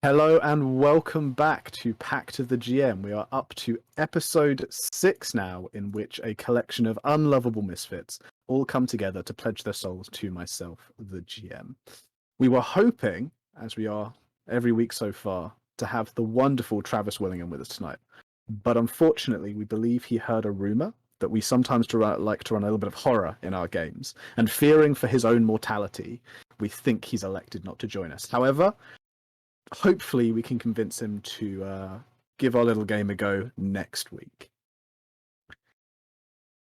Hello and welcome back to Pact of the GM. We are up to episode 6 now, in which a collection of unlovable misfits all come together to pledge their souls to myself, the GM. We were hoping, as we are every week so far, to have the wonderful Travis Willingham with us tonight. But unfortunately, we believe he heard a rumor that we sometimes like to run a little bit of horror in our games, and fearing for his own mortality, we think he's elected not to join us. However, hopefully we can convince him to give our little game a go next week.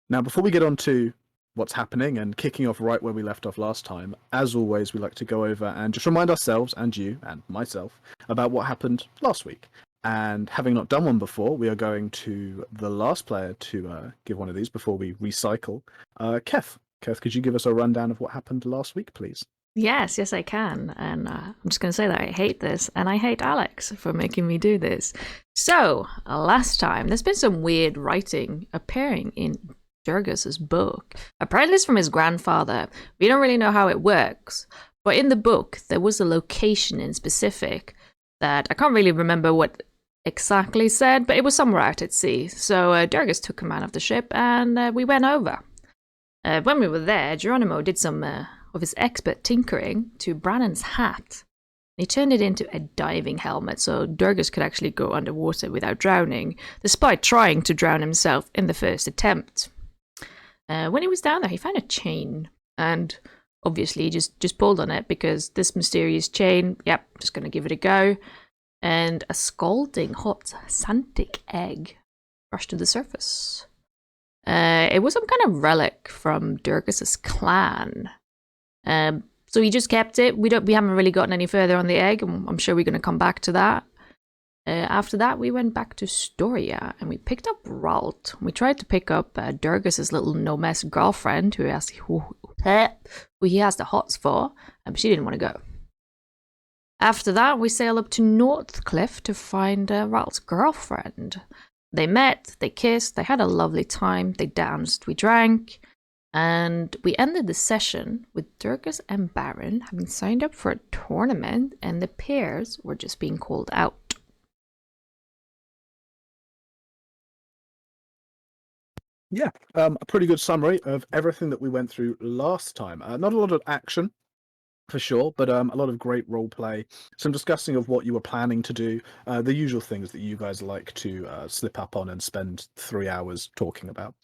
Now, before we get on to what's happening and kicking off right where we left off last time, as always, we like to go over and just remind ourselves, and you, and myself, about what happened last week. And having not done one before, we are going to the last player to give one of these before we recycle. Keth, could you give us a rundown of what happened last week, please? Yes, I can. And I'm just going to say that I hate this, and I hate Alex for making me do this. So, last time, there's been some weird writing appearing in Durgis's book. Apparently it's from his grandfather. We don't really know how it works. But in the book, there was a location in specific that I can't really remember what exactly said, but it was somewhere out at sea. So Durgis took command of the ship, and we went over. When we were there, Geronimo did some of his expert tinkering to Brannon's hat. He turned it into a diving helmet, so Durgis could actually go underwater without drowning, despite trying to drown himself in the first attempt. When he was down there, he found a chain, and obviously he just pulled on it, because this mysterious chain, just going to give it a go, and a scalding hot Santic egg rushed to the surface. It was some kind of relic from Durgis's clan. So he just kept it. We haven't really gotten any further on the egg, and I'm sure we're going to come back to that. After that, we went back to Storia, and we picked up Ralt. We tried to pick up Durgis's little no-mess girlfriend, who he has the hots for, but she didn't want to go. After that, we sailed up to Norcliff to find Ralt's girlfriend. They met, they kissed, they had a lovely time, they danced, we drank. And we ended the session with Durgis and Baron having signed up for a tournament, and the pairs were just being called out. Yeah, a pretty good summary of everything that we went through last time. Not a lot of action, for sure, but a lot of great role play, some discussing of what you were planning to do, the usual things that you guys like to slip up on and spend 3 hours talking about.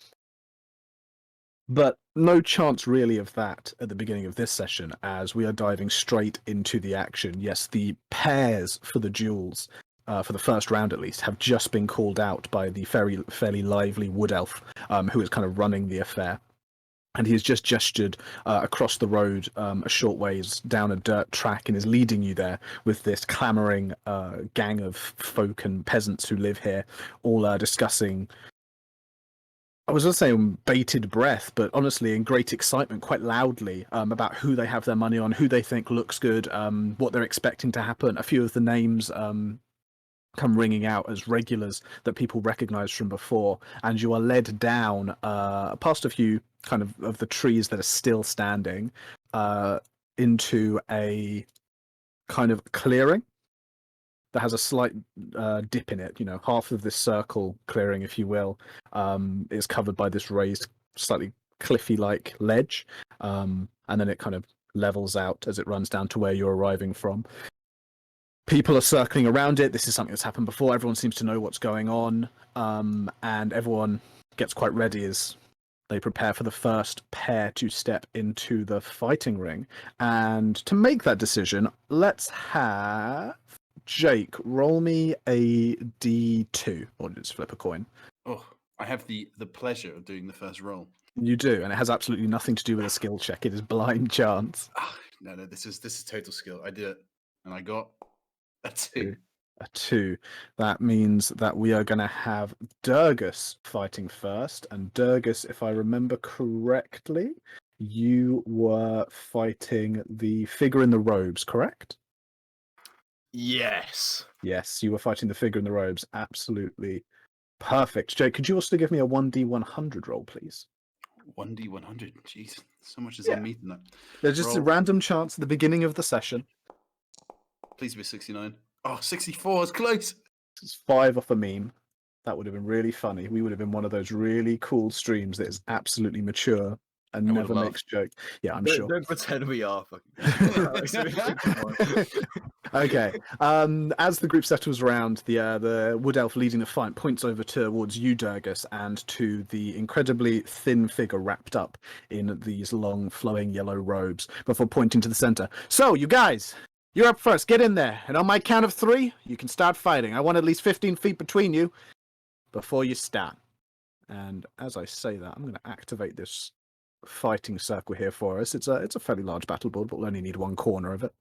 But no chance really of that at the beginning of this session, as we are diving straight into the action. Yes, the pairs for the duels, for the first round at least, have just been called out by the fairly lively wood elf, who is kind of running the affair. And he has just gestured across the road a short ways down a dirt track, and is leading you there with this clamouring gang of folk and peasants who live here, all discussing, I was going to say bated breath, but honestly in great excitement, quite loudly, about who they have their money on, who they think looks good, what they're expecting to happen. A few of the names come ringing out as regulars that people recognize from before, and you are led down past a few kind of the trees that are still standing into a kind of clearing that has a slight dip in it. You know, half of this circle clearing, if you will, is covered by this raised, slightly cliffy-like ledge, and then it kind of levels out as it runs down to where you're arriving from. People are circling around it. This is something that's happened before. Everyone seems to know what's going on, and everyone gets quite ready as they prepare for the first pair to step into the fighting ring. And to make that decision, let's have Jake roll me a D2, or just flip a coin. Oh, I have the pleasure of doing the first roll. You do, and it has absolutely nothing to do with a skill check. It is blind chance. No, this is total skill. I did it, and I got a 2. A 2. That means that we are going to have Durgis fighting first. And Durgis, if I remember correctly, you were fighting the figure in the robes, correct? Yes. Yes, you were fighting the figure in the robes. Absolutely perfect. Jake, could you also give me a 1d100 roll, please? 1d100. Jeez, so much is on me tonight. There's just a random chance at the beginning of the session. Please be 69. Oh, 64 is close. It's 5 off a meme. That would have been really funny. We would have been one of those really cool streams that is absolutely mature and I would never have makes joke. Yeah, I'm Don't, sure. don't pretend we are fucking. Okay. As the group settles around, the wood elf leading the fight points over towards you, Durgus, and to the incredibly thin figure wrapped up in these long, flowing yellow robes, before pointing to the center. So, you guys, you're up first. Get in there, and on my count of 3, you can start fighting. I want at least 15 feet between you before you start. And as I say that, I'm going to activate this fighting circle here for us. It's a fairly large battle board, but we'll only need one corner of it.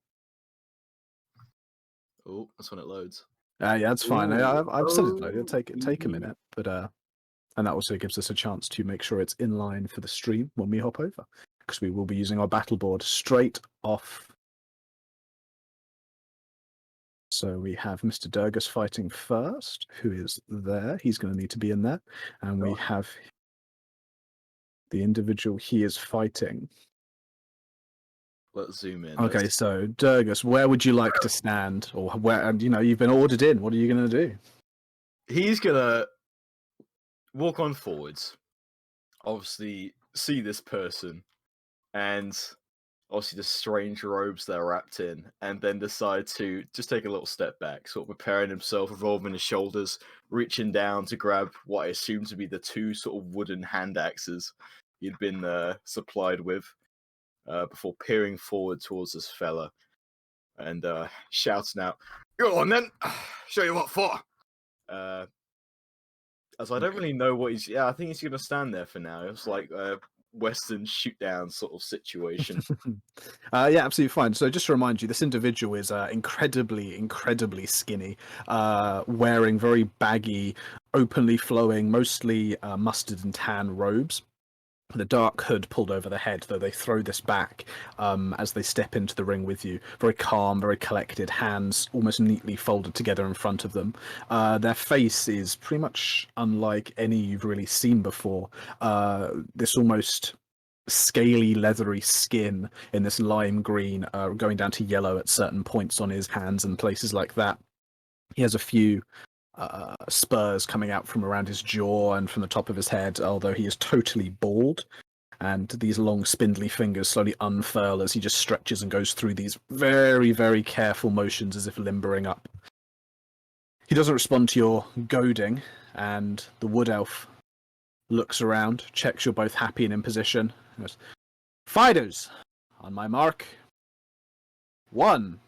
Oh, that's when it loads. Yeah, that's fine. I've said it. It'll take a Mhm. minute, but and that also gives us a chance to make sure it's in line for the stream when we hop over, because we will be using our battle board straight off. So we have Mr. Durgus fighting first, who is there. He's going to need to be in there, and we have the individual he is fighting. Let's zoom in. Okay, so Durgus, where would you like to stand, or where? And you've been ordered in. What are you going to do? He's gonna walk on forwards. Obviously, see this person, and obviously the strange robes they're wrapped in, and then decide to just take a little step back, sort of preparing himself, revolving his shoulders, reaching down to grab what I assume to be the 2 sort of wooden hand axes he'd been supplied with, before peering forward towards this fella and shouting out, "Go on then, show you what for." As I don't really know what he's. Yeah, I think he's gonna stand there for now. It's like a Western shoot down sort of situation. Yeah, absolutely fine. So just to remind you, this individual is incredibly skinny, wearing very baggy, openly flowing, mostly mustard and tan robes. The dark hood pulled over the head, though they throw this back as they step into the ring with you. Very calm, very collected, hands almost neatly folded together in front of them. Their face is pretty much unlike any you've really seen before. This almost scaly, leathery skin in this lime green, going down to yellow at certain points on his hands and places like that. He has a few spurs coming out from around his jaw and from the top of his head, although he is totally bald. And these long, spindly fingers slowly unfurl as he just stretches and goes through these very, very careful motions as if limbering up. He doesn't respond to your goading, and the wood elf looks around, checks you're both happy and in position. And goes, "Fighters, on my mark. 1,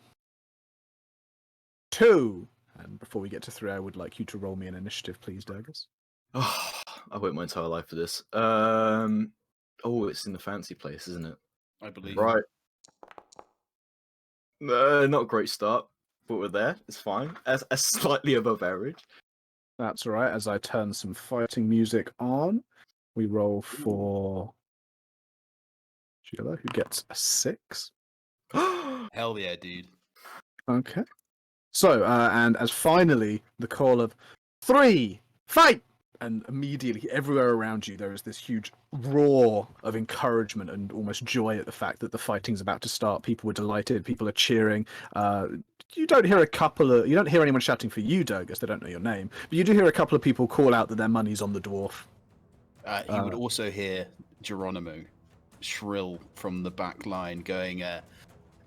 2. And before we get to 3, I would like you to roll me an initiative, please, Durgus. Oh, I wait my entire life for this. It's in the fancy place, isn't it? I believe. Right. Not a great start, but we're there. It's fine. As slightly above average. That's all right. As I turn some fighting music on, we roll for Sheila, who gets a 6. Hell yeah, dude. Okay. So, and as finally the call of 3, fight! And immediately, everywhere around you, there is this huge roar of encouragement and almost joy at the fact that the fighting's about to start. People are delighted. People are cheering. You don't hear anyone shouting for you, Durgus. They don't know your name. But you do hear a couple of people call out that their money's on the dwarf. You would also hear Geronimo shrill from the back line going,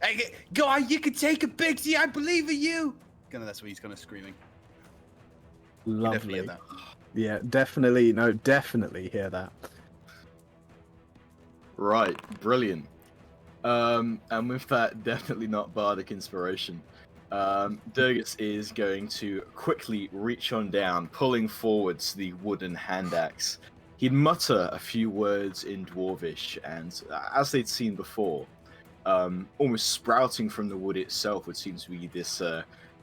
"Hey, guy, you can take a Bixie, I believe in you!" That's what he's kind of screaming. Lovely. Definitely hear that. Yeah, definitely hear that. Right, brilliant. And with that, definitely not bardic inspiration. Durgus is going to quickly reach on down, pulling forwards the wooden hand axe. He'd mutter a few words in Dwarvish, and as they'd seen before, almost sprouting from the wood itself would seem to be this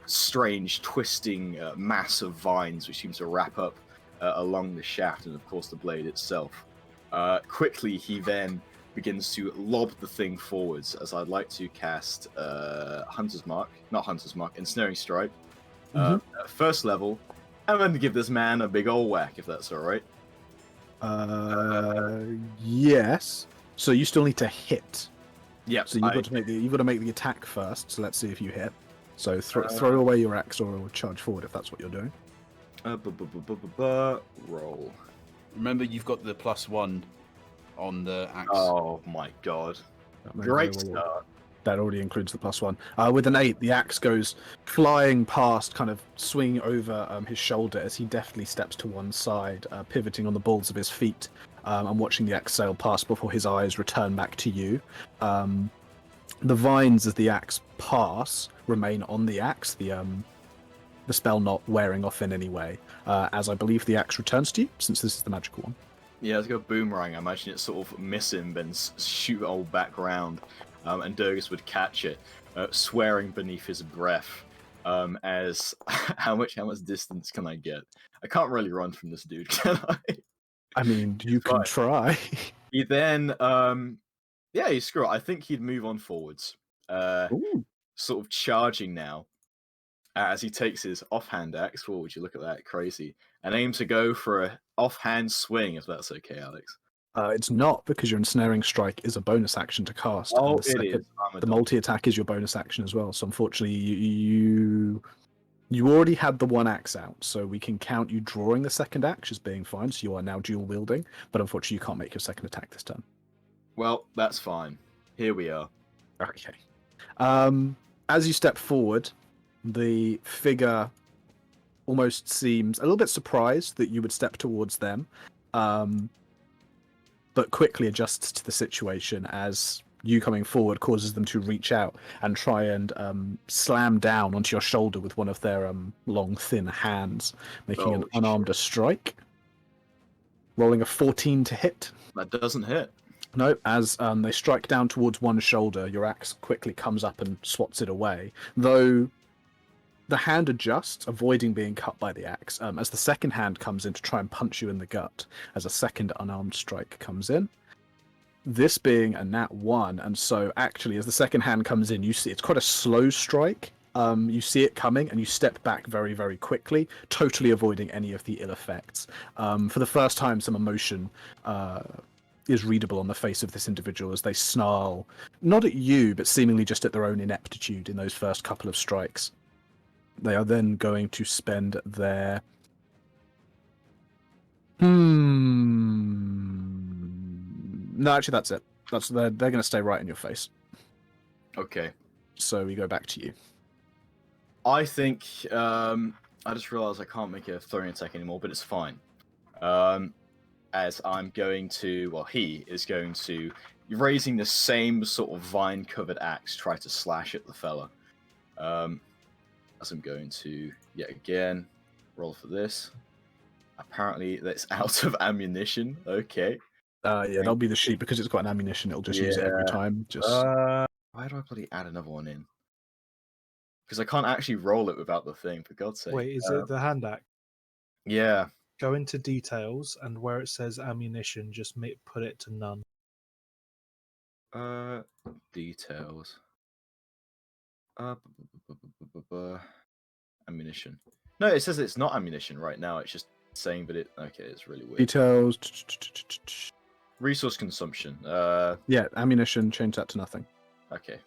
strange, twisting mass of vines which seems to wrap up along the shaft and, of course, the blade itself. Quickly, he then begins to lob the thing forwards, as I'd like to cast Ensnaring Strike, first level, and then give this man a big ol' whack, if that's alright. Yes. So you still need to hit. Yeah. So you've got to make the attack first. So let's see if you hit. So throw away your axe or charge forward if that's what you're doing. Roll. Remember, you've got the +1 on the axe. Oh my god. That may Great very well- start. That already includes the +1. With an 8, the axe goes flying past, kind of swinging over his shoulder as he deftly steps to one side, pivoting on the balls of his feet, and watching the axe sail past before his eyes return back to you. The vines as the axe pass remain on the axe, the spell not wearing off in any way, as I believe the axe returns to you, since this is the magical one. Yeah, let's go boomerang. I imagine it sort of miss him, then shoot all back round, and Durgus would catch it, swearing beneath his breath, as how much distance can I get? I can't really run from this dude, can I? I mean, you can try. He then, yeah, screw it. I think he'd move on forwards, Ooh. sort of charging now, as he takes his offhand axe. Oh, would you look at that? Crazy. And aim to go for a offhand swing, if that's okay, Alex. It's not, because your ensnaring strike is a bonus action to cast. Oh, and it is. The multi-attack is your bonus action as well. So unfortunately, you already had the one axe out, so we can count you drawing the second axe as being fine. So you are now dual wielding, but unfortunately, you can't make your second attack this turn. Well, that's fine. Here we are. Okay. As you step forward, the figure almost seems a little bit surprised that you would step towards them, but quickly adjusts to the situation as you coming forward causes them to reach out and try and slam down onto your shoulder with one of their long, thin hands, making an unarmed strike. Rolling a 14 to hit. That doesn't hit. No, as they strike down towards one shoulder, your axe quickly comes up and swats it away. Though the hand adjusts, avoiding being cut by the axe, as the second hand comes in to try and punch you in the gut, as a second unarmed strike comes in. This being a nat 1, and so actually as the second hand comes in, you see it's quite a slow strike. You see it coming and you step back very, very quickly, totally avoiding any of the ill effects. For the first time, some emotion is readable on the face of this individual as they snarl, not at you, but seemingly just at their own ineptitude in those first couple of strikes. They are then going to spend their... No, actually, that's it. They're going to stay right in your face. Okay. So we go back to you. I think, I just realized I can't make a throwing attack anymore, but it's fine. As I'm going to, well, he is going to, raising the same sort of vine-covered axe, try to slash at the fella. As I'm going to, yet again, roll for this. Apparently, that's out of ammunition. Okay. Yeah, that'll be the sheet, because it's got an ammunition. It'll just use it every time. Just why do I bloody add another one in? Because I can't actually roll it without the thing, for God's sake. Wait, is it the hand axe? Yeah. Go into details, and where it says ammunition, just put it to none. Details. Ammunition. No, it says it's not ammunition right now. It's just saying that it. Okay, it's really weird. details. Resource consumption. Yeah, ammunition. Change that to nothing. Okay.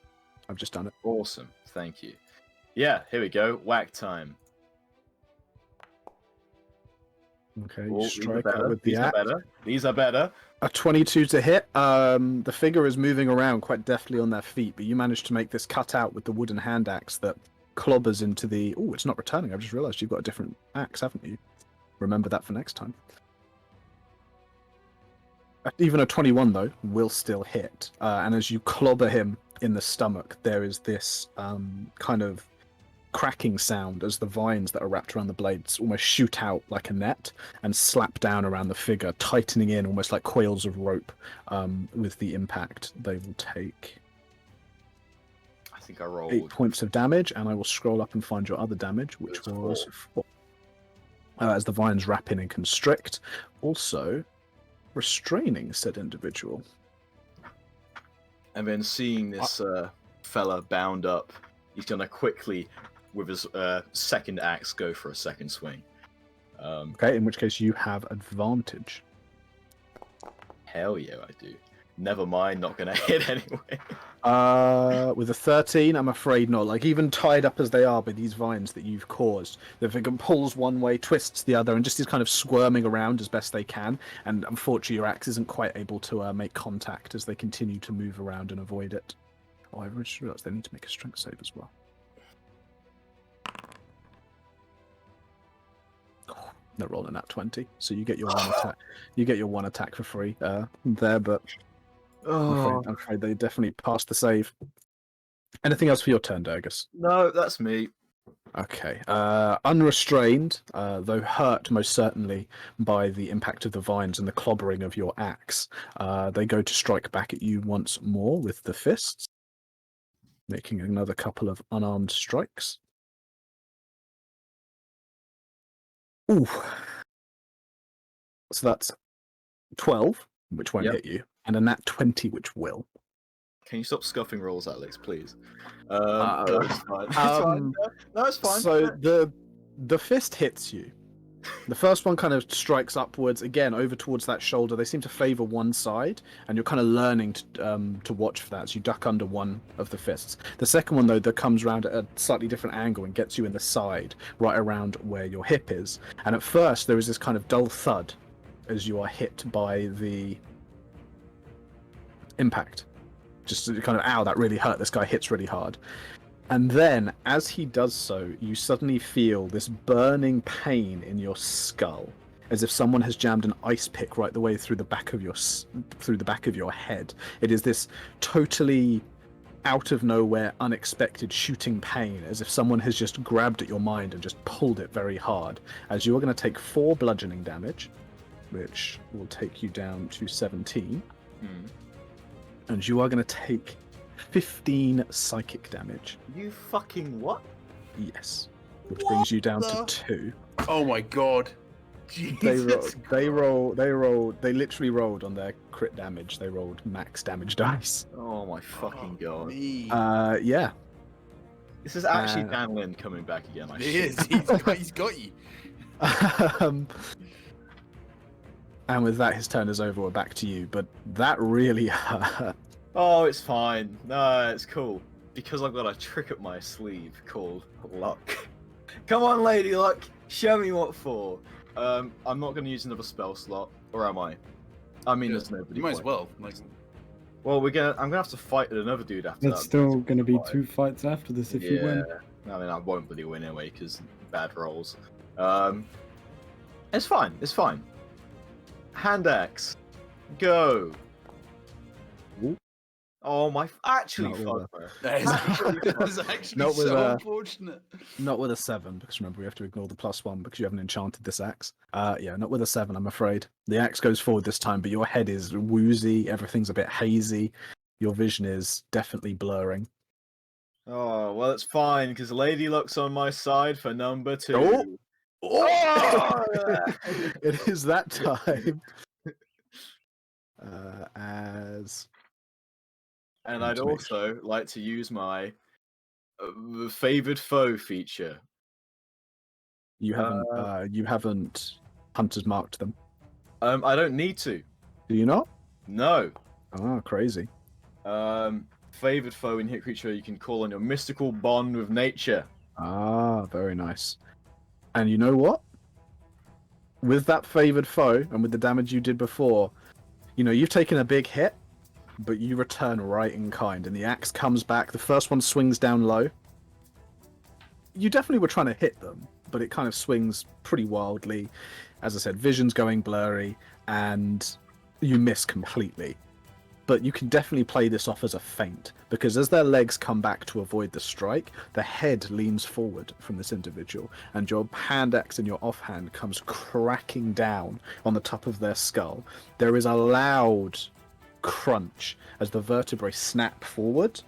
I've just done it. Awesome. Thank you. Yeah, here we go. Whack time. Okay, Oh, you strike out with the these axe. are better. These are better. A 22 to hit. The figure is moving around quite deftly on their feet, but you manage to make this cut out with the wooden hand axe that clobbers into the... Oh, it's not returning. I've just realised you've got a different axe, haven't you? Remember that for next time. Even a 21, though, will still hit. And as you clobber him in the stomach, there is this kind of cracking sound as the vines that are wrapped around the blades almost shoot out like a net and slap down around the figure, tightening in almost like coils of rope with the impact. They will take... I think I rolled 8 points of damage, and I will scroll up and find your other damage, which was 4. As the vines wrap in and constrict. Also, restraining said individual. And then seeing this fella bound up, he's going to quickly, with his second axe, go for a second swing. Okay, in which case you have advantage. Hell yeah, I do. Never mind, not gonna hit anyway. With a 13, I'm afraid not. Like, even tied up as they are by these vines that you've caused, the figure pulls one way, twists the other, and just is kind of squirming around as best they can. And unfortunately, your axe isn't quite able to make contact as they continue to move around and avoid it. Oh, I just realised they need to make a strength save as well. Oh, they're rolling at 20, so you get your one attack. You get your one attack for free there, but. I'm afraid they definitely passed the save. Anything else for your turn, Durgus? No, that's me. Okay. Unrestrained, though hurt most certainly by the impact of the vines and the clobbering of your axe, they go to strike back at you once more with the fists, making another couple of unarmed strikes. Ooh. So that's 12, which won't hit you, and a nat 20, which will. Can you stop scuffing rolls, Alex, please? No, it's fine. It's fine. No, it's fine. So the fist hits you. The first one kind of strikes upwards again over towards that shoulder. They seem to favour one side, and you're kind of learning to watch for that as you duck under one of the fists. The second one, though, that comes round at a slightly different angle and gets you in the side, right around where your hip is. And at first, there is this kind of dull thud as you are hit by the impact. Just kind of, ow, that really hurt. This guy hits really hard. And then, as he does so, you suddenly feel this burning pain in your skull, as if someone has jammed an ice pick right the way through the back of your head. It is this totally out of nowhere, unexpected shooting pain, as if someone has just grabbed at your mind and just pulled it very hard. As you are going to take 4 bludgeoning damage, which will take you down to 17. And you are going to take 15 psychic damage. You fucking what? Yes. Which brings you down to 2. Oh my god. Jesus They literally rolled on their crit damage. They rolled max damage dice. Oh my fucking god. Yeah. This is actually Dan Lin coming back again. He is. He's got you. And with that, his turn is over. We're back to you. But that really hurt. Oh, it's fine. No, it's cool. Because I've got a trick up my sleeve called luck. Come on, Lady Luck. Show me what for. I'm not going to use another spell slot. Or am I? I mean, there's nobody. You might as well. Well, I'm gonna have to fight another dude after that. There's still gonna be 2 fights after this if you win. I mean, I won't really win anyway because bad rolls. It's fine. It's fine. Hand axe, go. Ooh. Oh my! Actually, fuck. That is actually so unfortunate. Not with a 7, because remember we have to ignore the +1 because you haven't enchanted this axe. Yeah, not with a 7, I'm afraid. The axe goes forward this time, but your head is woozy. Everything's a bit hazy. Your vision is definitely blurring. Oh well, it's fine because Lady Luck's on my side for number 2. Oh! It is that time. And I'd also like to use my favored foe feature. You haven't hunters marked them. I don't need to. Do you not? No. Oh, crazy. Favored foe in hit creature you can call on your mystical bond with nature. Ah, very nice. And you know what? With that favored foe and with the damage you did before, you've taken a big hit, but you return right in kind, and the axe comes back. The first one swings down low. You definitely were trying to hit them, but it kind of swings pretty wildly. As I said, vision's going blurry, and you miss completely. But you can definitely play this off as a feint, because as their legs come back to avoid the strike, the head leans forward from this individual, and your hand axe in your offhand comes cracking down on the top of their skull. There is a loud crunch as the vertebrae snap forward.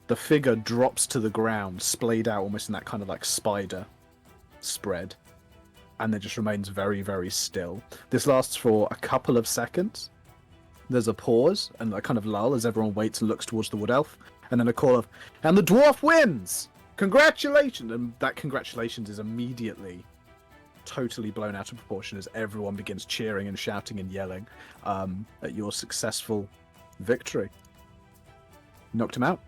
The figure drops to the ground, splayed out almost in that kind of like spider spread, and then just remains very, very still. This lasts for a couple of seconds. There's a pause and a kind of lull as everyone waits and looks towards the wood elf, and then a call of, and the dwarf wins! Congratulations! And that congratulations is immediately totally blown out of proportion as everyone begins cheering and shouting and yelling at your successful victory. Knocked him out.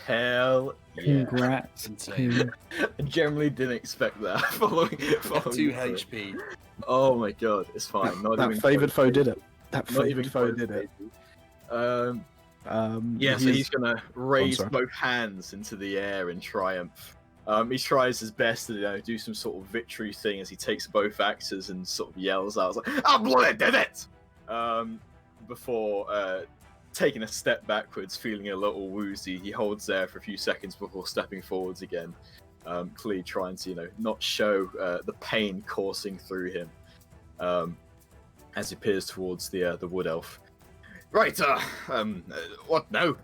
Hell yeah. Congrats. Insane. I generally didn't expect that. following 2 the- HP. Oh my god, it's fine. Not That even favoured close, foe did it. That Not favoured even foe close, did it. baby. Yeah, so he's gonna raise sorry. both hands into the air in triumph. He tries his best to do some sort of victory thing as he takes both axes and sort of yells out, like, "I bloody did it!" Before taking a step backwards, feeling a little woozy. He holds there for a few seconds before stepping forwards again, clearly trying to, not show the pain coursing through him as he peers towards the wood elf. Right, what now?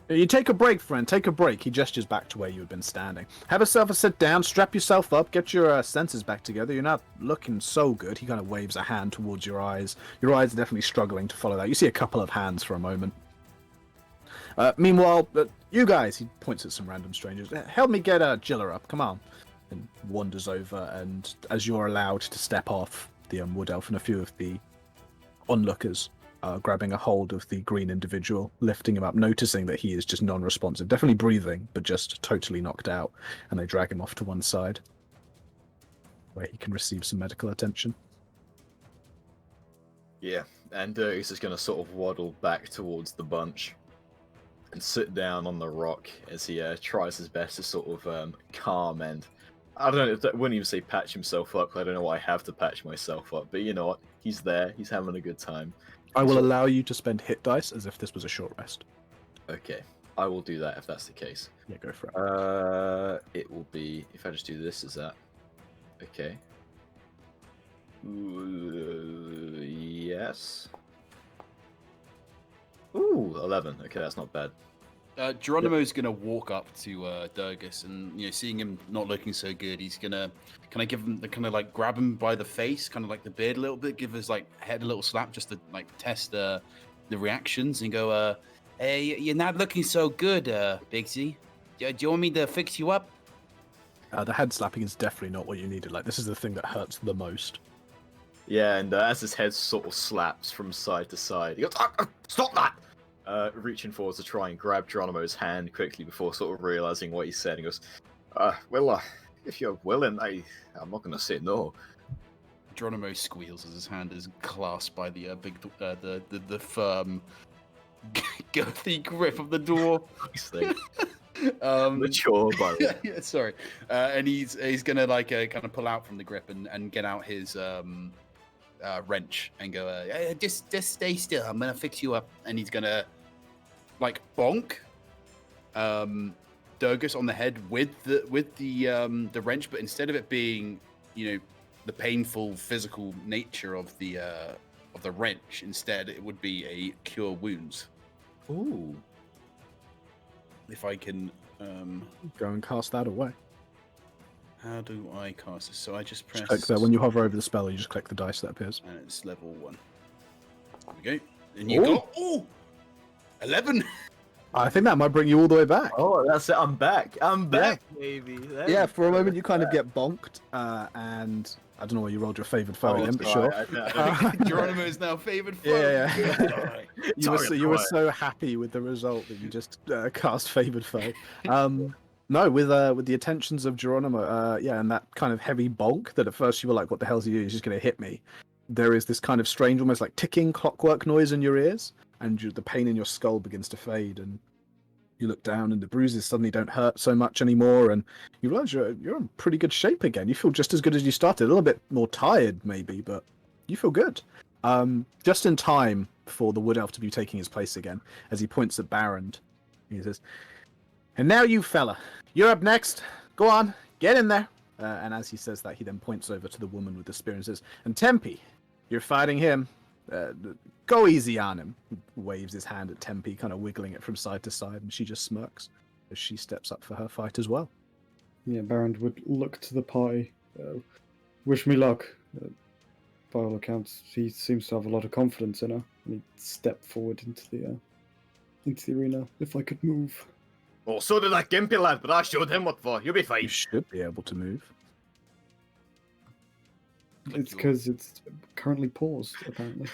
You take a break, friend. Take a break. He gestures back to where you had been standing. Have yourself a sit down, strap yourself up, get your senses back together. You're not looking so good. He kind of waves a hand towards your eyes. Your eyes are definitely struggling to follow that. You see a couple of hands for a moment. Meanwhile, you guys, he points at some random strangers. Help me get Jilla up. Come on. And wanders over, and as you're allowed to step off, the wood elf and a few of the onlookers grabbing a hold of the green individual, lifting him up, noticing that he is just non-responsive, definitely breathing, but just totally knocked out, and they drag him off to one side, where he can receive some medical attention. Yeah, and he's just going to sort of waddle back towards the bunch and sit down on the rock as he tries his best to sort of calm and, I don't know, I wouldn't even say patch himself up, 'cause I don't know what I have to patch myself up, but you know what, he's there, he's having a good time. I will So- allow you to spend hit dice as if this was a short rest. Okay, I will do that if that's the case. Yeah, go for it. It will be, if I just do this, is that okay? Yes. Ooh, 11. Okay, that's not bad. Geronimo's gonna walk up to Durgus, and seeing him not looking so good, he's gonna kind of give him grab him by the face, kind of like the beard a little bit, give his head a little slap just to test the reactions, and go, "Hey, you're not looking so good, Bigsy. Do you want me to fix you up?" The head slapping is definitely not what you needed. This is the thing that hurts the most. Yeah, and as his head sort of slaps from side to side, he goes, "Stop that!" Reaching forward to try and grab Geronimo's hand quickly before sort of realizing what he said. He goes, "Well, if you're willing, I'm not going to say no." Geronimo squeals as his hand is clasped by the the firm, girthy grip of the door. Mature, by the way. Yeah, sorry. And he's gonna kind of pull out from the grip and get out his wrench and go, just stay still. I'm gonna fix you up. And he's gonna bonk Durgus on the head with the wrench, but instead of it being the painful physical nature of the wrench, instead it would be a cure wounds. Ooh. If I can Go and cast that away. how do I cast this? So I just press Just click that. When you hover over the spell, you just click the dice that appears. and it's level 1. There we go. And you got 11. I think that might bring you all the way back. Oh, that's it. I'm back. I'm back, baby. There Yeah, we for a go. moment you kind of get bonked, and I don't know where you rolled your favoured foe again, but sure. Geronimo is now favored foe. Yeah. Alright. You were so happy with the result that you just cast favoured foe. No, with the attentions of Geronimo, and that kind of heavy bonk that at first you were like, "What the hell's he doing? He's just going to hit me." There is this kind of strange, almost like ticking clockwork noise in your ears, and the pain in your skull begins to fade, and you look down, and the bruises suddenly don't hurt so much anymore, and you realize you're in pretty good shape again. You feel just as good as you started, a little bit more tired maybe, but you feel good. Just in time for the wood elf to be taking his place again, as he points at Baron. He says, "And now you fella, you're up next. Go on, get in there." And as he says that, he then points over to the woman with the spear and says, "And Tempe, you're fighting him. Go easy on him." He waves his hand at Tempe, kind of wiggling it from side to side, and she just smirks as she steps up for her fight as well. Yeah, Baron would look to the party. Wish me luck. By all accounts, he seems to have a lot of confidence in her. And he'd step forward into the arena if I could move. Well, so did that gimpy lad, but I showed him what for. You'll be fine. You should be able to move. It's because it's currently paused, apparently.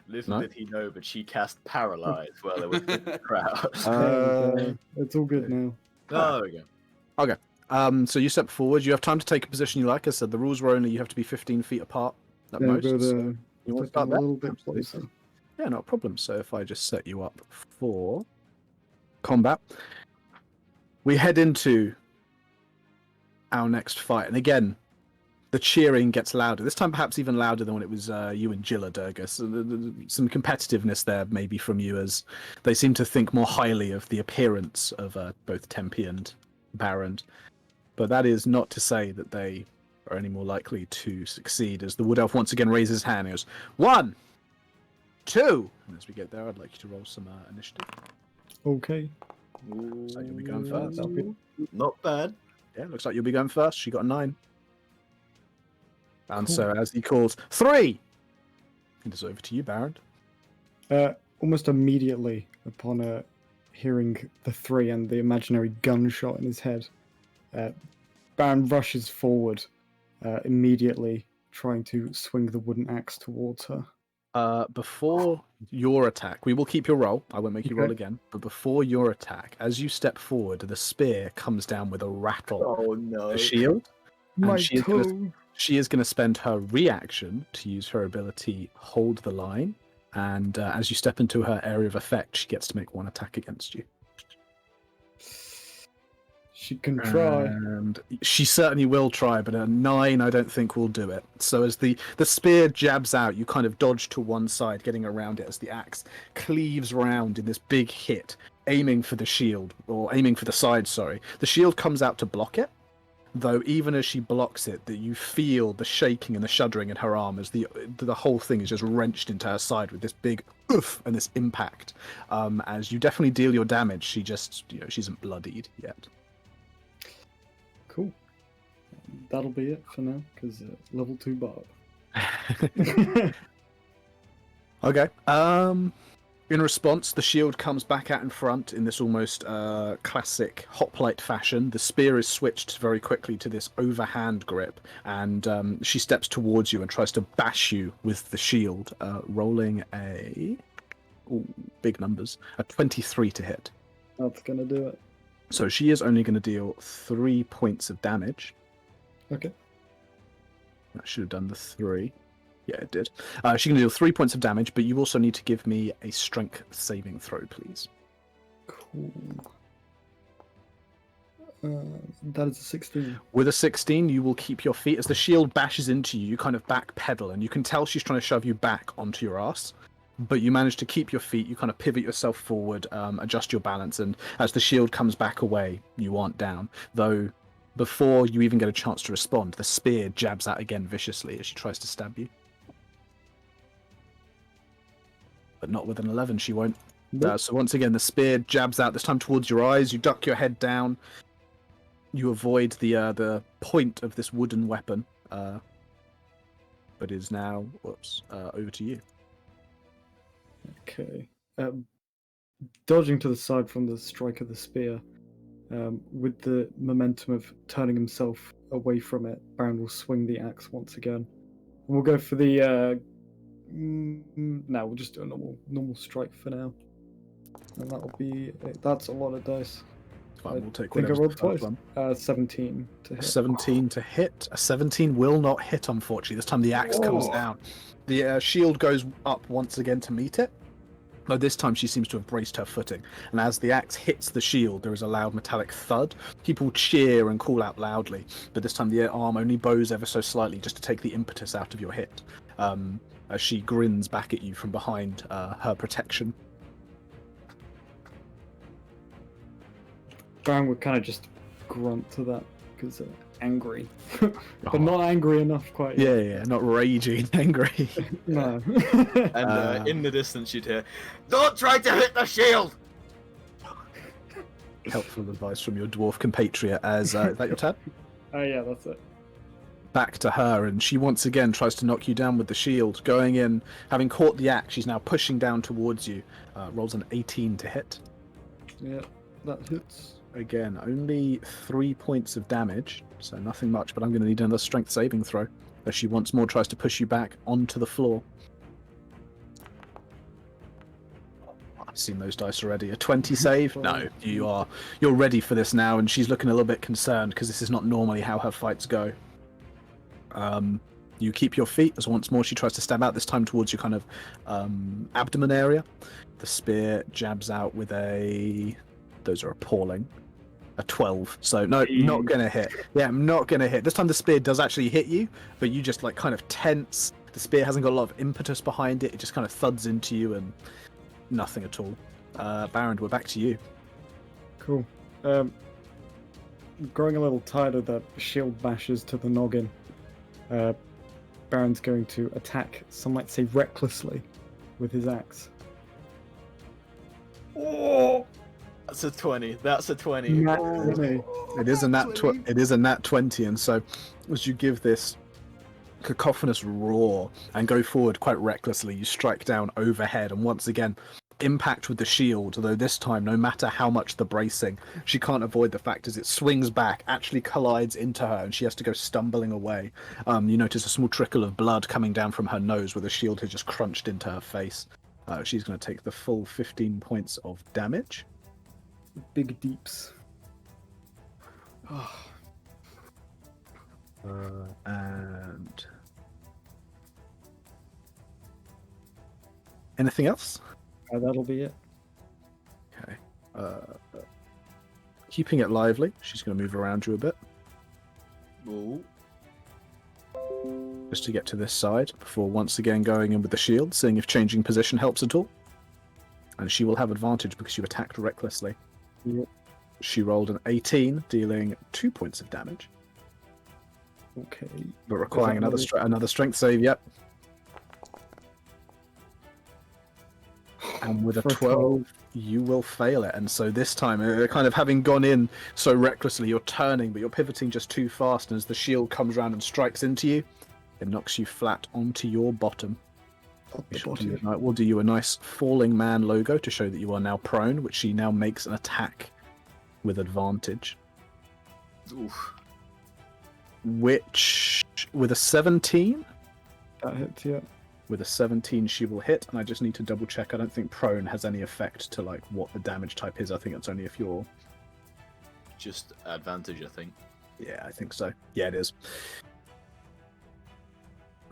Little No? did he know, but she cast Paralyze while there was the crowd. It's all good now. Oh, there we go. So you step forward. You have time to take a position you like. I said the rules were only you have to be 15 feet apart at Yeah, most. go so to you want to step start in a there? little bit Absolutely. closer. Yeah, not a problem. So if I just set you up for combat, we head into our next fight. And again, the cheering gets louder. This time perhaps even louder than when it was you and Jilla, Durgus. Some competitiveness there maybe from you, as they seem to think more highly of the appearance of both Tempe and Baron. But that is not to say that they are any more likely to succeed, as the Wood Elf once again raises his hand and goes, 1, 2. And as we get there, I'd like you to roll some initiative. Okay. So you'll be going first. That'll be- Not bad. Yeah, looks like you'll be going first. She got a 9. And Cool. so as he calls, 3! It is over to you, Baron. Almost immediately upon hearing the 3 and the imaginary gunshot in his head, Baron rushes forward, immediately trying to swing the wooden axe towards her. Before your attack, we will keep your roll. I won't make you roll Okay. again. But before your attack, as you step forward, the spear comes down with a rattle. Oh no. The shield. And My she is toe! gonna- She is going to spend her reaction to use her ability Hold the Line. And as you step into her area of effect, she gets to make 1 attack against you. She can try. And she certainly will try, but a 9 I don't think will do it. So as the spear jabs out, you kind of dodge to one side, getting around it as the axe cleaves round in this big hit, aiming for the shield, or aiming for the side, sorry. The shield comes out to block it, though even as she blocks it, that you feel the shaking and the shuddering in her arm as the whole thing is just wrenched into her side with this big oof and this impact. As you definitely deal your damage, she just, she isn't bloodied yet. Cool. That'll be it for now, because level 2 barb. Okay. In response, the shield comes back out in front in this almost classic hoplite fashion. The spear is switched very quickly to this overhand grip, and she steps towards you and tries to bash you with the shield, rolling big numbers, a 23 to hit. That's gonna do it. So she is only going to deal 3 points of damage. Okay. I should have done the 3. Yeah, it did. She can deal 3 points of damage, but you also need to give me a strength saving throw, please. Cool. That is a 16. With a 16, you will keep your feet. As the shield bashes into you, you kind of backpedal, and you can tell she's trying to shove you back onto your ass. But you manage to keep your feet, you kind of pivot yourself forward, adjust your balance, and as the shield comes back away, you aren't down. Though, before you even get a chance to respond, the spear jabs out again viciously as she tries to stab you. But not with an 11, she won't. Nope. So once again, the spear jabs out, this time towards your eyes. You duck your head down. You avoid the point of this wooden weapon. But is now, over to you. Okay. Dodging to the side from the strike of the spear, with the momentum of turning himself away from it, Baron will swing the axe once again. And we'll go for the. No, we'll just do a normal strike for now. And that'll be. That's a lot of dice. Fine, we'll take I think I whatever's rolled the first twice. one. 17 to hit. 17 to hit. A 17 will not hit, unfortunately. This time the axe comes down. The shield goes up once again to meet it. Though this time she seems to have braced her footing. And as the axe hits the shield, there is a loud metallic thud. People cheer and call out loudly. But this time the arm only bows ever so slightly just to take the impetus out of your hit. As she grins back at you from behind her protection. Baron would kind of just grunt to that because angry, but not angry enough quite yet. Yeah, not raging, angry. No. And in the distance you'd hear, "Don't try to hit the shield!" Helpful advice from your dwarf compatriot. As is that your turn? Yeah, that's it. Back to her, and she once again tries to knock you down with the shield. Going in, having caught the axe, she's now pushing down towards you. Rolls an 18 to hit. Yeah, that hits. Again, only 3 points of damage, so nothing much, but I'm going to need another strength saving throw. as she once more tries to push you back onto the floor. I've seen those dice already. A 20 save? No, you're ready for this now, and she's looking a little bit concerned because this is not normally how her fights go. You keep your feet as once more she tries to stab out, this time towards your kind of abdomen area. The spear jabs out with a... Those are appalling. A 12. So no, not gonna hit. Yeah, I'm not gonna hit. This time the spear does actually hit you, but you just like kind of tense. The spear hasn't got a lot of impetus behind it. It just kind of thuds into you and nothing at all. Baron, we're back to you. Cool. Growing a little tired of the shield bashes to the noggin, Baron's going to attack, some might say recklessly, with his axe. Oh! That's a 20. That's a 20. Nat Oh. 20. It is a nat 20, and so as you give this cacophonous roar and go forward quite recklessly, you strike down overhead, and once again impact with the shield, though this time, no matter how much the bracing, she can't avoid the fact as it swings back, actually collides into her, and she has to go stumbling away. You notice a small trickle of blood coming down from her nose where the shield has just crunched into her face. She's going to take the full 15 points of damage. Big deeps. And anything else? That'll be it. Okay. Keeping it lively, she's going to move around you a bit, Ooh. just to get to this side, before once again going in with the shield, seeing if changing position helps at all. And she will have advantage because you attacked recklessly. Yep. She rolled an 18, dealing 2 points of damage, Okay. but requiring that another strength save. Yep. And with a For a 12, you will fail it. And so this time, kind of having gone in so recklessly, you're turning, but you're pivoting just too fast. And as the shield comes around and strikes into you, it knocks you flat onto your bottom. We'll do you a nice falling man logo to show that you are now prone, which she now makes an attack with advantage. Oof. Which, with a 17, That hits, yeah. with a 17 she will hit, and I just need to double check. I don't think prone has any effect to like what the damage type is. I think it's only if you're... Just advantage, I think. Yeah, I think so. Yeah, it is.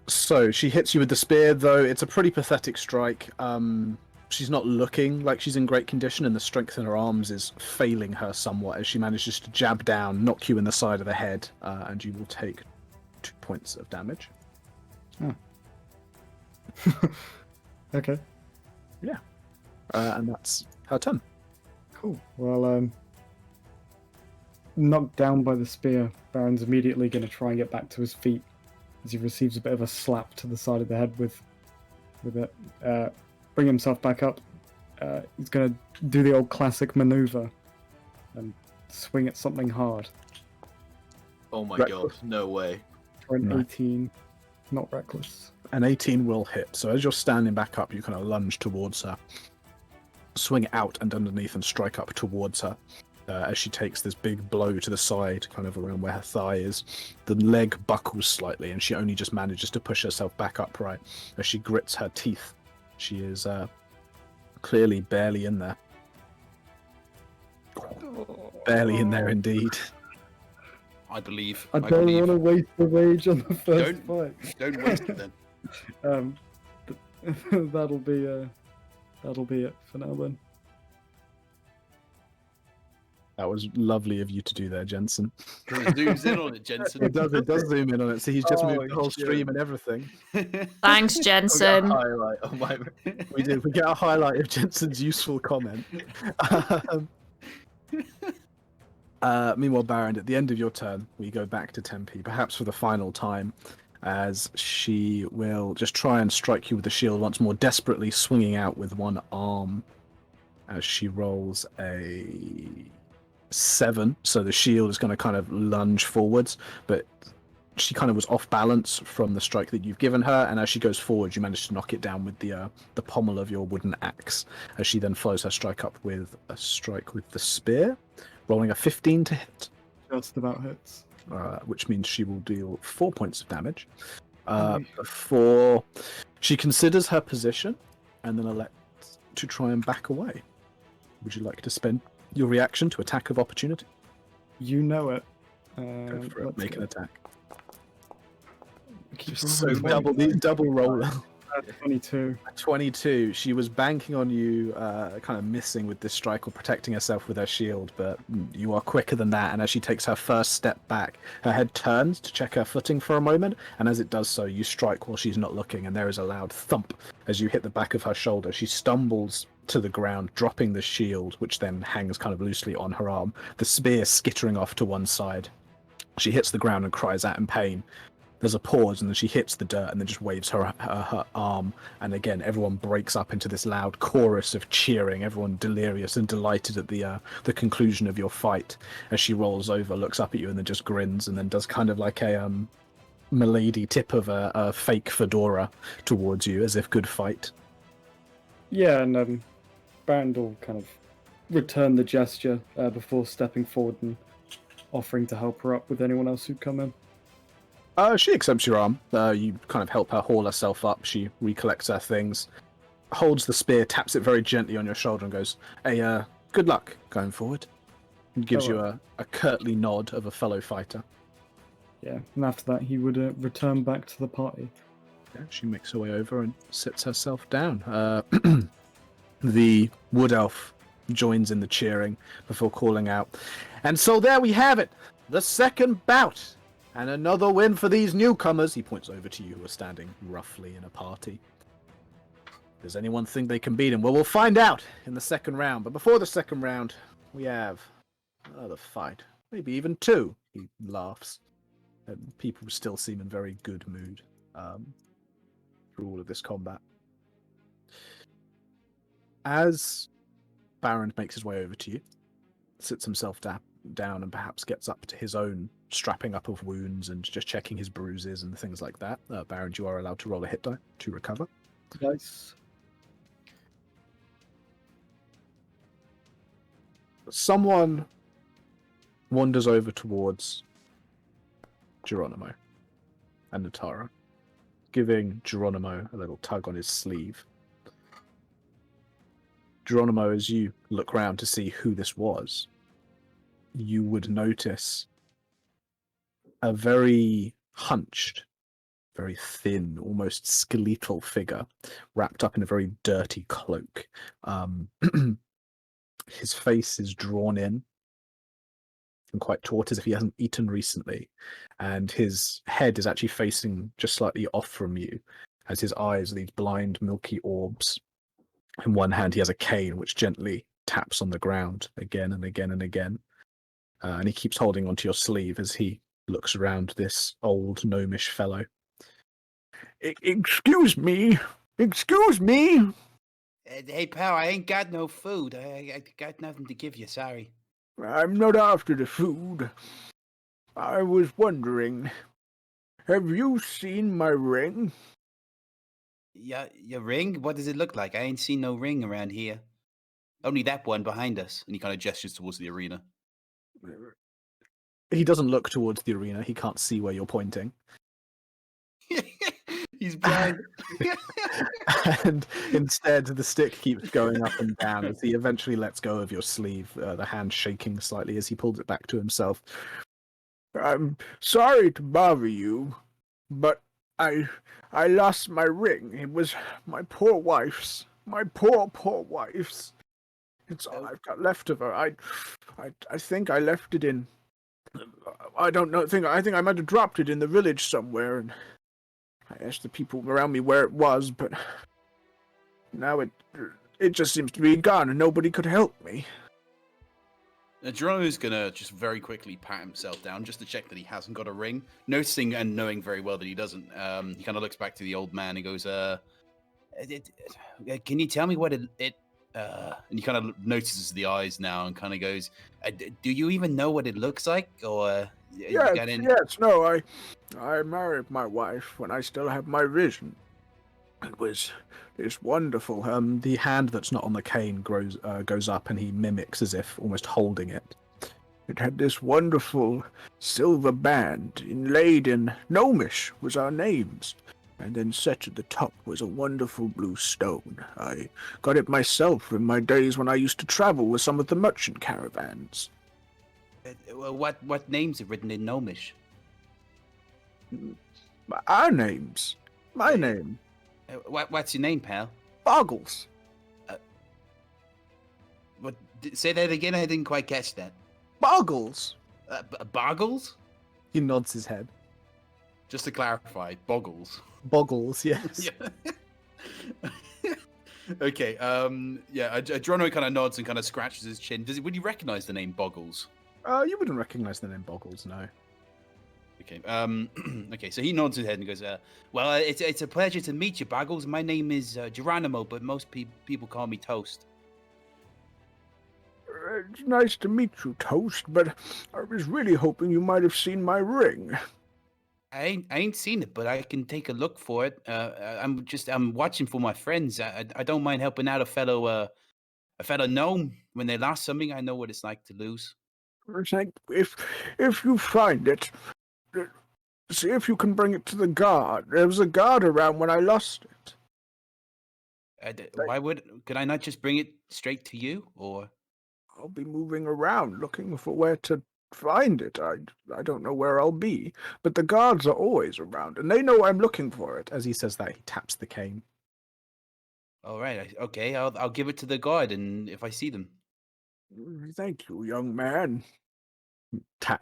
So she hits you with the spear, though it's a pretty pathetic strike. She's not looking like she's in great condition, and the strength in her arms is failing her somewhat as she manages to jab down, knock you in the side of the head, and you will take 2 points of damage. Okay. And that's her turn. Cool. Well, knocked down by the spear, Baron's immediately going to try and get back to his feet as he receives a bit of a slap to the side of the head with it. Bring himself back up. He's going to do the old classic maneuver and swing at something hard. Oh my Reckless. god, no way. For an No. 18, not reckless. An 18 will hit. So as you're standing back up, you kind of lunge towards her, swing out and underneath and strike up towards her. As she takes this big blow to the side, kind of around where her thigh is. The leg buckles slightly, and she only just manages to push herself back upright. As she grits her teeth, she is clearly barely in there. Barely in there indeed. I believe. I don't believe. want to waste the rage on the first fight. Don't waste it then. That'll be it for now then. That was lovely of you to do there, Jensen. It zooms in on it, Jensen. It does zoom in on it. So he's just moved the whole shit. stream and everything. Thanks, We got a Jensen. highlight on my... We did. We get a highlight of Jensen's useful comment. Meanwhile, Baron, at the end of your turn, we go back to Tempe, perhaps for the final time, as she will just try and strike you with the shield once more, desperately swinging out with one arm as she rolls a 7. So the shield is going to kind of lunge forwards, but she kind of was off balance from the strike that you've given her, and as she goes forward, you manage to knock it down with the pommel of your wooden axe, as she then follows her strike up with a strike with the spear, rolling a 15 to hit. Just about hits. which means she will deal 4 points of damage. Okay. Before she considers her position and then elects to try and back away. Would you like to spend your reaction to attack of opportunity? You know it. Go for it. Make an attack. Keep So rolling. Double roller. 22. 22. She was banking on you, kind of missing with this strike or protecting herself with her shield, but you are quicker than that. And as she takes her first step back, her head turns to check her footing for a moment, and as it does so, you strike while she's not looking, and there is a loud thump as you hit the back of her shoulder. She stumbles to the ground, dropping the shield, which then hangs kind of loosely on her arm, the spear skittering off to one side. She hits the ground and cries out in pain. There's a pause, and then she hits the dirt and then just waves her arm. And again, everyone breaks up into this loud chorus of cheering, everyone delirious and delighted at the conclusion of your fight. As she rolls over, looks up at you, and then just grins, and then does kind of like a milady tip of a fake fedora towards you, as if good fight. Yeah, and Baron will kind of return the gesture before stepping forward and offering to help her up with anyone else who'd come in. She accepts your arm. You kind of help her haul herself up. She recollects her things, holds the spear, taps it very gently on your shoulder, and goes, "Hey, good luck going forward." And gives you a curtly nod of a fellow fighter. Yeah, and after that, he would return back to the party. Yeah, she makes her way over and sits herself down. The wood elf joins in the cheering before calling out, "And so there we have it, the second bout. And another win for these newcomers." He points over to you, who are standing roughly in a party. Does anyone think they can beat him? Well, we'll find out in the second round. But before the second round, we have another fight. Maybe even two. He laughs. And people still seem in very good mood through all of this combat. As Baron makes his way over to you, sits himself down and perhaps gets up to his own strapping up of wounds and just checking his bruises and things like that. Baron, you are allowed to roll a hit die to recover. Nice. Someone wanders over towards Geronimo and Natara, giving Geronimo a little tug on his sleeve. Geronimo, as you look round to see who this was, you would notice a very hunched, very thin, almost skeletal figure wrapped up in a very dirty cloak. His face is drawn in and quite taut, as if he hasn't eaten recently, and his head is actually facing just slightly off from you, as his eyes are these blind, milky orbs. In one hand, he has a cane which gently taps on the ground again and again and again. And he keeps holding onto your sleeve as he looks around this old gnomish fellow. Excuse me. Excuse me. Hey, pal, I ain't got no food. I got nothing to give you, sorry. I'm not after the food. I was wondering, have you seen my ring? Yeah, your ring? What does it look like? I ain't seen no ring around here. Only that one behind us. And he kind of gestures towards the arena. He doesn't look towards the arena. He can't see where you're pointing. He's blind. And instead, the stick keeps going up and down as he eventually lets go of your sleeve, the hand shaking slightly as he pulls it back to himself. I'm sorry to bother you, but I lost my ring. It was my poor wife's. My poor wife's. It's all I've got left of her. I think I left it in. I don't know. I think I might have dropped it in the village somewhere, and I asked the people around me where it was, but now it just seems to be gone, and nobody could help me. Now, Geronimo's gonna just very quickly pat himself down just to check that he hasn't got a ring. Noticing and knowing very well that he doesn't, he kind of looks back to the old man and goes, can you tell me what it and he kind of notices the eyes now and kind of goes, do you even know what it looks like? Or yes, no, I married my wife when I still have my vision. It's wonderful. The hand that's not on the cane goes up, and he mimics as if almost holding it. It had this wonderful silver band inlaid in gnomish was our names, and then set at the top was a wonderful blue stone. I got it myself in my days when I used to travel with some of the merchant caravans. What names are written in Gnomish? Our names. My name. What's your name, pal? Boggles. Say that again. I didn't quite catch that. Boggles. Boggles? He nods his head. Just to clarify, Boggles. Boggles, yes. Yeah. Okay. Geronimo kind of nods and kind of scratches his chin. Would you recognize the name Boggles? You wouldn't recognize the name Boggles, no. Okay. Okay. So he nods his head and goes, "Well, it's a pleasure to meet you, Boggles. My name is Geronimo, but most people call me Toast." It's nice to meet you, Toast, but I was really hoping you might have seen my ring. I ain't seen it, but I can take a look for it. I'm watching for my friends. I don't mind helping out a fellow gnome when they lost something. I know what it's like to lose. If you find it, see if you can bring it to the guard. There was a guard around when I lost it. Could I not just bring it straight to you, or? I'll be moving around looking for where to find it. I don't know where I'll be, but the guards are always around, and they know I'm looking for it. As he says that, he taps the cane. All right. Okay. I'll give it to the guard, and if I see them. Thank you, young man.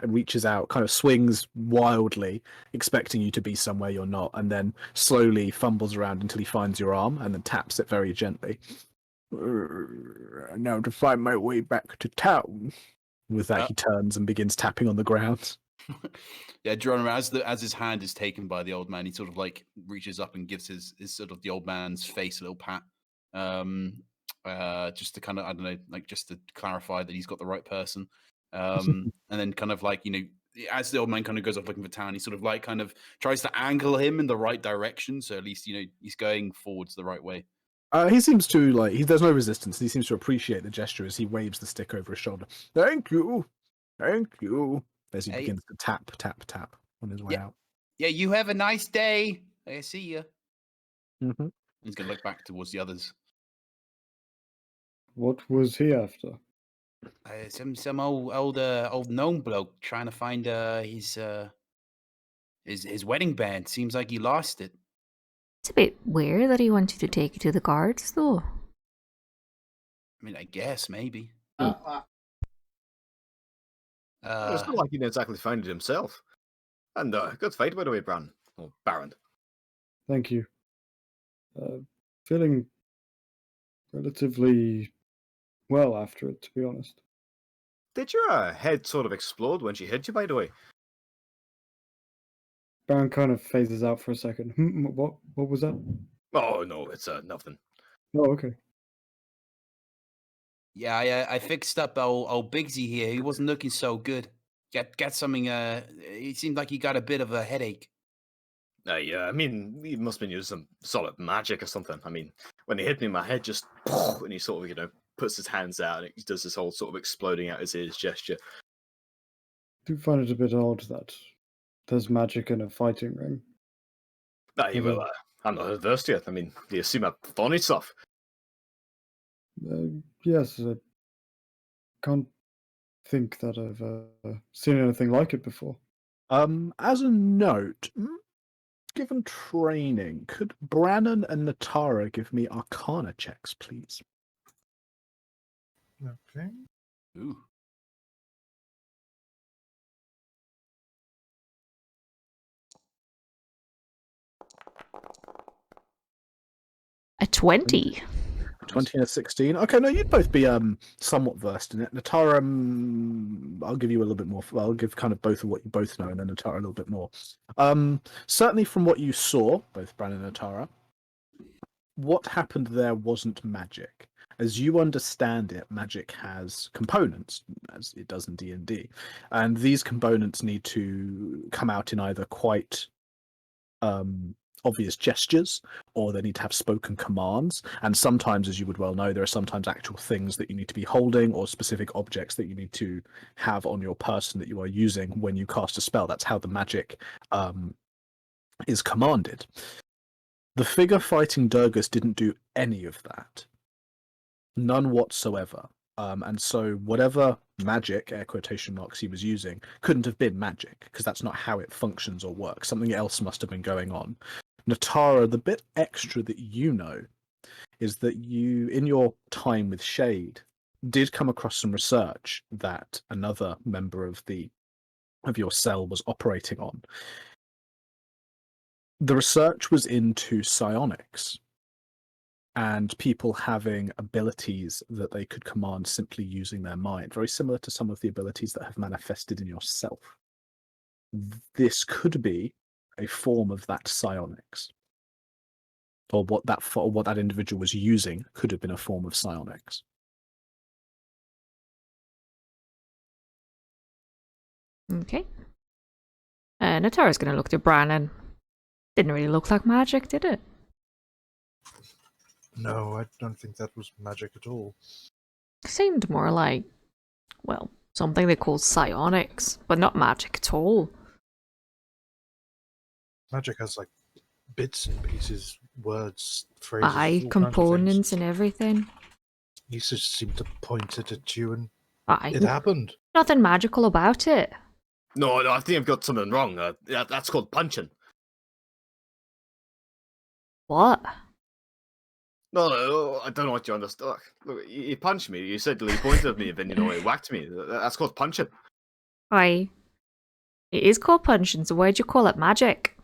Reaches out, kind of swings wildly, expecting you to be somewhere you're not, and then slowly fumbles around until he finds your arm, and then taps it very gently. Now to find my way back to town. With that, he turns and begins tapping on the ground. Yeah, Geronimo, as his hand is taken by the old man, he sort of like reaches up and gives his sort of the old man's face a little pat. Just to kind of, I don't know, like just to clarify that he's got the right person. And then kind of like, as the old man kind of goes off looking for town, he sort of like kind of tries to angle him in the right direction. So at least, he's going forwards the right way. He seems to there's no resistance. He seems to appreciate the gesture as he waves the stick over his shoulder. Thank you. As he begins to tap on his way out. Yeah, you have a nice day. I see you. Mm-hmm. He's going to look back towards the others. What was he after? Some old gnome bloke trying to find his wedding band. Seems like he lost it. It's a bit weird that he wanted to take you to the guards, though. I mean, I guess maybe. It's not like he didn't exactly find it himself. And good fight, by the way, Baron. Or Baron. Thank you. Feeling relatively well after it, to be honest. Did your head sort of explode when she hit you, by the way? Baron kind of phases out for a second. What was that? Oh, no, it's nothing. Oh, okay. Yeah, I fixed up old Bigsy here. He wasn't looking so good. Got something. It seemed like he got a bit of a headache. Yeah, I mean, he must have been using some solid magic or something. I mean, when he hit me, my head just, and he sort of, puts his hands out and he does this whole sort of exploding out his ears gesture. I do find it a bit odd that there's magic in a fighting ring. Well, I'm not adverse to it. I mean, do you see my funny stuff? Yes, I can't think that I've seen anything like it before. As a note, given training, could Brannon and Natara give me Arcana checks, please? Okay. Ooh. A 20. 20 and a 16. Okay, no, you'd both be somewhat versed in it. Natara, I'll give you a little bit more. Well, I'll give kind of both of what you both know, and then Natara a little bit more. Certainly from what you saw, both Brannon and Natara, what happened there wasn't magic. As you understand it, magic has components, as it does in D&D, and these components need to come out in either quite obvious gestures, or they need to have spoken commands. And sometimes, as you would well know, there are sometimes actual things that you need to be holding, or specific objects that you need to have on your person that you are using when you cast a spell. That's how the magic is commanded. The figure fighting Durgus didn't do any of that. None whatsoever. And so whatever magic, air quotation marks, he was using couldn't have been magic, because that's not how it functions or works. Something else must have been going on. Natara, the bit extra that you know is that you, in your time with Shade, did come across some research that another member of your cell was operating on. The research was into psionics and people having abilities that they could command simply using their mind, very similar to some of the abilities that have manifested in yourself. This could be a form of that psionics, or what that individual was using could have been a form of psionics. Okay. Natara's going to look to Bran, and didn't really look like magic, did it? No, I don't think that was magic at all. Seemed more like, well, something they call psionics, but not magic at all. Magic has like bits and pieces, words, phrases, all Aye, kinds of components things. and everything. He just seemed to point it at you, and Aye, it happened. nothing magical about it. No, I think I've got something wrong. That's called punching. What? No, I don't know what you understand. Look, he punched me. You said he pointed at me, and then he whacked me. That's called punching. Aye. It is called punching, so why'd you call it magic?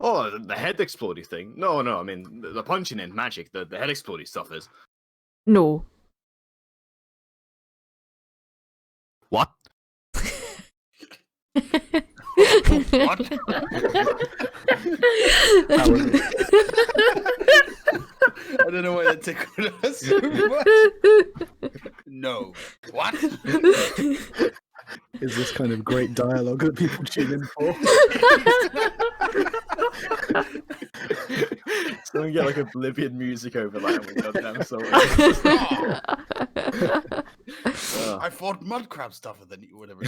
Oh, the head exploding thing. No, I mean the punching ain't magic. The head exploding stuff is. No. What? What? I don't know why that tickled us so much. No. What? Is this kind of great dialogue that people tune in for? Someone get like Oblivion music over that. Goddamn sorry. I fought mud crab stuff and then whatever.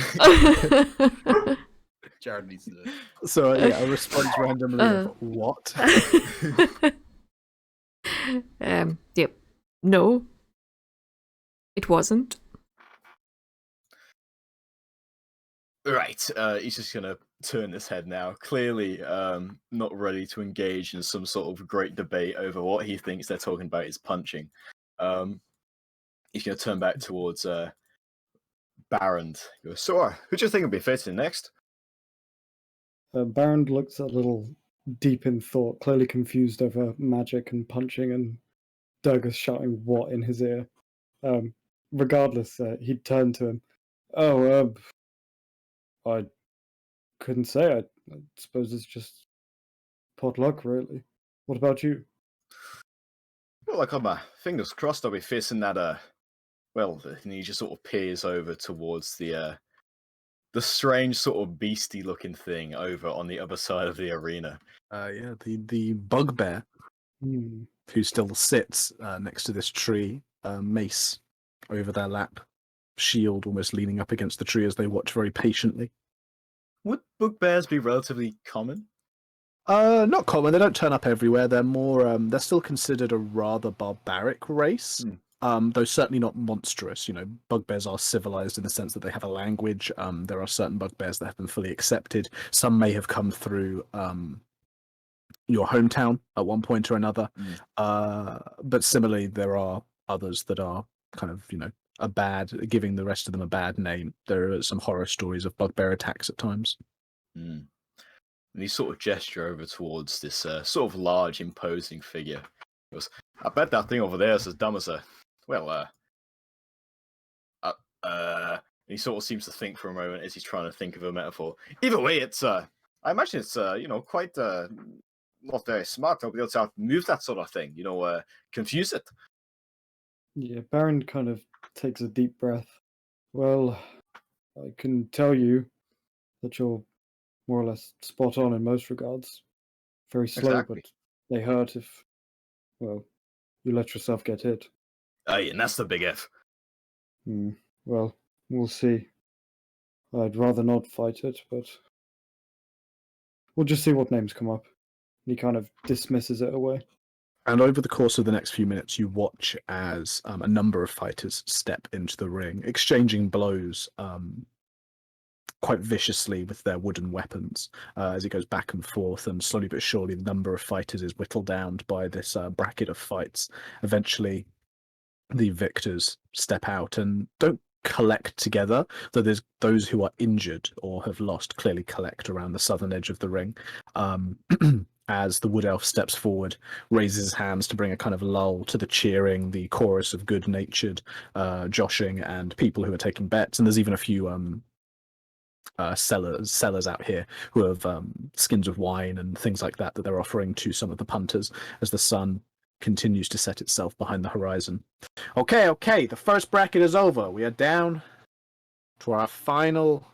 Jared needs to do it. So yeah, a response randomly of what? Yep. No. It wasn't. Right, he's just gonna turn his head now. Clearly, not ready to engage in some sort of great debate over what he thinks they're talking about is punching. He's gonna turn back towards Baron. He goes, so, who do you think will be facing next? Baron looks a little deep in thought, clearly confused over magic and punching, and Durgus shouting what in his ear. Regardless, he'd turn to him. Oh, I couldn't say. I suppose it's just pot luck, really. What about you? Well, I got my fingers crossed I'll be facing that, well, and he just sort of peers over towards the strange sort of beastie looking thing over on the other side of the arena. Yeah, the bugbear who still sits next to this tree, mace over their lap, shield almost leaning up against the tree as they watch very patiently. Would bugbears be relatively common? Not common. They don't turn up everywhere. They're more. They're still considered a rather barbaric race. Though certainly not monstrous. You know, bugbears are civilized in the sense that they have a language. There are certain bugbears that have been fully accepted. Some may have come through your hometown at one point or another. But similarly, there are others that are kind of, giving the rest of them a bad name. There are some horror stories of bugbear attacks at times. And he sort of gesture over towards this sort of large, imposing figure. He goes, I bet that thing over there is as dumb as a... Well, he sort of seems to think for a moment as he's trying to think of a metaphor. Either way, it's... I imagine it's, quite... not very smart to be able to move that sort of thing. Confuse it. Yeah, Baron kind of takes a deep breath. Well, I can tell you that you're more or less spot on in most regards. very slow, Exactly. but they hurt if, well, you let yourself get hit. Hey, and that's the big F. Well, we'll see. I'd rather not fight it, but we'll just see what names come up. He kind of dismisses it away. And over the course of the next few minutes, you watch as a number of fighters step into the ring, exchanging blows quite viciously with their wooden weapons as it goes back and forth. And slowly but surely, the number of fighters is whittled down by this bracket of fights. Eventually, the victors step out and don't collect together, though there's those who are injured or have lost clearly collect around the southern edge of the ring. As the wood elf steps forward, raises his hands to bring a kind of lull to the cheering, the chorus of good-natured joshing and people who are taking bets. And there's even a few sellers out here who have skins of wine and things like that they're offering to some of the punters as the sun continues to set itself behind the horizon. Okay, the first bracket is over. We are down to our final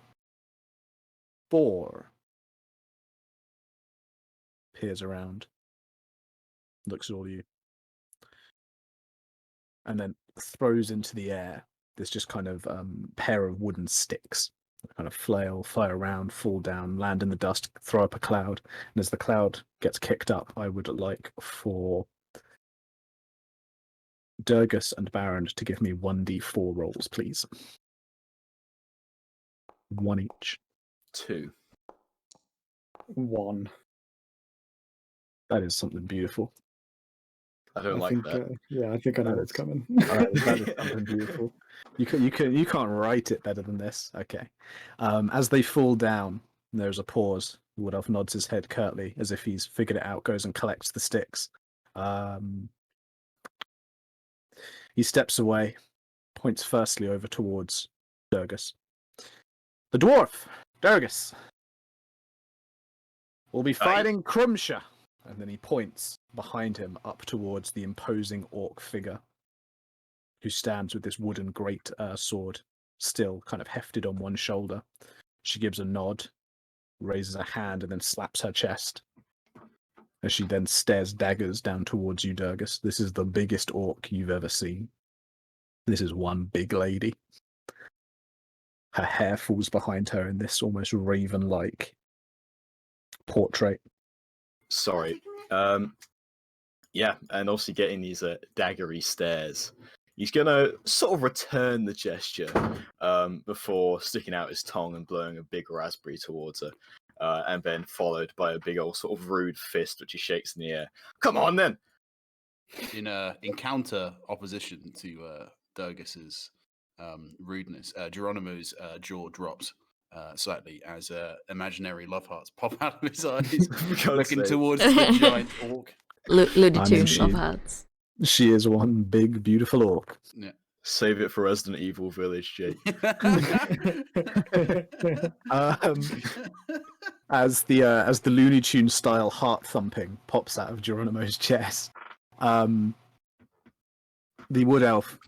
4. Peers around, looks at all of you, and then throws into the air this just kind of pair of wooden sticks that kind of fly around, fall down, land in the dust, throw up a cloud. And as the cloud gets kicked up, I would like for Durgus and Baron to give me 1d4 rolls, please. 1 each. 2. 1. That is something beautiful. I don't like think, that. Yeah, I think I know That what's is- coming. That is something beautiful. You can't write it better than this. Okay. As they fall down, there's a pause. Wood Elf nods his head curtly as if he's figured it out, goes and collects the sticks. He steps away, points firstly over towards Durgus. The dwarf, Durgus, will be fighting Crumsha. And then he points behind him up towards the imposing orc figure who stands with this wooden great sword still kind of hefted on one shoulder. She gives a nod, raises a hand, and then slaps her chest as she then stares daggers down towards you, Durgus. This is the biggest orc you've ever seen. This is one big lady. Her hair falls behind her in this almost raven-like portrait. Sorry. Yeah, and obviously getting these daggery stares. He's gonna sort of return the gesture before sticking out his tongue and blowing a big raspberry towards her, and then followed by a big old sort of rude fist which he shakes in the air. Come on then! In counter opposition to Durgus's rudeness, Geronimo's jaw drops slightly as imaginary love hearts pop out of his eyes, looking towards the giant orc. Looney I mean, Tunes love hearts. She is one big, beautiful orc. Yeah. Save it for Resident Evil Village, Jake. As the Looney Tunes style heart thumping pops out of Geronimo's chest, the wood elf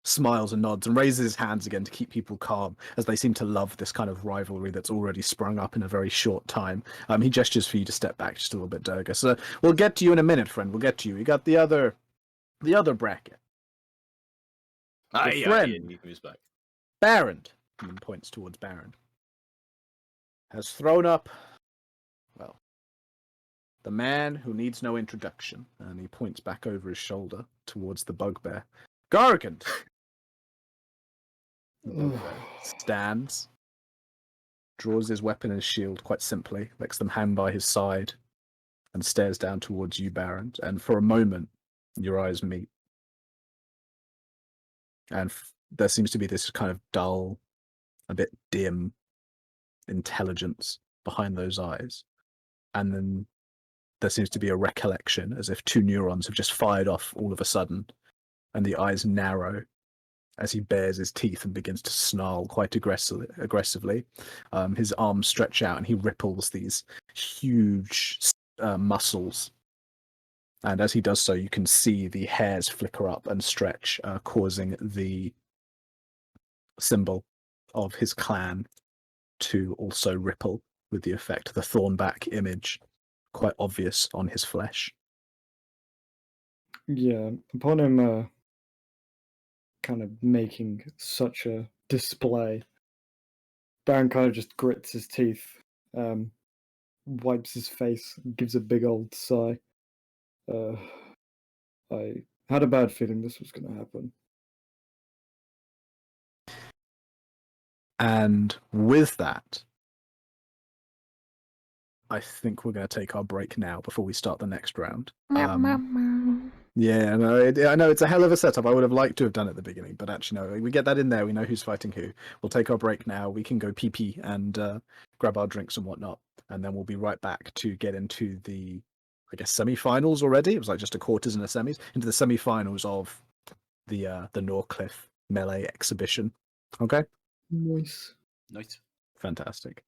smiles and nods and raises his hands again to keep people calm, as they seem to love this kind of rivalry that's already sprung up in a very short time. He gestures for you to step back just a little bit, Durgus. We'll get to you in a minute, friend. We'll get to you. We got the other bracket. Friend. And he moves back. Baron, and then points towards Baron, has thrown up, well, the man who needs no introduction, and he points back over his shoulder towards the bugbear. Gargant! The bugbear stands, draws his weapon and shield quite simply, lets them hang by his side, and stares down towards you, Baron, and for a moment, your eyes meet. And there seems to be this kind of dull, a bit dim intelligence behind those eyes. And then there seems to be a recollection, as if 2 neurons have just fired off all of a sudden, and the eyes narrow as he bares his teeth and begins to snarl quite aggressively. His arms stretch out and he ripples these huge muscles. And as he does so, you can see the hairs flicker up and stretch, causing the symbol of his clan to also ripple with the effect. The Thornback image quite obvious on his flesh. Yeah, upon him kind of making such a display, Baron kind of just grits his teeth, wipes his face, gives a big old sigh. I had a bad feeling this was going to happen. And with that, I think we're going to take our break now before we start the next round. Yeah, I know it's a hell of a setup. I would have liked to have done it at the beginning, but actually, no, we get that in there. We know who's fighting who. We'll take our break now. We can go pee and grab our drinks and whatnot, and then we'll be right back to get into the, I guess, semi-finals already. It was like just a quarters and a semis into the semi-finals of the Norcliff melee exhibition. Okay. Nice. Nice. Fantastic.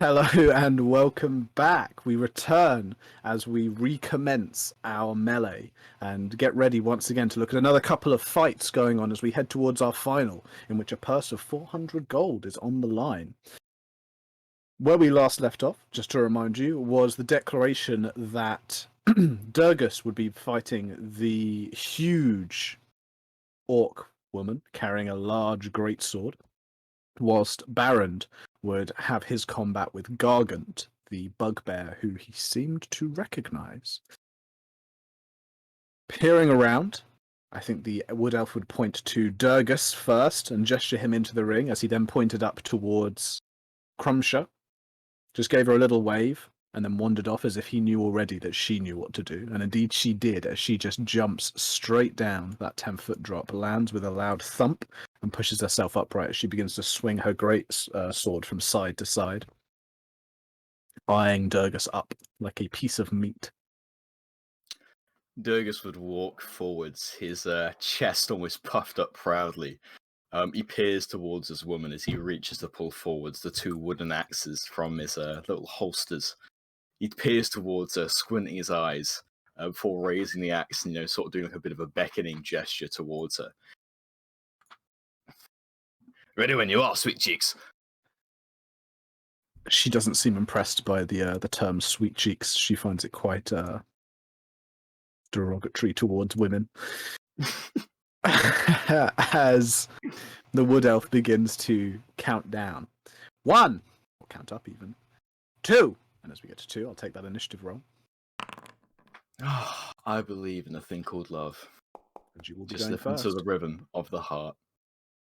Hello and welcome back. We return as we recommence our melee and get ready once again to look at another couple of fights going on as we head towards our final, in which a purse of 400 gold is on the line. Where we last left off, just to remind you, was the declaration that Durgus would be fighting the huge orc woman carrying a large greatsword, whilst Barrand would have his combat with Gargant, the bugbear who he seemed to recognize. Peering around, I think the wood elf would point to Durgus first and gesture him into the ring, as he then pointed up towards Crumsha, just gave her a little wave, and then wandered off as if he knew already that she knew what to do. And indeed she did, as she just jumps straight down that 10-foot drop, lands with a loud thump, and pushes herself upright as she begins to swing her great sword from side to side, eyeing Durgus up like a piece of meat. Durgus would walk forwards, his chest almost puffed up proudly. He peers towards his woman as he reaches to pull forwards the two wooden axes from his little holsters. He peers towards her, squinting his eyes before raising the axe and, sort of doing like a bit of a beckoning gesture towards her. Ready when you are, sweet cheeks. She doesn't seem impressed by the term "sweet cheeks." She finds it quite derogatory towards women. As the wood elf begins to count down, 1, or count up even, 2, and as we get to 2, I'll take that initiative roll. I believe in a thing called love. And you will be Just going listen first. to the rhythm of the heart.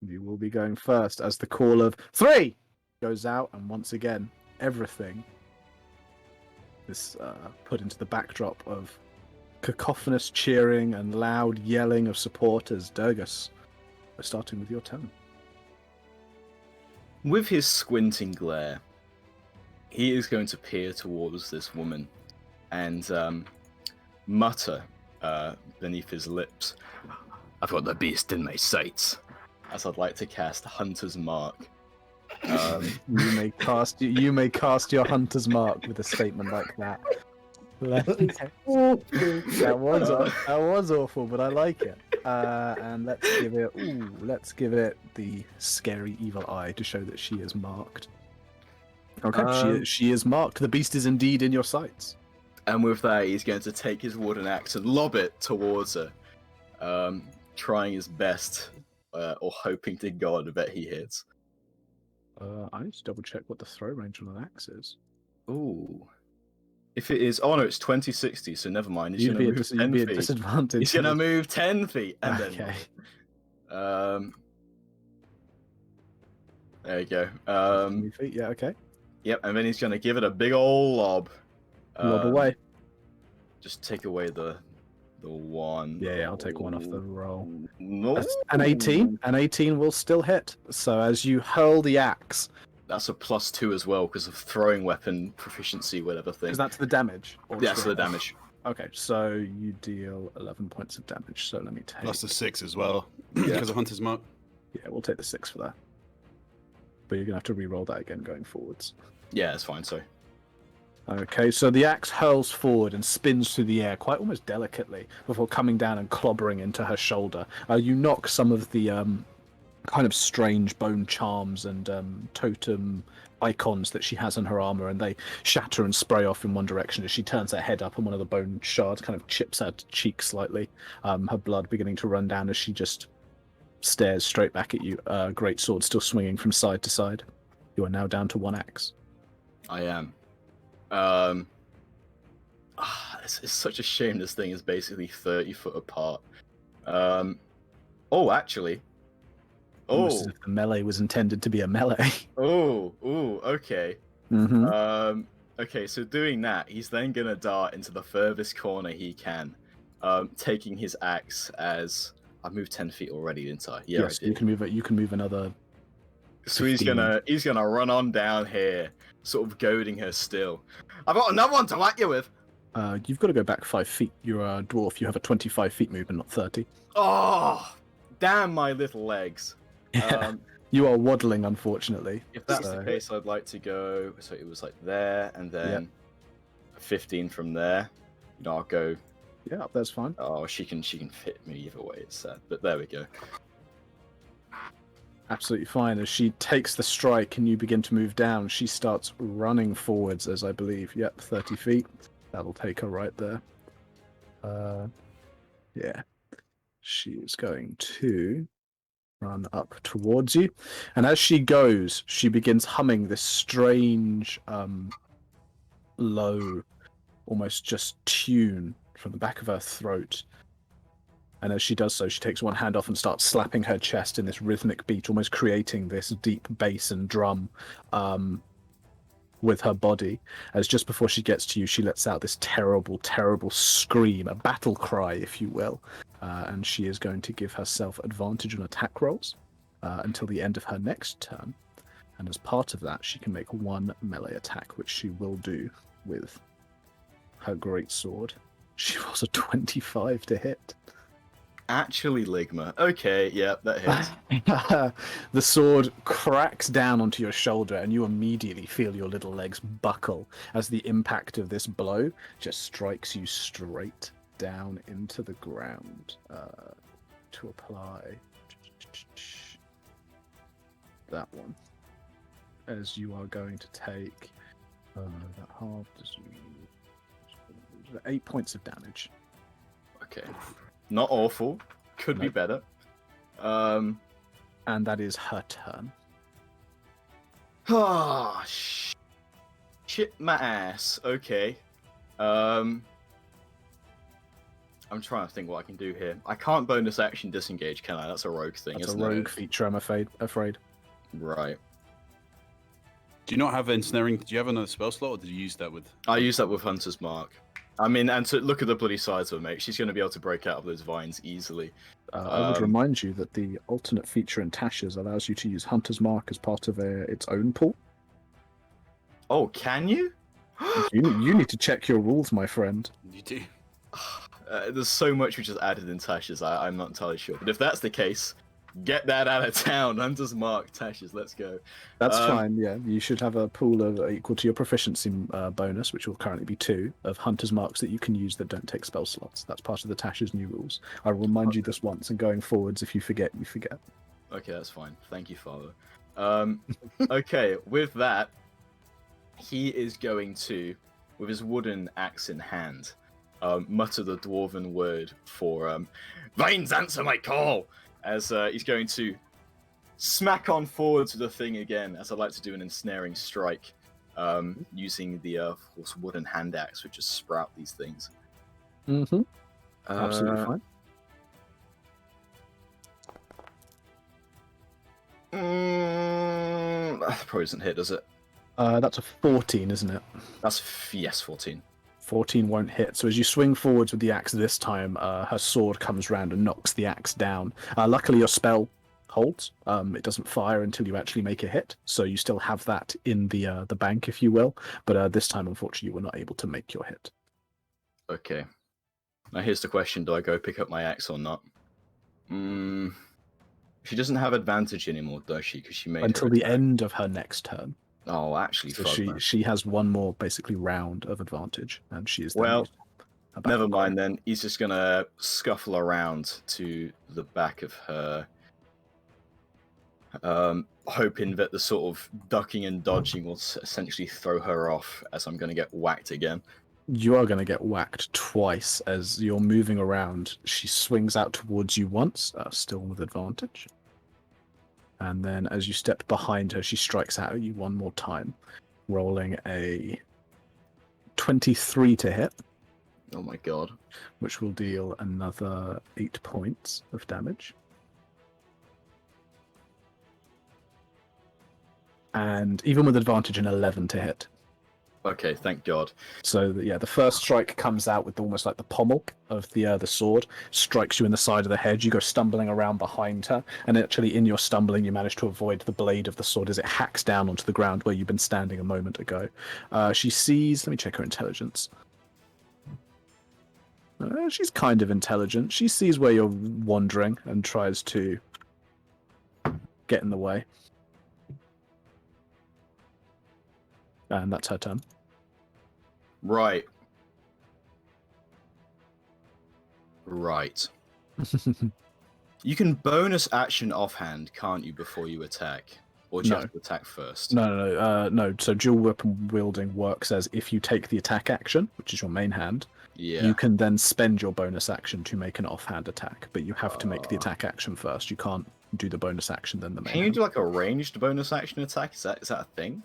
You will be going first as the call of 3 goes out, and once again, everything is put into the backdrop of cacophonous cheering and loud yelling of support as Durgus. We're starting with your turn. With his squinting glare, he is going to peer towards this woman and mutter beneath his lips, "I've got the beast in my sights," as I'd like to cast Hunter's Mark. You may cast your Hunter's Mark with a statement like that. That was awful, but I like it. And let's give it the scary evil eye to show that she is marked. Okay, she is marked. The beast is indeed in your sights. And with that, he's going to take his wooden axe and lob it towards her, trying his best, or hoping to God, I bet he hits. I need to double check what the throw range on an axe is. Ooh. If it is, oh no, it's 20-60, so never mind. He's You'd going be to move 10 at feet. disadvantage. He's going to move 10 feet, and Okay. then... there you go. 20 feet, yeah, okay. Yep, and then he's going to give it a big ol' lob. Lob away. Just take away the one. Yeah, I'll take one off the roll. No. An 18. An 18 will still hit. So as you hurl the axe... That's a +2 as well, because of throwing weapon proficiency, whatever thing. Is that to the damage? Or Yeah, so the straight? damage. Okay, so you deal 11 points of damage. So let me take... Plus the 6 as well, Yeah. because of Hunter's Mark. Yeah, we'll take the 6 for that. But you're going to have to re-roll that again going forwards. Yeah, that's fine, sorry. Okay, so the axe hurls forward and spins through the air quite almost delicately before coming down and clobbering into her shoulder. You knock some of the kind of strange bone charms and totem icons that she has on her armor, and they shatter and spray off in one direction as she turns her head up, and one of the bone shards kind of chips her cheek slightly, her blood beginning to run down as she just stares straight back at you, great sword still swinging from side to side. You are now down to 1 axe. I am. It's such a shame this thing is basically 30 foot apart. Actually. Almost as if the melee was intended to be a melee. Okay. Mm-hmm. Okay, so doing that, he's then gonna dart into the furthest corner he can, taking his axe as... I've moved 10 feet already, didn't I? Yeah, Yes, I did. you can move another... So he's 15. gonna run on down here, sort of goading her still. I've got another one to whack you with! You've got to go back 5 feet. You're a dwarf. You have a 25 feet movement, not 30. Oh! Damn my little legs. Yeah. You are waddling, unfortunately. If that's so- the case, I'd like to go. So it was like there, and then 15 from there. I'll go. Yeah, that's fine. Oh, she can fit me either way. It's sad, but there we go. Absolutely fine. As she takes the strike and you begin to move down, she starts running forwards, as I believe. Yep, 30 feet. That'll take her right there. Yeah. She is going to run up towards you. And as she goes, she begins humming this strange, low, almost just tune from the back of her throat. And as she does so, she takes one hand off and starts slapping her chest in this rhythmic beat, almost creating this deep bass and drum with her body. As just before she gets to you, she lets out this terrible, terrible scream, a battle cry, if you will. And she is going to give herself advantage on attack rolls until the end of her next turn. And as part of that, she can make one melee attack, which she will do with her great sword. She rolls a 25 to hit. Actually, Ligma. Okay, yeah, that hits. The sword cracks down onto your shoulder, and you immediately feel your little legs buckle as the impact of this blow just strikes you straight down into the ground. To apply that one, as you are going to take that half 8 points of damage. Okay. Not awful. Could be Nope. better. And that is her turn. Ah, shit my ass. Okay. I'm trying to think what I can do here. I can't bonus action disengage, can I? That's a rogue thing, That's a isn't rogue it? feature, I'm afraid. Right. Do you not have ensnaring? Do you have another spell slot, or did you use that with? I use that with Hunter's Mark. I mean, and to look at the bloody size of her, mate. She's going to be able to break out of those vines easily. I would remind you that the alternate feature in Tasha's allows you to use Hunter's Mark as part of its own pool. Oh, can you? You need to check your rules, my friend. You do. There's so much which is added in Tasha's, I'm not entirely sure. But if that's the case, get that out of town. Hunter's Mark, Tasha's, let's go. That's fine, yeah. You should have a pool of equal to your proficiency bonus, which will currently be 2, of Hunter's Marks that you can use that don't take spell slots. That's part of the Tasha's new rules. I will remind you this once, and going forwards, if you forget, you forget. Okay, that's fine. Thank you, Father. Okay, with that, he is going to, with his wooden axe in hand, mutter the dwarven word for Vines, answer my call! As he's going to smack on forward to the thing again, as I like to do an ensnaring strike, using the of course, wooden hand axe, which just sprout these things. Mm-hmm. Absolutely fine. That probably doesn't hit, does it? That's a 14, isn't it? That's yes, 14. 14 won't hit. So as you swing forwards with the axe this time, her sword comes round and knocks the axe down. Luckily, your spell holds. It doesn't fire until you actually make a hit, so you still have that in the bank, if you will. But this time, unfortunately, you were not able to make your hit. Okay. Now here's the question: do I go pick up my axe or not? She doesn't have advantage anymore, does she? Because she made Until her the attack. end of her next turn. Oh, actually, So fuck that. she has one more basically round of advantage, and she is then Well, used her battle never cry. mind then. He's just gonna scuffle around to the back of her, hoping that the sort of ducking and dodging will essentially throw her off, as I'm gonna get whacked again. You are going to get whacked twice as you're moving around. She swings out towards you once, still with advantage. And then as you step behind her, she strikes out at you one more time, rolling a 23 to hit, Oh my god. which will deal another 8 points of damage. And even with advantage, an 11 to hit. Okay, thank god. So yeah, the first strike comes out with almost like the pommel of the sword, strikes you in the side of the head. You go stumbling around behind her, and actually in your stumbling, you manage to avoid the blade of the sword as it hacks down onto the ground where you've been standing a moment ago. She sees. Let me check her intelligence. She's kind of intelligent. She sees where you're wandering and tries to get in the way. And that's her turn. Right. Right. You can bonus action offhand, can't you, before you attack? Or do you No. have to attack first? No. So dual weapon wielding works as if you take the attack action, which is your main hand, Yeah. you can then spend your bonus action to make an offhand attack, but you have to make the attack action first. You can't do the bonus action then the main Can you hand. do like a ranged bonus action attack? Is that a thing?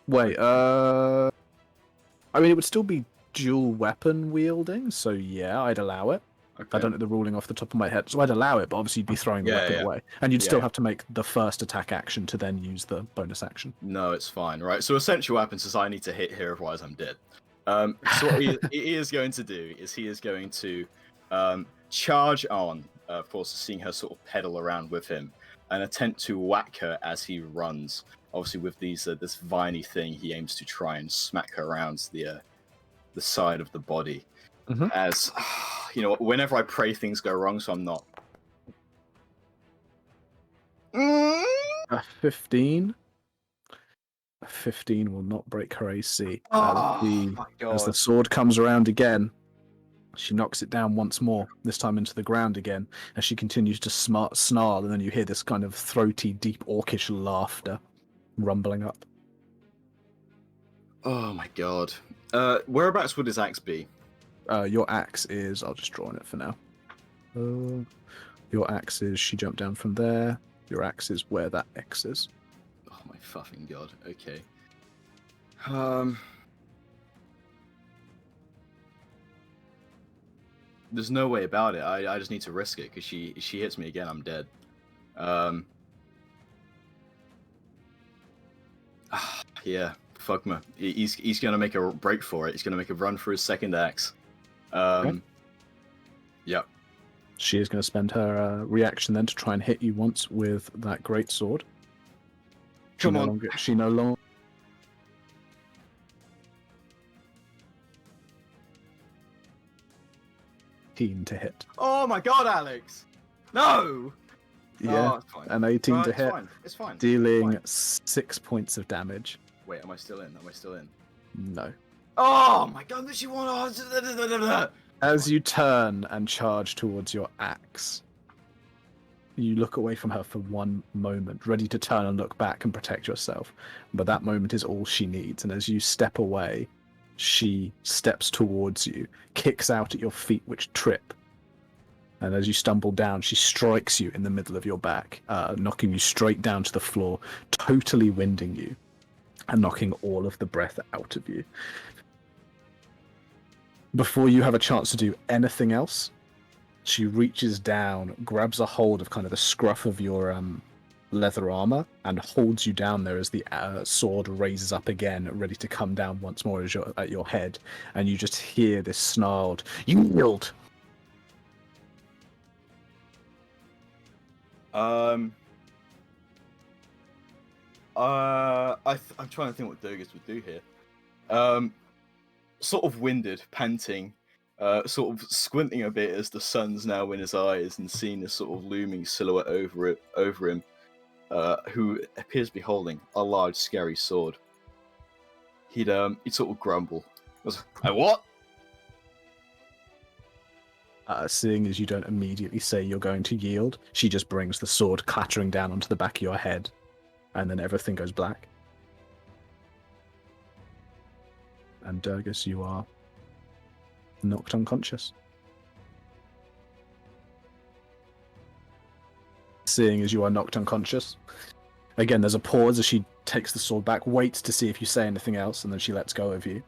Wait, I mean, it would still be dual weapon wielding, so yeah, I'd allow it. Okay. I don't know the ruling off the top of my head, so I'd allow it, but obviously you'd be throwing the weapon away. And you'd still have to make the first attack action to then use the bonus action. No, it's fine, right? So essential weapon says I need to hit here, otherwise I'm dead. So what he is going to do is he is going to charge on, of course, seeing her sort of pedal around with him, and attempt to whack her as he runs. Obviously, with these this viney thing, he aims to try and smack her around the side of the body. Mhm. As you know, whenever I pray, things go wrong, so I'm not. A 15. A 15 will not break her AC. Oh, my As the God. sword comes around again, she knocks it down once more, this time into the ground again, as she continues to snarl, and then you hear this kind of throaty, deep, orcish laughter rumbling up. Oh my God. Whereabouts would his axe be? Your axe is... I'll just draw on it for now. Your axe is... She jumped down from there. Your axe is where that X is. Oh my fucking God. Okay. There's no way about it. I just need to risk it, because she hits me again, I'm dead. Yeah, fuck me. He's gonna make a break for it. He's gonna make a run for his second axe. Okay. Yep. She is going to spend her reaction then to try and hit you once with that great sword. Come on. She no longer... to hit. Oh my God, Alex! No! Yeah, Oh, it's fine. an 18 to It's hit, fine. It's fine. dealing It's 6 points of damage. Wait, am I still in? Am I still in? No. Oh my God! She won. As you turn and charge towards your axe, you look away from her for one moment, ready to turn and look back and protect yourself. But that moment is all she needs, and as you step away, she steps towards you, kicks out at your feet, which trip. And as you stumble down, she strikes you in the middle of your back, knocking you straight down to the floor, totally winding you, and knocking all of the breath out of you. Before you have a chance to do anything else, she reaches down, grabs a hold of kind of the scruff of your leather armor, and holds you down there as the sword raises up again, ready to come down once more as you're at your head. And you just hear this snarled, "Yield!" I'm trying to think what Durgus would do here. Sort of winded, panting, sort of squinting a bit as the sun's now in his eyes, and seeing this sort of looming silhouette over him, who appears to be holding a large, scary sword. He'd sort of grumble. What? Seeing as you don't immediately say you're going to yield, she just brings the sword clattering down onto the back of your head, and then everything goes black. And Durgus, you are knocked unconscious. Seeing as you are knocked unconscious, again, there's a pause as she takes the sword back, waits to see if you say anything else, and then she lets go of you.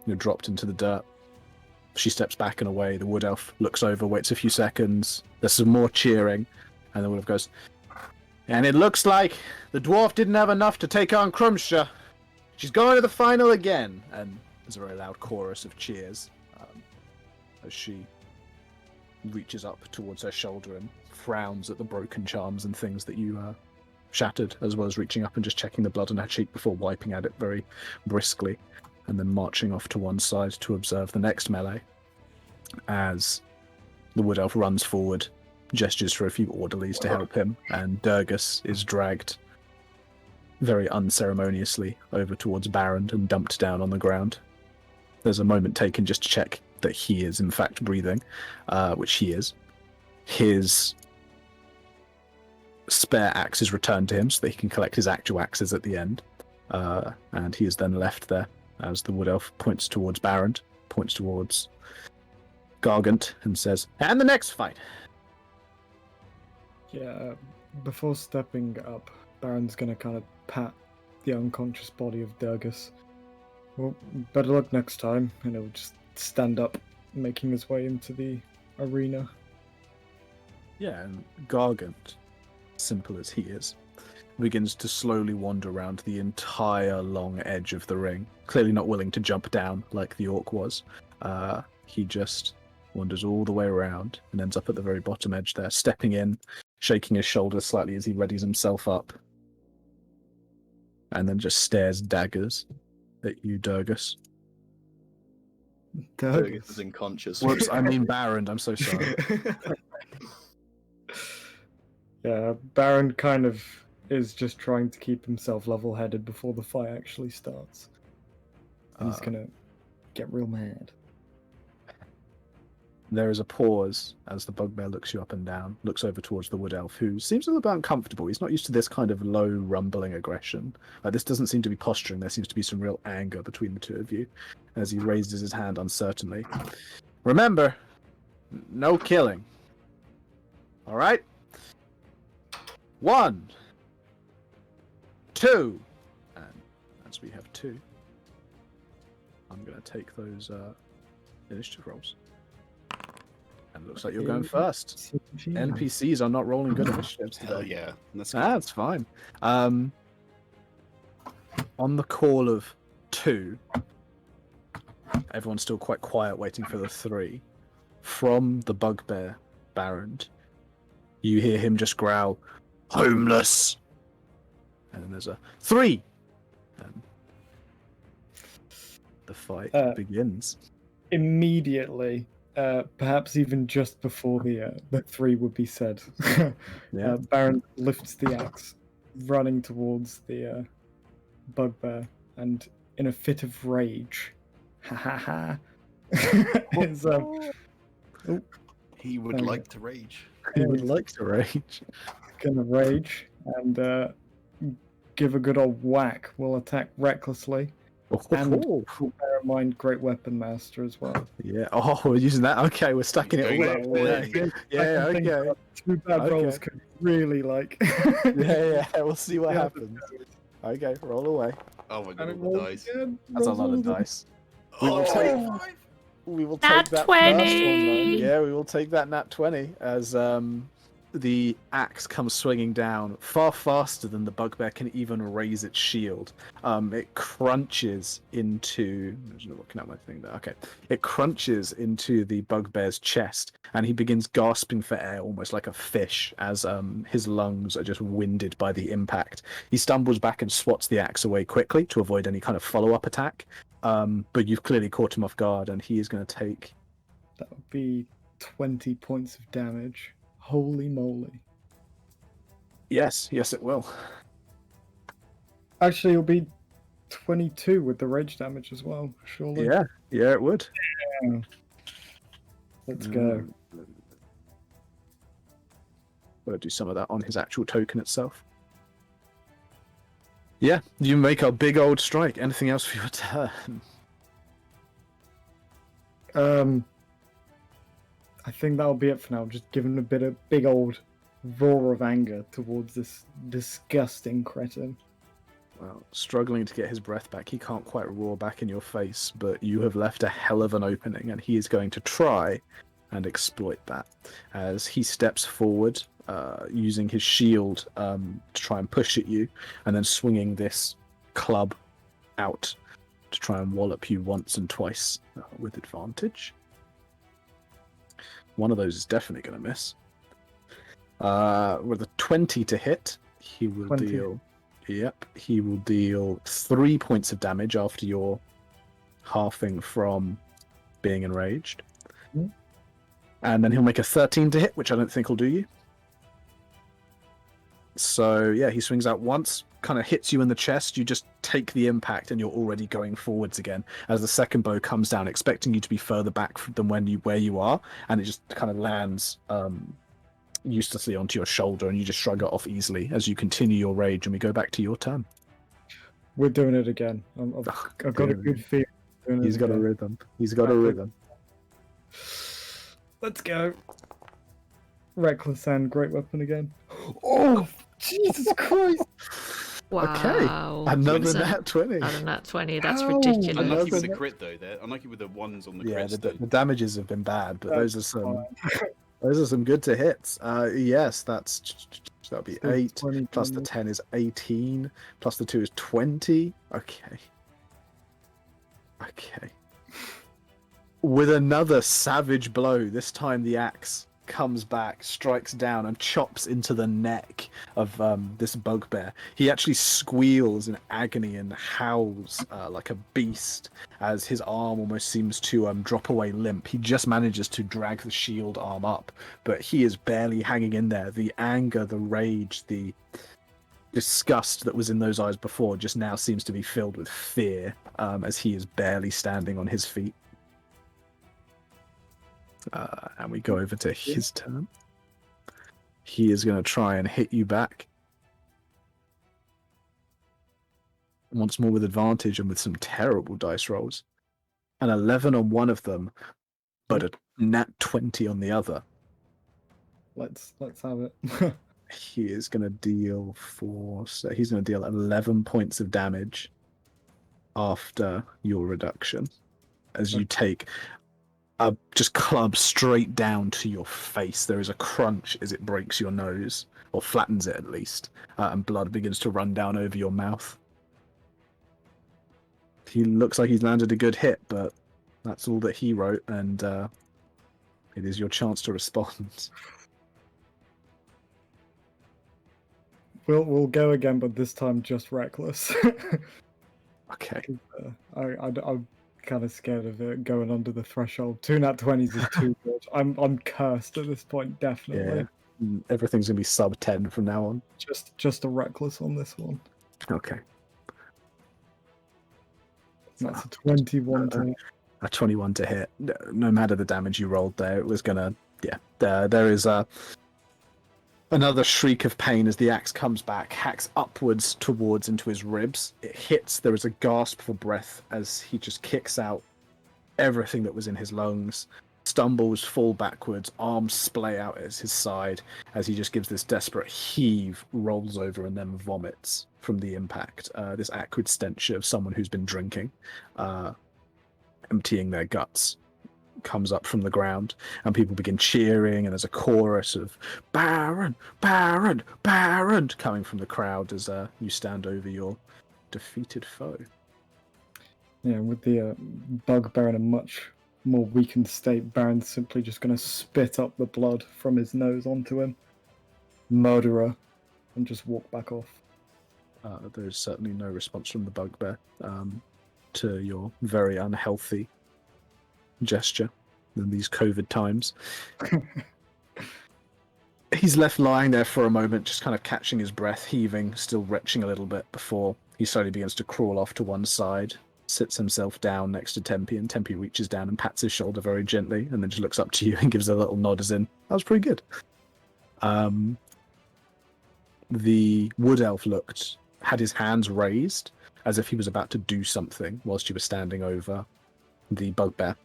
You're dropped into the dirt. She steps back and away. The wood elf looks over, waits a few seconds. There's some more cheering, and the wood elf goes, "And it looks like the dwarf didn't have enough to take on Crumsha. She's going to the final again." And there's a very loud chorus of cheers as she reaches up towards her shoulder and frowns at the broken charms and things that you shattered, as well as reaching up and just checking the blood on her cheek before wiping at it very briskly, and then marching off to one side to observe the next melee as the wood elf runs forward, gestures for a few orderlies to help him, and Durgus is dragged very unceremoniously over towards Baron and dumped down on the ground. There's a moment taken just to check that he is in fact breathing, which he is. His spare axe is returned to him so that he can collect his actual axes at the end, and he is then left there as the wood elf points towards Baron, points towards Gargant, and says, "And the next fight." Yeah, before stepping up, Baron's gonna kind of pat the unconscious body of Durgus. Well, better luck next time, and he'll just stand up, making his way into the arena. Yeah, and Gargant, simple as he is, begins to slowly wander around the entire long edge of the ring, clearly not willing to jump down like the orc was. He just wanders all the way around and ends up at the very bottom edge there, stepping in, shaking his shoulders slightly as he readies himself up, and then just stares daggers at you, Durgus. Durgus is unconscious. Whoops, I mean Baron, I'm so sorry. Yeah, Baron kind of is just trying to keep himself level-headed before the fight actually starts. And he's gonna get real mad. There is a pause as the bugbear looks you up and down, looks over towards the wood elf, who seems a little bit uncomfortable. He's not used to this kind of low, rumbling aggression. This doesn't seem to be posturing. There seems to be some real anger between the two of you, as he raises his hand uncertainly. Remember, no killing. All right? 1, 2, and as we have 2, I'm going to take those initiative rolls. And it looks like you're going first. NPCs are not rolling good initiatives today. Hell yeah. That's good. That's fine. On the call of 2, everyone's still quite quiet waiting for the 3. From the bugbear Baron, you hear him just growl, "Homeless!" And then there's a 3! And the fight begins. Immediately, perhaps even just before the 3 would be said, Yeah. Baron lifts the axe, running towards the bugbear, and in a fit of rage, is, He would like to rage. He would like to rage. gonna rage and give a good old whack. Will attack recklessly, and bear in mind, great weapon master as well. Yeah. Oh, we're using that. Okay, we're stacking it all Going up. in. Yeah. I think Okay. 2 bad rolls Okay. could really Yeah. We'll see what Yeah. happens. Okay, roll away. Oh my And god, it all the rolls dice. again, That's a rolls lot all of the- dice. We will Oh, take. 5. We will Nat take that first one, 20. though. Yeah, we will take that nat 20 as the axe comes swinging down far faster than the bugbear can even raise its shield. It crunches into. I'm just looking at my thing there. Okay, it crunches into the bugbear's chest, and he begins gasping for air, almost like a fish, as his lungs are just winded by the impact. He stumbles back and swats the axe away quickly to avoid any kind of follow-up attack. But you've clearly caught him off guard, and he is going to take. That would be 20 points of damage. Holy moly! Yes, it will. Actually, it'll be 22 with the rage damage as well. Surely. Yeah, it would. Let's go. Gotta do some of that on his actual token itself. Yeah, you make a big old strike. Anything else for your turn? I think that'll be it for now. Just giving a big old roar of anger towards this disgusting cretin. Well, struggling to get his breath back, he can't quite roar back in your face, but you have left a hell of an opening, and he is going to try and exploit that as he steps forward, using his shield to try and push at you, and then swinging this club out to try and wallop you once and twice with advantage. One of those is definitely going to miss. With a 20 to hit, he will 20. deal. Yep, he will deal 3 points of damage after your halving from being enraged. Mhm. And then he'll make a 13 to hit, which I don't think will do you. So, yeah, he swings out once, kind of hits you in the chest. You just take the impact and you're already going forwards again as the second bow comes down, expecting you to be further back than where you are. And it just kind of lands uselessly onto your shoulder and you just shrug it off easily as you continue your rage and we go back to your turn. We're doing it again. I've got a good feeling. He's got a rhythm. He's got a rhythm. Let's go. Reckless and great weapon again. Oh, Jesus Christ! Wow. Okay, another nat 20. Another nat 20. That's Ow. ridiculous. Unlucky with the crit though. There, unlucky with the ones on the Yeah, crits. the damages have been bad, but That's those are some fine. those are some good to hits. Yes, that'll be So 8 20 plus the damage. 10 is 18 plus the 2 is 20. Okay. With another savage blow, this time the axe comes back, strikes down, and chops into the neck of this bugbear. He actually squeals in agony and howls like a beast as his arm almost seems to drop away limp. He just manages to drag the shield arm up, but he is barely hanging in there. The anger, the rage, the disgust that was in those eyes before just now seems to be filled with fear as he is barely standing on his feet. And we go over to his turn. He is going to try and hit you back. Once more with advantage and with some terrible dice rolls. An 11 on one of them, but a nat 20 on the other. Let's have it. He is going to deal he's going to deal 11 points of damage after your reduction. As you take just club straight down to your face. There is a crunch as it breaks your nose, or flattens it at least, and blood begins to run down over your mouth. He looks like he's landed a good hit, but that's all that he wrote, and it is your chance to respond. We'll go again, but this time just reckless. Okay. I'm kind of scared of it going under the threshold. 2 nat 20s is too good. I'm cursed at this point, definitely. Yeah. Everything's gonna be sub 10 from now on. Just a reckless on this one. Okay. That's a 21 to hit. A 21 to hit. No matter the damage you rolled there, it was gonna. Yeah. There is another shriek of pain as the axe comes back, hacks upwards towards into his ribs. It hits. There is a gasp for breath as he just kicks out everything that was in his lungs, stumbles, fall backwards, arms splay out at his side as he just gives this desperate heave, rolls over, and then vomits from the impact. This acrid stench of someone who's been drinking, emptying their guts, comes up from the ground, and people begin cheering, and there's a chorus of Baron, Baron, Baron coming from the crowd as you stand over your defeated foe. Yeah, with the bugbear in a much more weakened state, Baron's simply just going to spit up the blood from his nose onto him. Murderer. And just walk back off. There's certainly no response from the bugbear to your very unhealthy gesture in these COVID times. He's left lying there for a moment, just kind of catching his breath, heaving, still retching a little bit before he slowly begins to crawl off to one side, sits himself down next to Tempe, and Tempe reaches down and pats his shoulder very gently, and then just looks up to you and gives a little nod as in, that was pretty good. The wood elf had his hands raised as if he was about to do something whilst you were standing over the bugbear.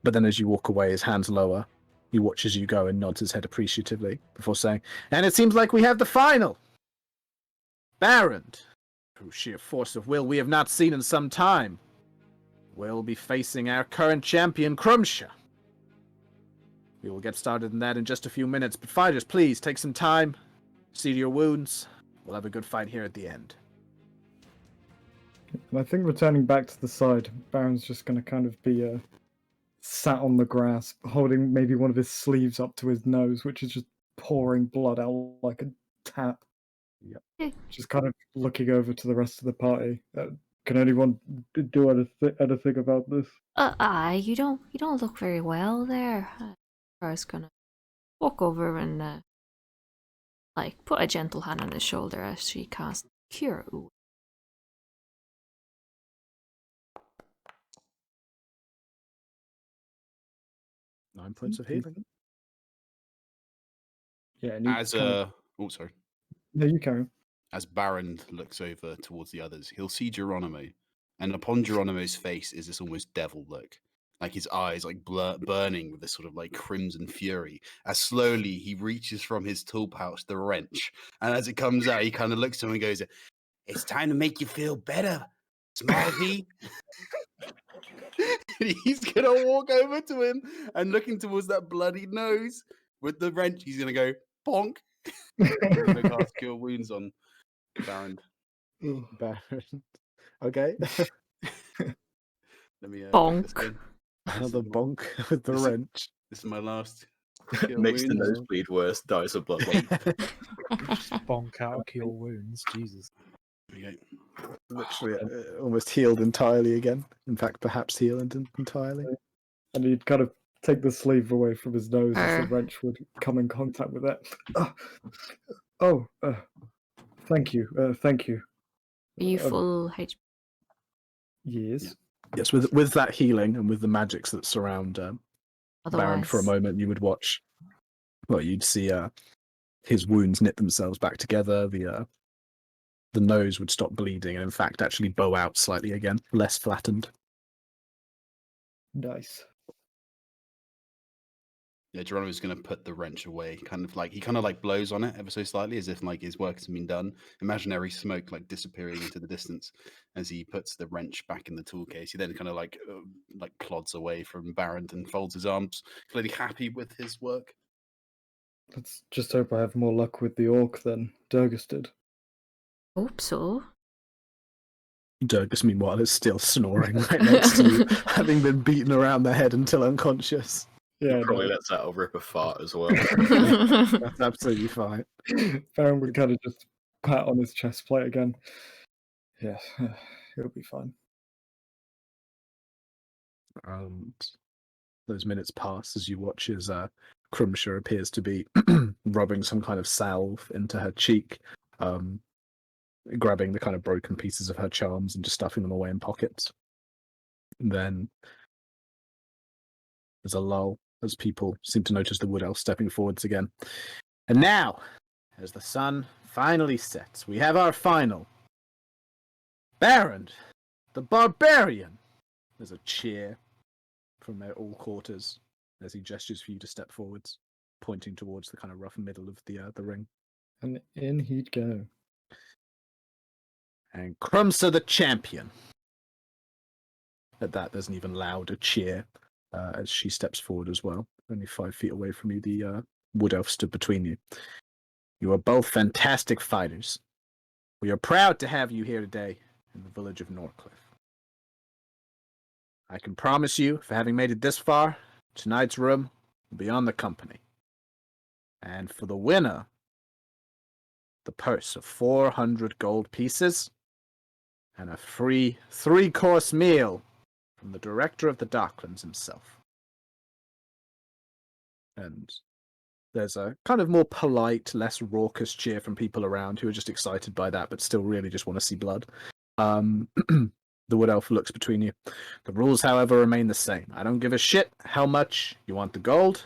But then as you walk away, his hands lower. He watches you go and nods his head appreciatively before saying, and it seems like we have the final. Baron, through sheer force of will we have not seen in some time, will be facing our current champion, Crumsha. We will get started in that in just a few minutes, but fighters, please take some time, see to your wounds. We'll have a good fight here at the end. And I think returning back to the side, Baron's just going to kind of be sat on the grass, holding maybe one of his sleeves up to his nose, which is just pouring blood out like a tap. Yep. Just kind of looking over to the rest of the party. Can anyone do anything about this? You don't look very well there. I was gonna walk over and put a gentle hand on his shoulder as she casts Cure Wounds. 9 points of healing. Yeah, and he As kind oh sorry. No, you carry on. As Baron looks over towards the others, he'll see Geronimo, and upon Geronimo's face is this almost devil look, like his eyes like burning with this sort of like crimson fury. As slowly he reaches from his tool pouch the wrench, and as it comes out, he kind of looks to him and goes, "It's time to make you feel better, Small V." He's gonna walk over to him and looking towards that bloody nose with the wrench. He's gonna go bonk. He's gonna cast Cure Wounds on Baron. Baron. Okay. Let me Bonk. this in. Another bonk with the this- wrench. This is my last. Cure Makes the Wounds. nosebleed worse. Dies of blood. Bonk out Cure Wounds. Jesus. Okay. Literally almost healed entirely again. In fact, perhaps healed entirely. And he'd kind of take the sleeve away from his nose as the Er. wrench would come in contact with it. Thank you. Thank you. Are you full HP? Yes. Yes, with that healing and with the magics that surround Baron for a Otherwise, moment, you would watch. Well, you'd see his wounds knit themselves back together. The nose would stop bleeding, and in fact, actually bow out slightly again, less flattened. Nice. Yeah, Geronimo's gonna put the wrench away, he kind of like blows on it ever so slightly, as if like his work has been done. Imaginary smoke like disappearing into the distance as he puts the wrench back in the tool case. He then kind of like plods away from Baron and folds his arms, clearly happy with his work. Let's just hope I have more luck with the orc than Durgus did. hope so. Durgus, meanwhile, is still snoring right next to you, having been beaten around the head until unconscious. Yeah, Probably lets out a rip of fart as well. That's absolutely fine. Baron would kind of just pat on his chest plate again. Yeah, he'll be fine. And those minutes pass as you watch as Crumshaw appears to be rubbing some kind of salve into her cheek, grabbing the kind of broken pieces of her charms and just stuffing them away in pockets. And then there's a lull as people seem to notice the wood elf stepping forwards again. And now, as the sun finally sets, we have our final. Baron, the Barbarian. There's a cheer from their all quarters as he gestures for you to step forwards, pointing towards the kind of rough middle of the ring. And in he'd go. And Crumsa the champion. At that, there's an even louder cheer as she steps forward as well. Only 5 feet away from you, the wood elf stood between you. You are both fantastic fighters. We are proud to have you here today in the village of Norcliff. I can promise you, for having made it this far, tonight's room will be on the company. And for the winner, the purse of 400 gold pieces and a free 3-course meal from the director of the Docklands himself. And there's a kind of more polite, less raucous cheer from people around who are just excited by that, but still really just want to see blood. The wood elf looks between you. The rules, however, remain the same. I don't give a shit how much you want the gold.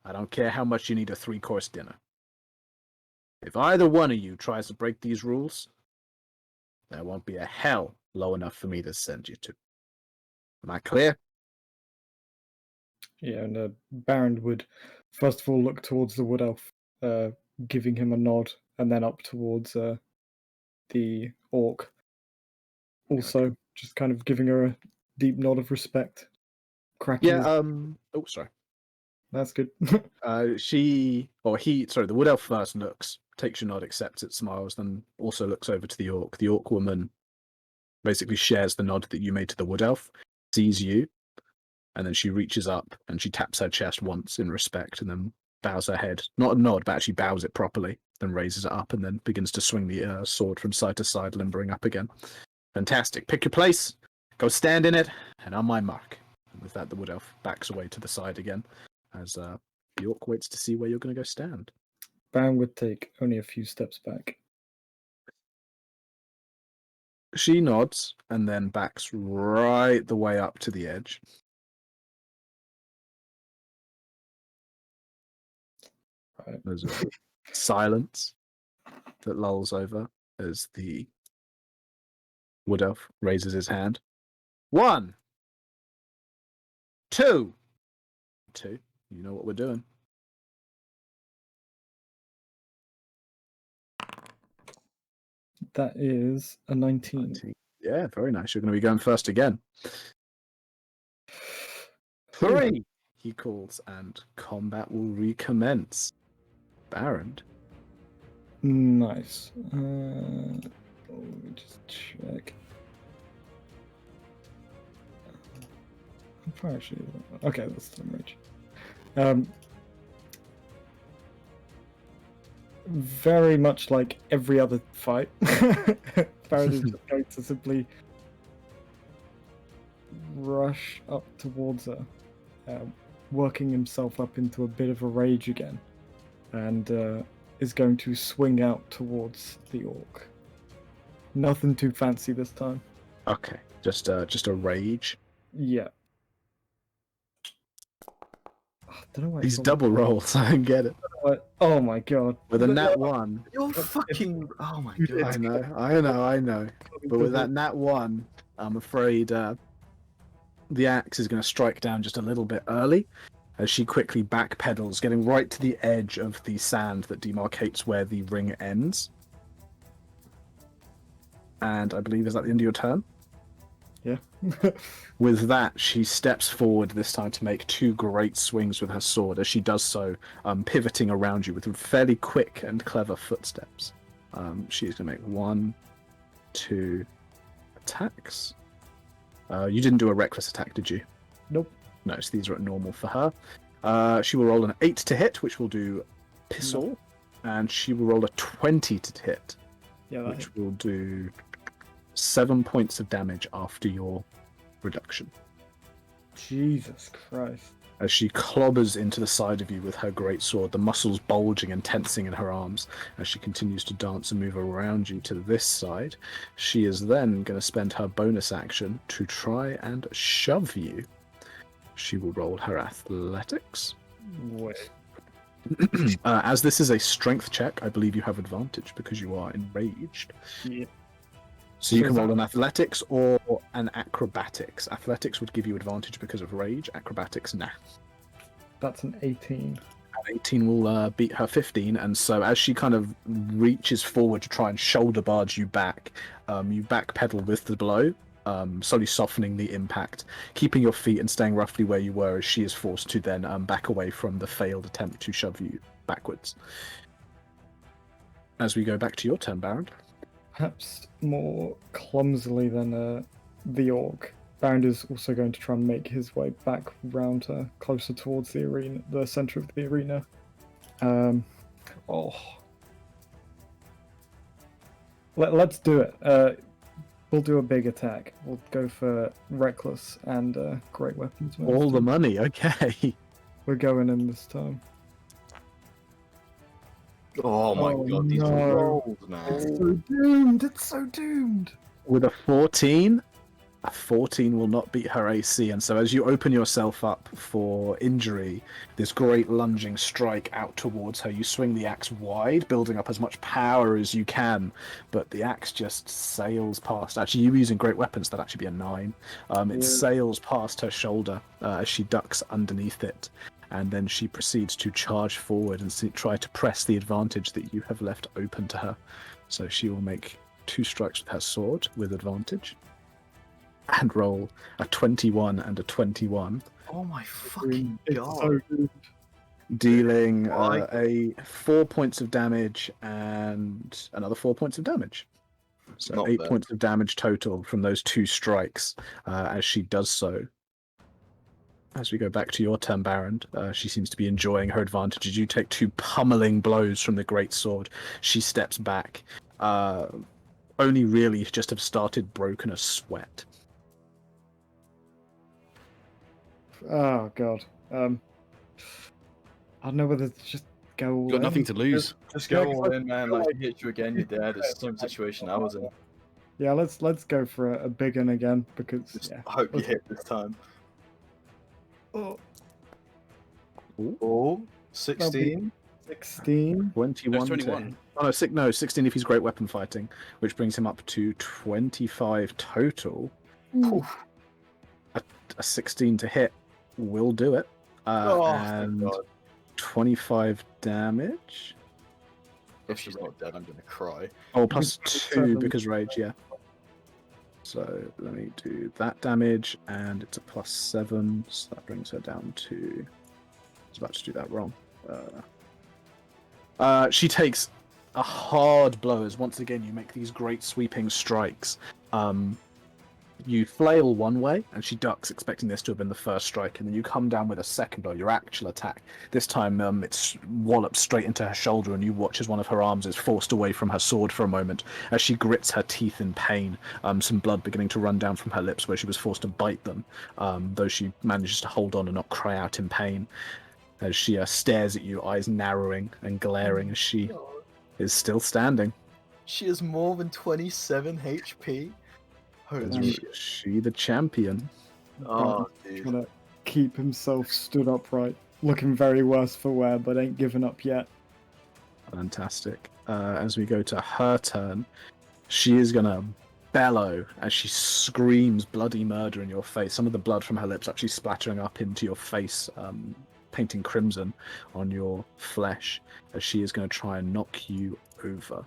I don't care how much you need a 3-course dinner. If either one of you tries to break these rules, there won't be a hell low enough for me to send you to. Am I clear? Yeah, and Baron would first of all look towards the wood elf, giving him a nod, and then up towards the orc. Also, just kind of giving her a deep nod of respect. Cracking. Yeah, his- sorry. That's good. The wood elf first looks, takes your nod, accepts it, smiles, then also looks over to the orc. The orc woman basically shares the nod that you made to the wood elf, sees you, and then she reaches up and she taps her chest once in respect and then bows her head. Not a nod, but actually bows it properly, then raises it up and then begins to swing the sword from side to side, limbering up again. Fantastic. Pick your place. Go stand in it, and on my mark. And with that, the wood elf backs away to the side again, as the orc waits to see where you're going to go stand. Baron would take only a few steps back. She nods and then backs right the way up to the edge. Right. There's a silence that lulls over as the wood elf raises his hand. 1, 2. 2. You know what we're doing. That is a 19. 19. Yeah, very nice. You're going to be going first again. 3, he calls, and combat will recommence. Baron. Nice. Let me just check. I'm probably actually. Okay, that's still in range. Very much like every other fight, Baron is just going to simply rush up towards her, working himself up into a bit of a rage again, and is going to swing out towards the orc. Nothing too fancy this time. Okay, just a rage. Yeah. I don't know why These it's double rolls, I don't get it. Oh my god. With a nat 1, You're fucking. Oh my I god. know. But with that nat 1, I'm afraid the axe is going to strike down just a little bit early, as she quickly backpedals, getting right to the edge of the sand that demarcates where the ring ends. And I believe, is that the end of your turn? Yeah. With that, she steps forward this time to make 2 great swings with her sword. As she does so, pivoting around you with fairly quick and clever footsteps. She is going to make 1, 2 attacks. You didn't do a reckless attack, did you? Nope. No, so these are at normal for her. She will roll an 8 to hit, which will do piss all, and she will roll a 20 to hit, Yeah, which will do 7 points of damage after your reduction. Jesus Christ. As she clobbers into the side of you with her great sword, the muscles bulging and tensing in her arms as she continues to dance and move around you to this side. She is then going to spend her bonus action to try and shove you. She will roll her athletics. Wait. As this is a strength check, I believe you have advantage because you are enraged. Yeah. So you So can is roll that- an athletics or an acrobatics. Athletics would give you advantage because of rage. Acrobatics, nah. That's an 18. And 18 will beat her 15, and so as she kind of reaches forward to try and shoulder barge you backpedal with the blow, slowly softening the impact, keeping your feet and staying roughly where you were as she is forced to then back away from the failed attempt to shove you backwards. As we go back to your turn, Baron. Perhaps more clumsily than the orc, Baron is also going to try and make his way back round her, closer towards the arena, the center of the arena. Let's do it. We'll do a big attack. We'll go for reckless and great weapons. All the money, okay. We're going in this time. Oh my Oh, god, these no. rolls, man. It's so doomed. It's so doomed. With a 14 will not beat her AC, and so as you open yourself up for injury, this great lunging strike out towards her, you swing the axe wide, building up as much power as you can, but the axe just sails past. Actually, you using great weapons, that'd actually be a 9. It sails past her shoulder as she ducks underneath it, and then she proceeds to charge forward and try to press the advantage that you have left open to her. So she will make 2 strikes with her sword with advantage, and roll a 21 and a 21, Oh my fucking It's god. so doomed. dealing Right. a 4 points of damage and another 4 points of damage. So Not 8 bad. points of damage total from those 2 strikes as she does so. As we go back to your turn, Baron, she seems to be enjoying her advantages. You take 2 pummeling blows from the great sword. She steps back, only really just have started broken a sweat. Oh god. I don't know whether to just go all You've got in. nothing to lose. Just go Yeah, 'cause all I in, man. feel Like, like- he hit you again, you're dead. It's the same situation I was in. Yeah, let's go for a big one again because Just yeah. hope you hit this time. Oh, Oh, 16. 16. 21. That's to 21. hit. Oh no, 16 if he's great weapon fighting, which brings him up to 25 total. Oof. A 16 to hit will do it. Oh, thank And God. 25 damage. If she's not dead, I'm gonna cry. Oh, plus 2 27. because rage, yeah. So let me do that damage, and it's a plus 7, so that brings her down to. I was about to do that wrong. She takes a hard blow as once again you make these great sweeping strikes. You flail one way, and she ducks, expecting this to have been the first strike, and then you come down with a second blow, your actual attack. This time, it's wallops straight into her shoulder, and you watch as one of her arms is forced away from her sword for a moment, as she grits her teeth in pain, some blood beginning to run down from her lips where she was forced to bite them, though she manages to hold on and not cry out in pain, as she stares at you, eyes narrowing and glaring, as she is still standing. She has more than 27 HP. Holy Is shit. she the champion? Oh, dude. Trying to keep himself stood upright, looking very worse for wear, but ain't given up yet. Fantastic. As we go to her turn, she is gonna bellow as she screams bloody murder in your face. Some of the blood from her lips actually splattering up into your face, painting crimson on your flesh, as she is going to try and knock you over.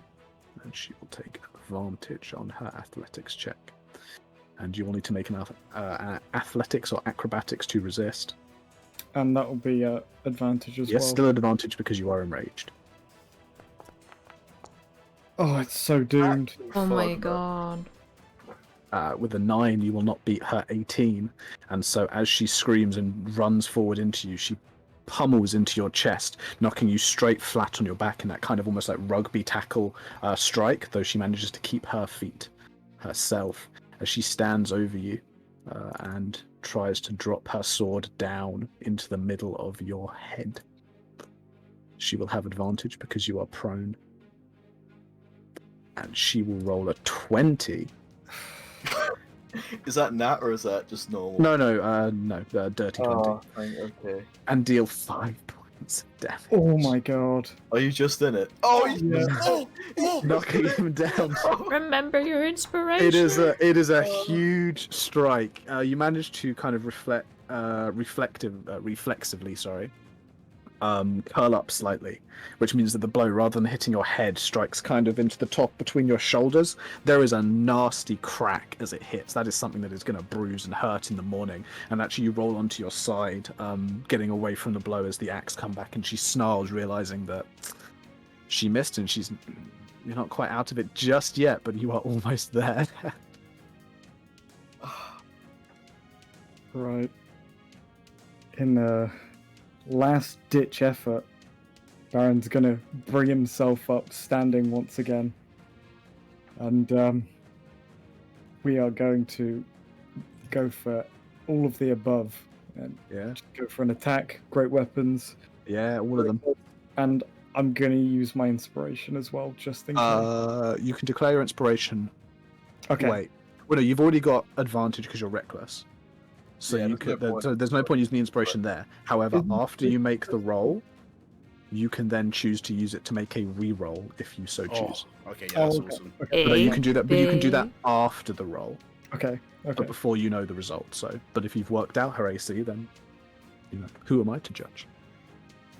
And she will take advantage on her athletics check. And you will need to make an athletics or acrobatics to resist. And that will be advantage as Yes, well. still an advantage because you are enraged. Oh, it's so doomed. Oh my Fuck, god. With a 9, you will not beat her 18. And so as she screams and runs forward into you, she pummels into your chest, knocking you straight flat on your back in that kind of almost like rugby tackle strike, though she manages to keep her feet herself as she stands over you and tries to drop her sword down into the middle of your head. She will have advantage because you are prone. And she will roll a 20. Is that nat or is that just normal? No, dirty 20. Oh, okay. And deal 5 points of damage. Oh my god. Are you just in it? Oh, Yeah. Knocking him down. Remember your inspiration. It is a huge strike. You managed to kind of reflexively, curl up slightly, which means that the blow, rather than hitting your head, strikes kind of into the top between your shoulders. There is a nasty crack as it hits. That is something that is going to bruise and hurt in the morning. And actually, you roll onto your side, getting away from the blow as the axe come back, and she snarls, realizing that she missed, and you're not quite out of it just yet, but you are almost there. Right. In a last-ditch effort, Baron's gonna bring himself up, standing once again. And we are going to go for all of the above. And Yeah, go for an attack, great weapons, yeah, all of them. and I'm gonna use my inspiration as well, just in case. You can declare your inspiration. Okay. Wait, well, no, you've already got advantage because you're reckless. So Yeah, you there's no could. point. So there's no point using the inspiration there. However, Isn't after you make the roll, you can then choose to use it to make a re-roll if you so Oh, choose. okay, yeah, that's Oh, okay. awesome. Okay. But you can do that. But you can do that Baby. after the roll, Okay. but Okay. before you know the result. So, but if you've worked out her AC, then who am I to judge?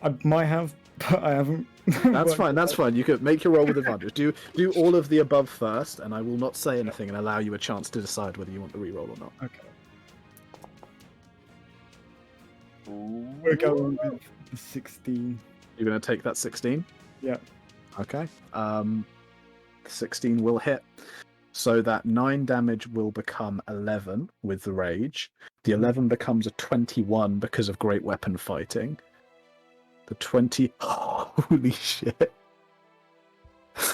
I might have, but I haven't. That's fine. That's fine. You could make your roll with advantage. Do all of the above first, and I will not say anything and allow you a chance to decide whether you want the re-roll or not. Okay. We're going with the 16. You're going to take that 16? Yeah. Okay. 16 will hit. So that 9 damage will become 11 with the rage. The 11 becomes a 21 because of great weapon fighting. The 20... Holy shit.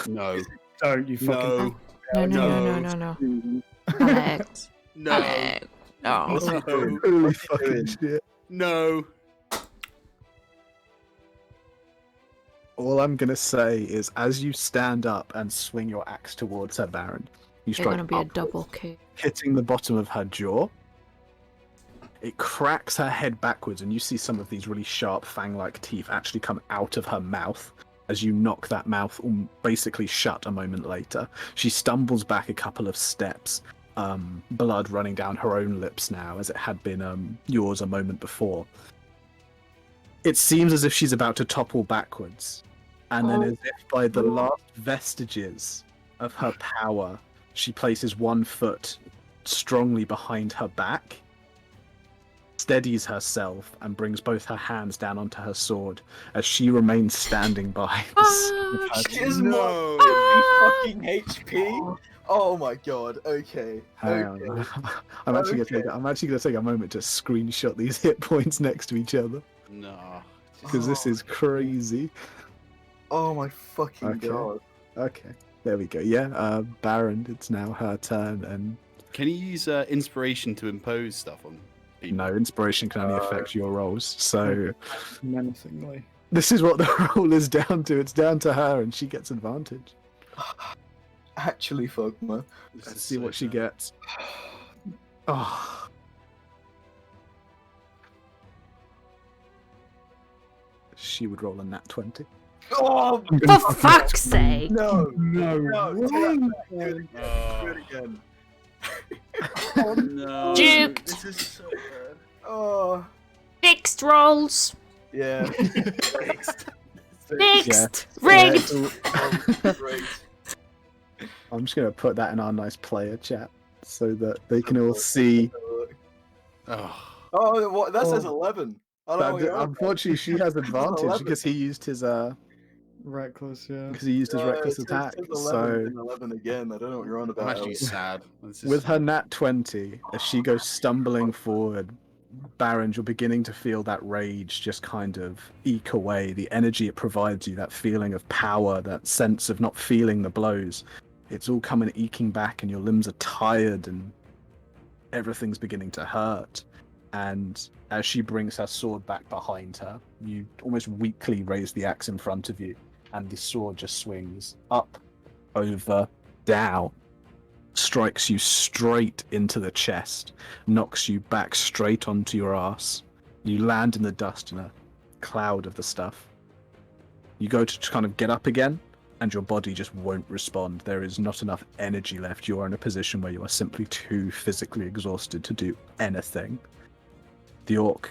No, Don't you fucking... no, No, No. no. Alex. No. Alex. No. No. Holy fucking shit. No. All I'm gonna say is, as you stand up and swing your axe towards her, Baron, you It's strike gonna be a upwards, double kick. hitting the bottom of her jaw. It cracks her head backwards, and you see some of these really sharp fang-like teeth actually come out of her mouth as you knock that mouth basically shut a moment later. She stumbles back a couple of steps, blood running down her own lips now, as it had been yours a moment before. It seems as if she's about to topple backwards, and then as if by the last vestiges of her power, she places one foot strongly behind her back, steadies herself, and brings both her hands down onto her sword as she remains standing by. She is No. fucking HP. Oh my god. Okay. Hang Okay. on. I'm actually gonna take a moment to screenshot these hit points next to each other, No. because this is crazy. Oh my fucking Okay. god. Okay, there we go. Yeah, Baron, it's now her turn, and Can you use inspiration to impose stuff on people? no, inspiration can only affect your rolls. So Menacingly. this is what the roll is down to. It's down to her, and she gets advantage. Actually, Fogma. This Let's is see so what she sad. gets. Oh. She would roll a nat 20. Oh For fuck's sake! no! No, No, wrong. do it again. Do it again. Oh, no. Juked. This is so bad. Oh Fixed rolls! yeah. Fixed! Yeah, Rigged! it's all- Oh, great. I'm just going to put that in our nice player chat so that they can all see. Oh. Oh, what? That says 11. I don't know what That, you're on about. unfortunately, she has advantage 11. because he used his Reckless, yeah. reckless It attack. says 11, So and 11 again. I don't know what you're on I'm about. actually sad. This is with her nat 20, as she goes stumbling forward, Baron, you're beginning to feel that rage just kind of eke away. The energy it provides you, that feeling of power, that sense of not feeling the blows, it's all coming eking back, and your limbs are tired, and everything's beginning to hurt. And as she brings her sword back behind her, you almost weakly raise the axe in front of you, and the sword just swings up, over, down, strikes you straight into the chest, knocks you back straight onto your ass. You land in the dust in a cloud of the stuff. You go to kind of get up again, and your body just won't respond. There is not enough energy left. You are in a position where you are simply too physically exhausted to do anything. The orc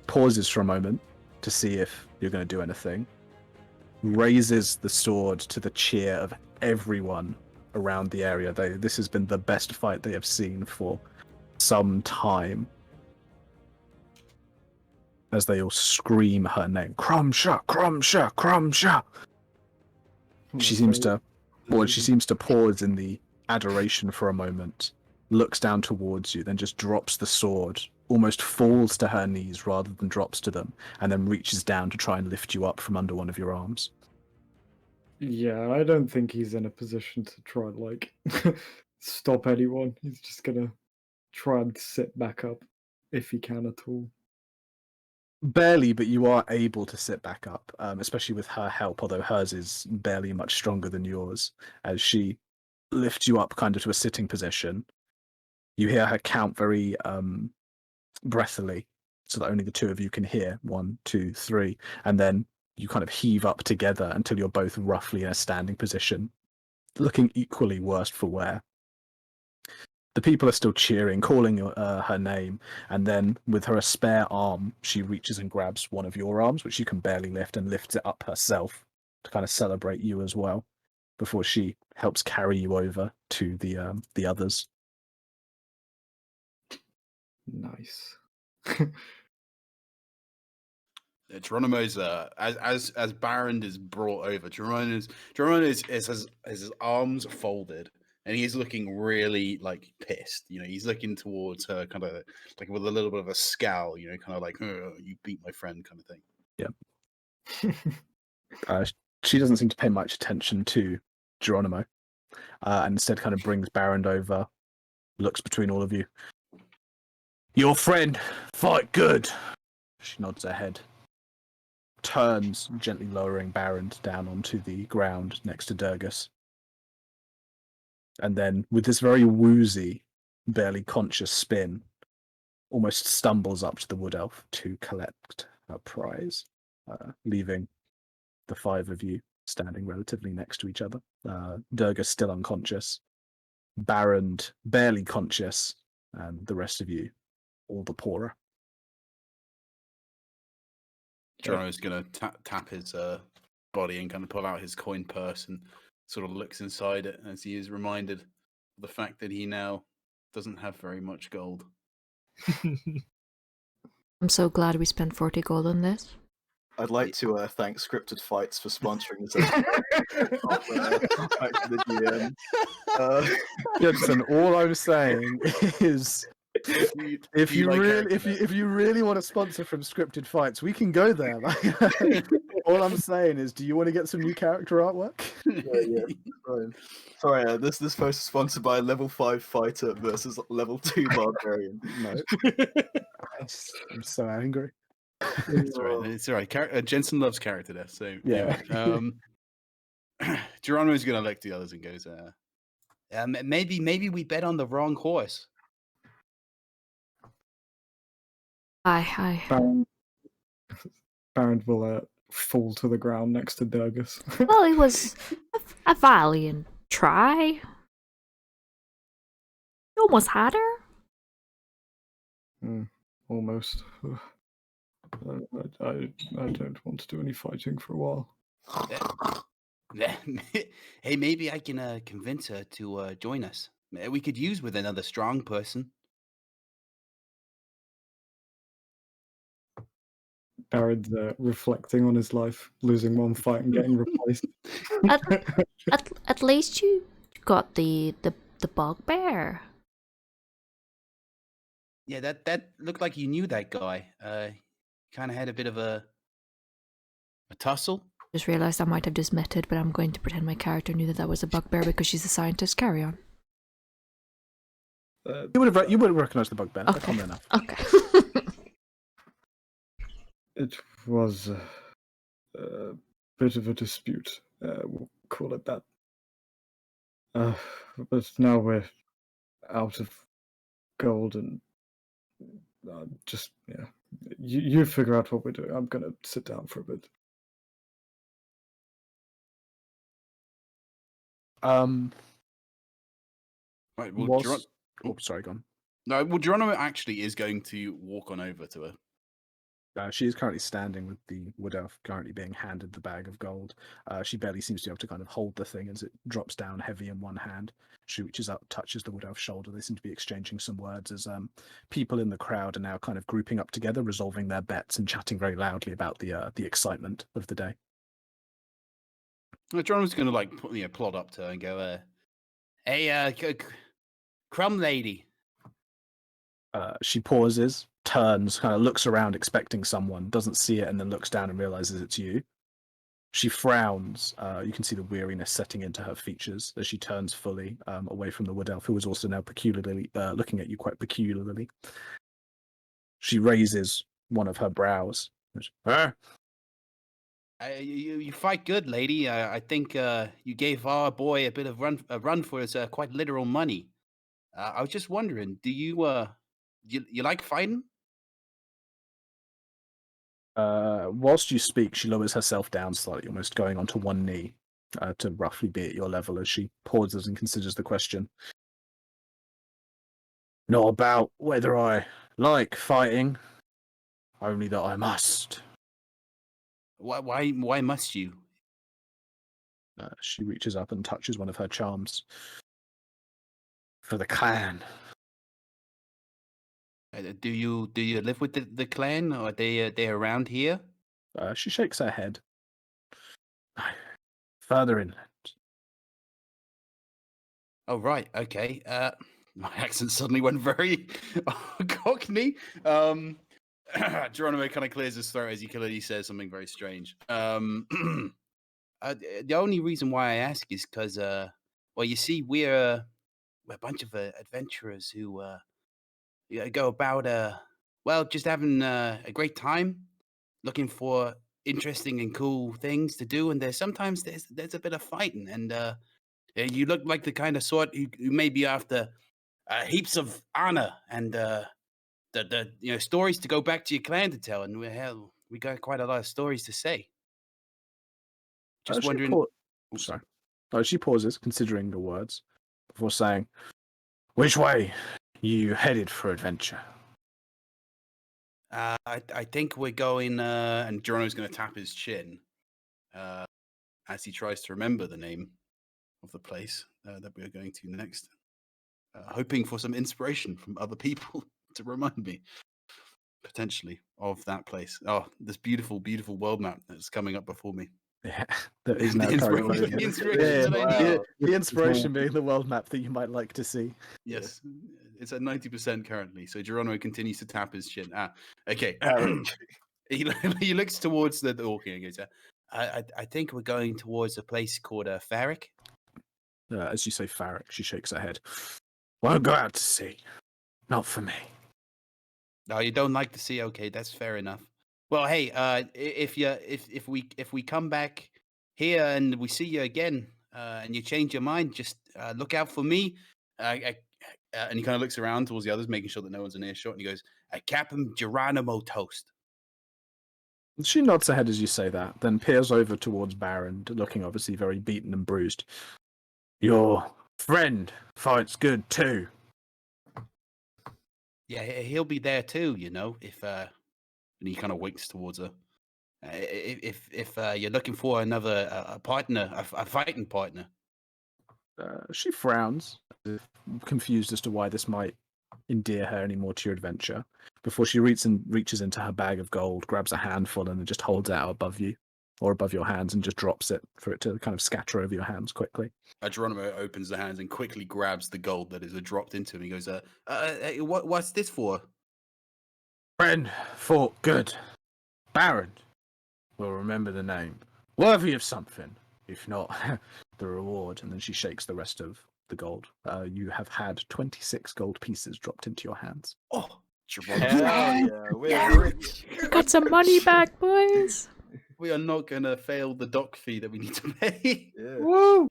pauses for a moment to see if you're going to do anything, raises the sword to the cheer of everyone around the area. This has been the best fight they have seen for some time, as they all scream her name. Crumsha, Crumsha, Crumsha. She seems to pause in the adoration for a moment, looks down towards you, then just drops the sword, almost falls to her knees rather than drops to them, and then reaches down to try and lift you up from under one of your arms. Yeah, I don't think he's in a position to try and, like, stop anyone. He's just gonna try and sit back up if he can at all. Barely, but you are able to sit back up, especially with her help, although hers is barely much stronger than yours, as she lifts you up kind of to a sitting position. You hear her count very breathily, so that only the two of you can hear. 1, 2, 3, and then you kind of heave up together until you're both roughly in a standing position, looking equally worse for wear. The people are still cheering, calling her name, and then with her spare arm, she reaches and grabs one of your arms, which you can barely lift, and lifts it up herself to kind of celebrate you as well, before she helps carry you over to the others. Nice. Geronimo's as Baron is brought over. Geronimo is his arms folded, and he is looking really like pissed. You know, he's looking towards her, kind of like with a little bit of a scowl. You know, kind of like you beat my friend, kind of thing. She doesn't seem to pay much attention to Geronimo. and instead kind of brings Barrand over, looks between all of you. Your friend, fight good. She nods her head, turns, gently lowering Barrand down onto the ground next to Durgus. And then, with this very woozy, barely conscious spin, almost stumbles up to the wood elf to collect her prize, leaving the five of you standing relatively next to each other. Durgus still unconscious, Barrand barely conscious, and the rest of you all the poorer. Geronimo's going to tap his body and kind of pull out his coin purse and sort of looks inside it as he is reminded of the fact that he now doesn't have very much gold. I'm so glad we spent 40 gold on this. I'd like to thank Scripted Fights for sponsoring this episode. Back to the GM. Jensen, all I'm saying is, if you really want to sponsor from Scripted Fights, we can go there. All I'm saying is, do you want to get some new character artwork? Yeah. Fine. Sorry, this post is sponsored by level 5 fighter versus level 2 barbarian. No. I'm so angry. It's all right. It's all right. Jensen loves character death, so Yeah. Anyway, Geronimo's gonna look at the others and goes, maybe we bet on the wrong horse. Aye. Barrand will fall to the ground next to Durgus. Well, it was a valiant try. You almost had her. Almost. I don't want to do any fighting for a while. Hey, maybe I can convince her to join us. We could use with another strong person. Barrand's reflecting on his life, losing one fight and getting replaced. At least you got the bugbear. Yeah, that looked like you knew that guy. Kind of had a bit of a tussle. Just realized I might have just met it, but I'm going to pretend my character knew that was a bugbear because she's a scientist. Carry on. You would have recognized the bugbear. Okay. That's common enough. Okay. It was a bit of a dispute, we'll call it that. But now we're out of gold and you figure out what we're doing. I'm going to sit down for a bit. Right, well, sorry, go on. No, well, Geronimo actually is going to walk on over to her. She is currently standing with the wood elf currently being handed the bag of gold. She barely seems to be able to kind of hold the thing as it drops down heavy in one hand. She reaches up, touches the wood elf's shoulder. They seem to be exchanging some words as people in the crowd are now kind of grouping up together, resolving their bets and chatting very loudly about the excitement of the day. Geronimo's going to plod up to her and go, "Hey, Crumb Lady." She pauses, turns, kind of looks around expecting someone, doesn't see it, and then looks down and realizes it's you. She frowns. You can see the weariness setting into her features as she turns fully away from the wood elf, who is also now peculiarly looking at you quite peculiarly. She raises one of her brows. Huh? You fight good, lady. I think you gave our boy a bit of a run for his quite literal money. I was just wondering, do you like fighting? Whilst you speak, she lowers herself down slightly, almost going onto one knee to roughly be at your level as she pauses and considers the question. Not about whether I like fighting, only that I must. Why must you? She reaches up and touches one of her charms. For the clan. Do you live with the clan, or are they around here? She shakes her head. Further inland. Oh, right. Okay. My accent suddenly went very cockney. Geronimo kind of clears his throat as he clearly says something very strange. The only reason why I ask is because, Well, you see, we're a bunch of adventurers who go about just having a great time, looking for interesting and cool things to do. And there's a bit of fighting, and you look like the kind of sort who may be after heaps of honor and the stories to go back to your clan to tell. And we got quite a lot of stories to say. Just wondering. Sorry. She pauses, considering the words, before saying, "Which way you headed for adventure?" I think we're going, and Geronimo's going to tap his chin as he tries to remember the name of the place that we're going to next, hoping for some inspiration from other people to remind me, potentially, of that place. Oh, this beautiful, beautiful world map that's coming up before me. Yeah, that is The now inspiration- currently- the inspiration that I need. the inspiration being the world map that you might like to see. Yes, it's at 90% currently. So Geronimo continues to tap his chin. Okay. he looks towards the walking and goes, I think we're going towards a place called Farrick. As you say Farrick, she shakes her head. Won't go out to sea. Not for me. No, you don't like the sea. Okay, that's fair enough. Well, hey, if we come back here and we see you again, and you change your mind, just look out for me. And he kind of looks around towards the others, making sure that no one's in earshot, and he goes, Captain Geronimo Toast. She nods her head as you say that, then peers over towards Baron, looking obviously very beaten and bruised. Your friend fights good too. Yeah, he'll be there too, if and he kind of winks towards her. If you're looking for another a partner, a fighting partner. She frowns, confused as to why this might endear her any more to your adventure, before she reaches into her bag of gold, grabs a handful, and then just holds it out above you, or above your hands, and just drops it for it to kind of scatter over your hands quickly. Geronimo opens the hands and quickly grabs the gold that is dropped into him. He goes, what's this for? Friend fought good. Baron will remember the name. Worthy of something, if not the reward. And then she shakes the rest of the gold. You have had 26 gold pieces dropped into your hands. Oh, Hell yeah, we're rich. We got some money back, boys. We are not going to fail the dock fee that we need to pay. Yeah. Woo!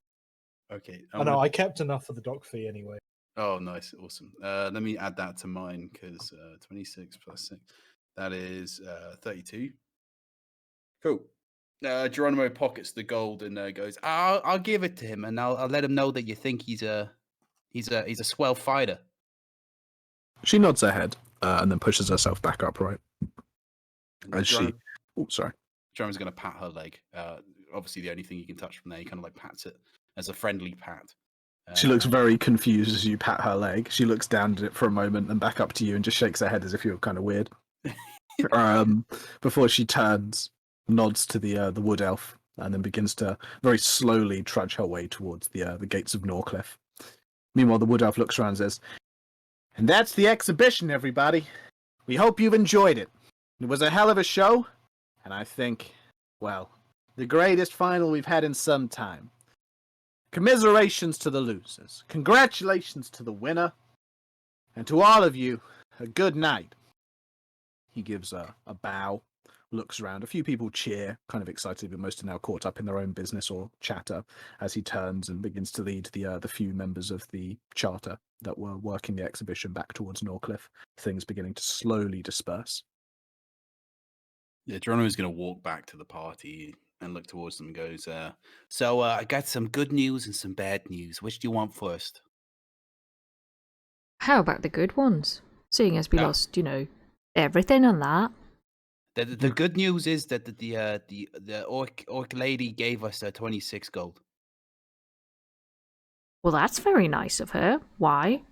Okay. I know, I kept enough for the dock fee anyway. Oh, nice. Awesome. Let me add that to mine, because 26 plus 6, that is 32. Cool. Geronimo pockets the gold and goes, I'll give it to him, and I'll let him know that you think he's a swell fighter. She nods her head and then pushes herself back upright. And Sorry. Geronimo's going to pat her leg. Obviously, the only thing you can touch from there, he kind of like pats it as a friendly pat. She looks very confused as you pat her leg. She looks down at it for a moment and back up to you and just shakes her head as if you were kind of weird. Before she turns, nods to the wood elf, and then begins to very slowly trudge her way towards the gates of Norcliff. Meanwhile, the wood elf looks around and says, "And that's the exhibition, everybody. We hope you've enjoyed it. It was a hell of a show, and I think, well, the greatest final we've had in some time. Commiserations to the losers. Congratulations to the winner. And to all of you, a good night." He gives a bow, looks around. A few people cheer, kind of excited, but most are now caught up in their own business or chatter as he turns and begins to lead the few members of the charter that were working the exhibition back towards Norcliff, things beginning to slowly disperse. Yeah, Geronimo's going to walk back to the party and look towards them and goes, so I got some good news and some bad news. Which do you want first? How about the good ones? Seeing as we lost, everything on that. The good news is that the orc lady gave us 26 gold. Well, that's very nice of her. Why?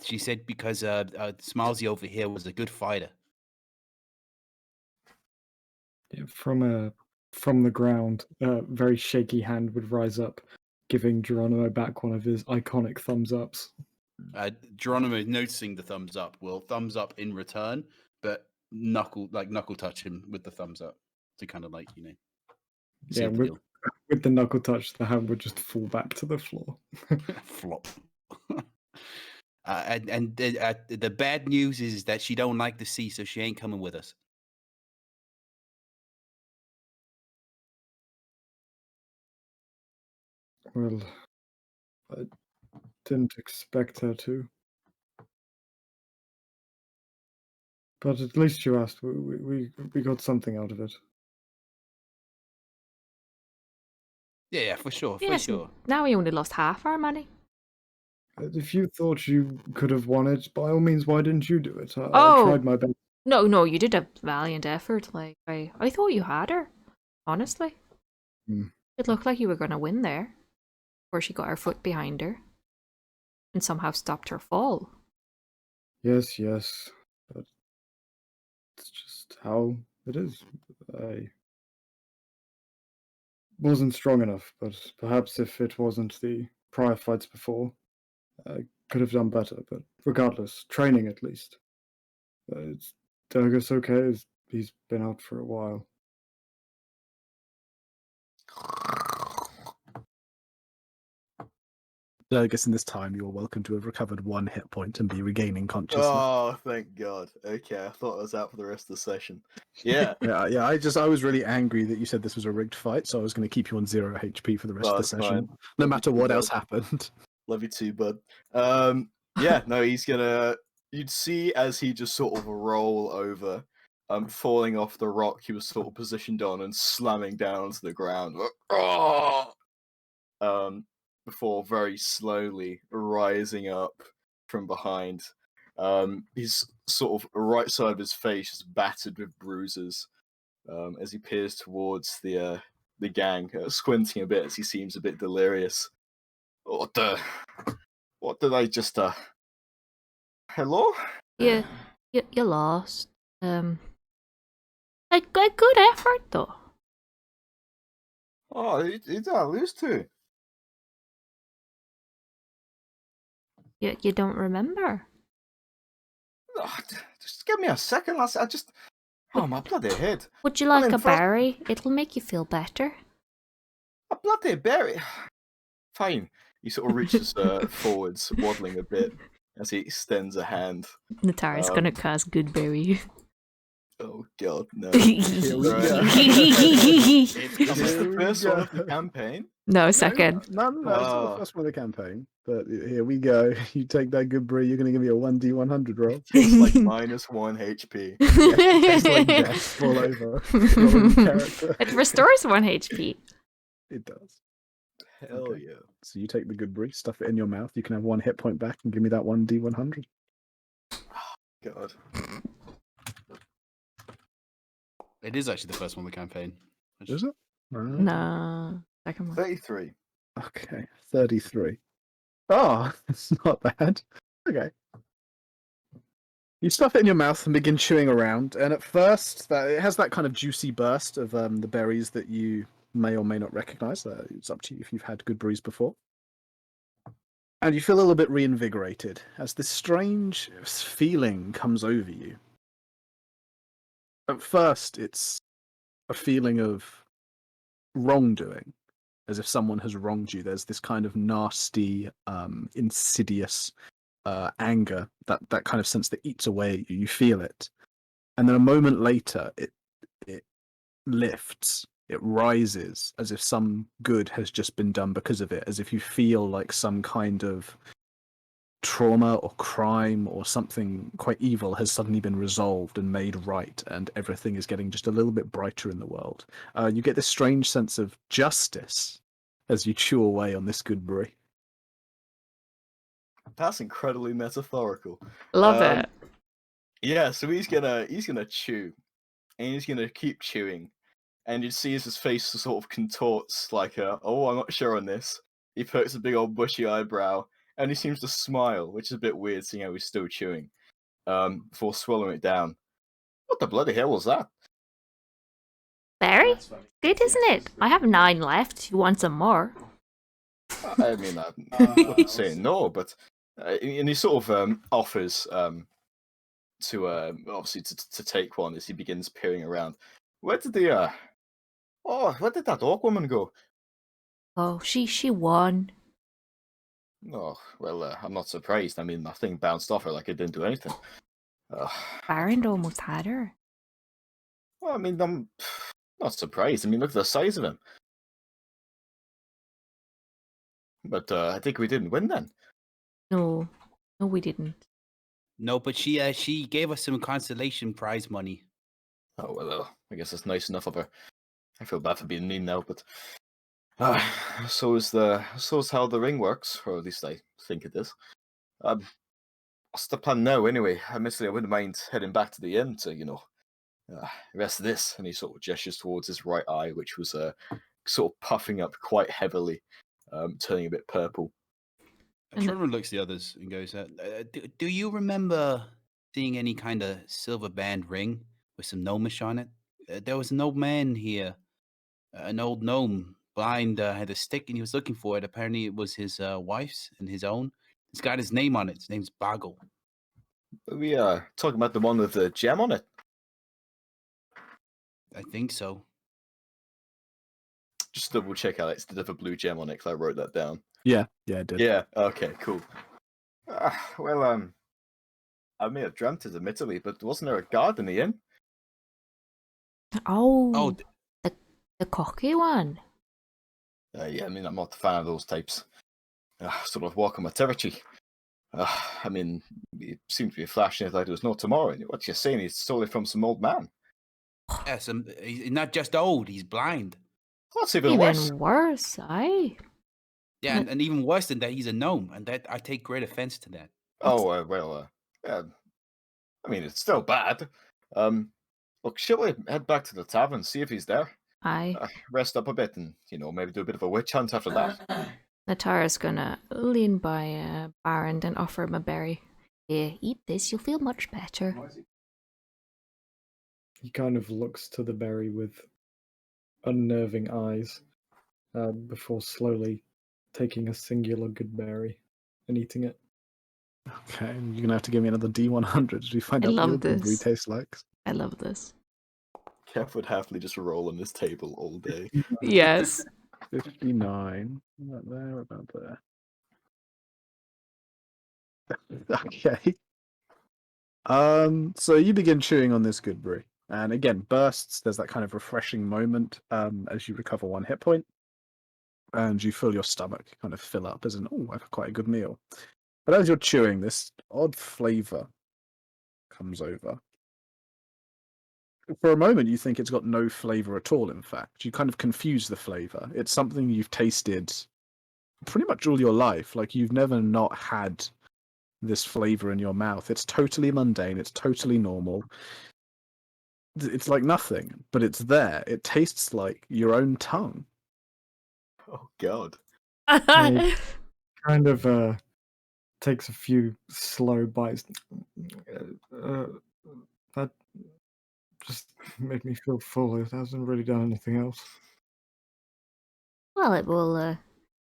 She said because Smilesy over here was a good fighter. Yeah, from the ground, a very shaky hand would rise up, giving Geronimo back one of his iconic thumbs ups. Geronimo, noticing the thumbs up, will thumbs up in return, but knuckle touch him with the thumbs up to kind of Yeah, with With the knuckle touch, the hand would just fall back to the floor. Flop. And the bad news is that she don't like the sea, so she ain't coming with us. Well, I didn't expect her to. But at least you asked. We got something out of it. Yeah, for sure, for Yes, sure. now we only lost half our money. If you thought you could have won it, by all means, why didn't you do it? I Oh. tried my best. No, you did a valiant effort. Like I thought you had her. Honestly, it looked like you were gonna win there, before she got her foot behind her, and somehow stopped her fall. Yes, but it's just how it is. I wasn't strong enough, but perhaps if it wasn't the prior fights before, I could have done better. But regardless, training at least. Is Durgus okay? He's been out for a while. I guess in this time, you're welcome to have recovered 1 hit point and be regaining consciousness. Oh, thank God. Okay, I thought I was out for the rest of the session. Yeah. Yeah. I was really angry that you said this was a rigged fight, so I was going to keep you on 0 HP for the rest of the That's session, fine. no matter what Good. else happened. Love you too, bud. Yeah, no, he's gonna. You'd see as he just sort of roll over, falling off the rock he was sort of positioned on and slamming down onto the ground. Before very slowly rising up from behind. His sort of right side of his face is battered with bruises. As he peers towards the gang, squinting a bit as he seems a bit delirious. What did I just hello? You lost. A good effort though. Oh, who did I lose to? You don't remember? Oh, just give me a second, lass. Oh, my bloody head. Would you I like mean, a first- berry? It'll make you feel better. A bloody berry. Fine. He sort of reaches forwards, waddling a bit as he extends a hand. Natara's gonna cast good berry. Oh God, no! Here we Right. go. Is this Here the we first one of the go. campaign? No, second. No, it's not Oh. the first one of the campaign. But here we go. You take that good brew, you're going to give me a 1d100 roll. Tastes like -1 HP. Tastes like death. Fall over. Rolling character. It restores 1 HP. It does. Hell Okay. yeah! So you take the good brew, stuff it in your mouth. You can have 1 hit point back and give me that 1d100. God. It is actually the first one of the campaign. Is it? Right. No, second one. 33. Okay, 33. Oh, it's not bad. Okay. You stuff it in your mouth and begin chewing around, and at first, it has that kind of juicy burst of the berries that you may or may not recognize. It's up to you if you've had good brews before. And you feel a little bit reinvigorated as this strange feeling comes over you. At first, it's a feeling of wrongdoing, as if someone has wronged you. There's this kind of nasty, insidious anger, that kind of sense that eats away at you. You feel it, and then a moment later, it lifts. It rises as if some good has just been done because of it, as if you feel like some kind of trauma or crime or something quite evil has suddenly been resolved and made right, and everything is getting just a little bit brighter in the world. You get this strange sense of justice as you chew away on this good brie. That's incredibly metaphorical. Love it. Yeah, so he's gonna chew, and he's gonna keep chewing, and you see as his face sort of contorts like oh, I'm not sure on this. He perks a big old bushy eyebrow, and he seems to smile, which is a bit weird seeing how he's still chewing, before swallowing it down. What the bloody hell was that? Berry? Good, isn't it? I have 9 left. You want some more? I mean, I'm not saying no, but and he sort of offers to obviously to take one as he begins peering around. Where did that orc woman go? Oh, she won. Oh, well, I'm not surprised. I mean, my thing bounced off her like it didn't do anything. Baron almost had her. Well, I mean, I'm not surprised. I mean, look at the size of him. But I think we didn't win then. No, we didn't. No, but she gave us some consolation prize money. Oh, well, I guess that's nice enough of her. I feel bad for being mean now, but so is how the ring works, or at least I think it is. What's the plan now, anyway? I wouldn't mind heading back to the inn to, rest this. And he sort of gestures towards his right eye, which was sort of puffing up quite heavily, turning a bit purple. Trevor looks at the others and goes, do you remember seeing any kind of silver band ring with some gnomish on it? There was an old man here, an old gnome, blind, had a stick, and he was looking for it. Apparently it was his wife's and his own. It's got his name on it. His name's Boggle. We are talking about the one with the gem on it. I think so. Just double check, Alex. Did it have a blue gem on it? Because I wrote that down. Yeah, it did. Yeah. Okay. Cool. Well, I may have dreamt it, admittedly, but wasn't there a guard in the inn? Oh, the cocky one. Yeah. I mean, I'm not a fan of those types. Sort of walk on my territory. I mean, it seemed to be flashing it like there was no tomorrow. What you're saying? He stole it from some old man. Yes, he's not just old; he's blind. That's even worse. Worse, aye. Yeah, and even worse than that, he's a gnome, and that I take great offense to that. Oh, yeah. I mean, it's still bad. Look, shall we head back to the tavern, see if he's there? Aye. Rest up a bit and, maybe do a bit of a witch hunt after that. Natara's gonna lean by Baron and offer him a berry. Here, eat this, you'll feel much better. He kind of looks to the berry with unnerving eyes before slowly taking a singular good berry and eating it. Okay, you're going to have to give me another D100 to find out what your goodberry tastes like. I love this. Kev would happily just roll on this table all day. Yes. 59. About there, about there. Okay. So you begin chewing on this goodberry. And again, bursts. There's that kind of refreshing moment as you recover 1 hit point. And you feel your stomach kind of fill up as in, oh, I've had quite a good meal. But as you're chewing, this odd flavor comes over. For a moment, you think it's got no flavor at all, in fact. You kind of confuse the flavor. It's something you've tasted pretty much all your life. Like, you've never not had this flavor in your mouth. It's totally mundane. It's totally normal. It's like nothing, but it's there. It tastes like your own tongue. Oh, God. Kind of takes a few slow bites. That just made me feel full. It hasn't really done anything else. Well, it will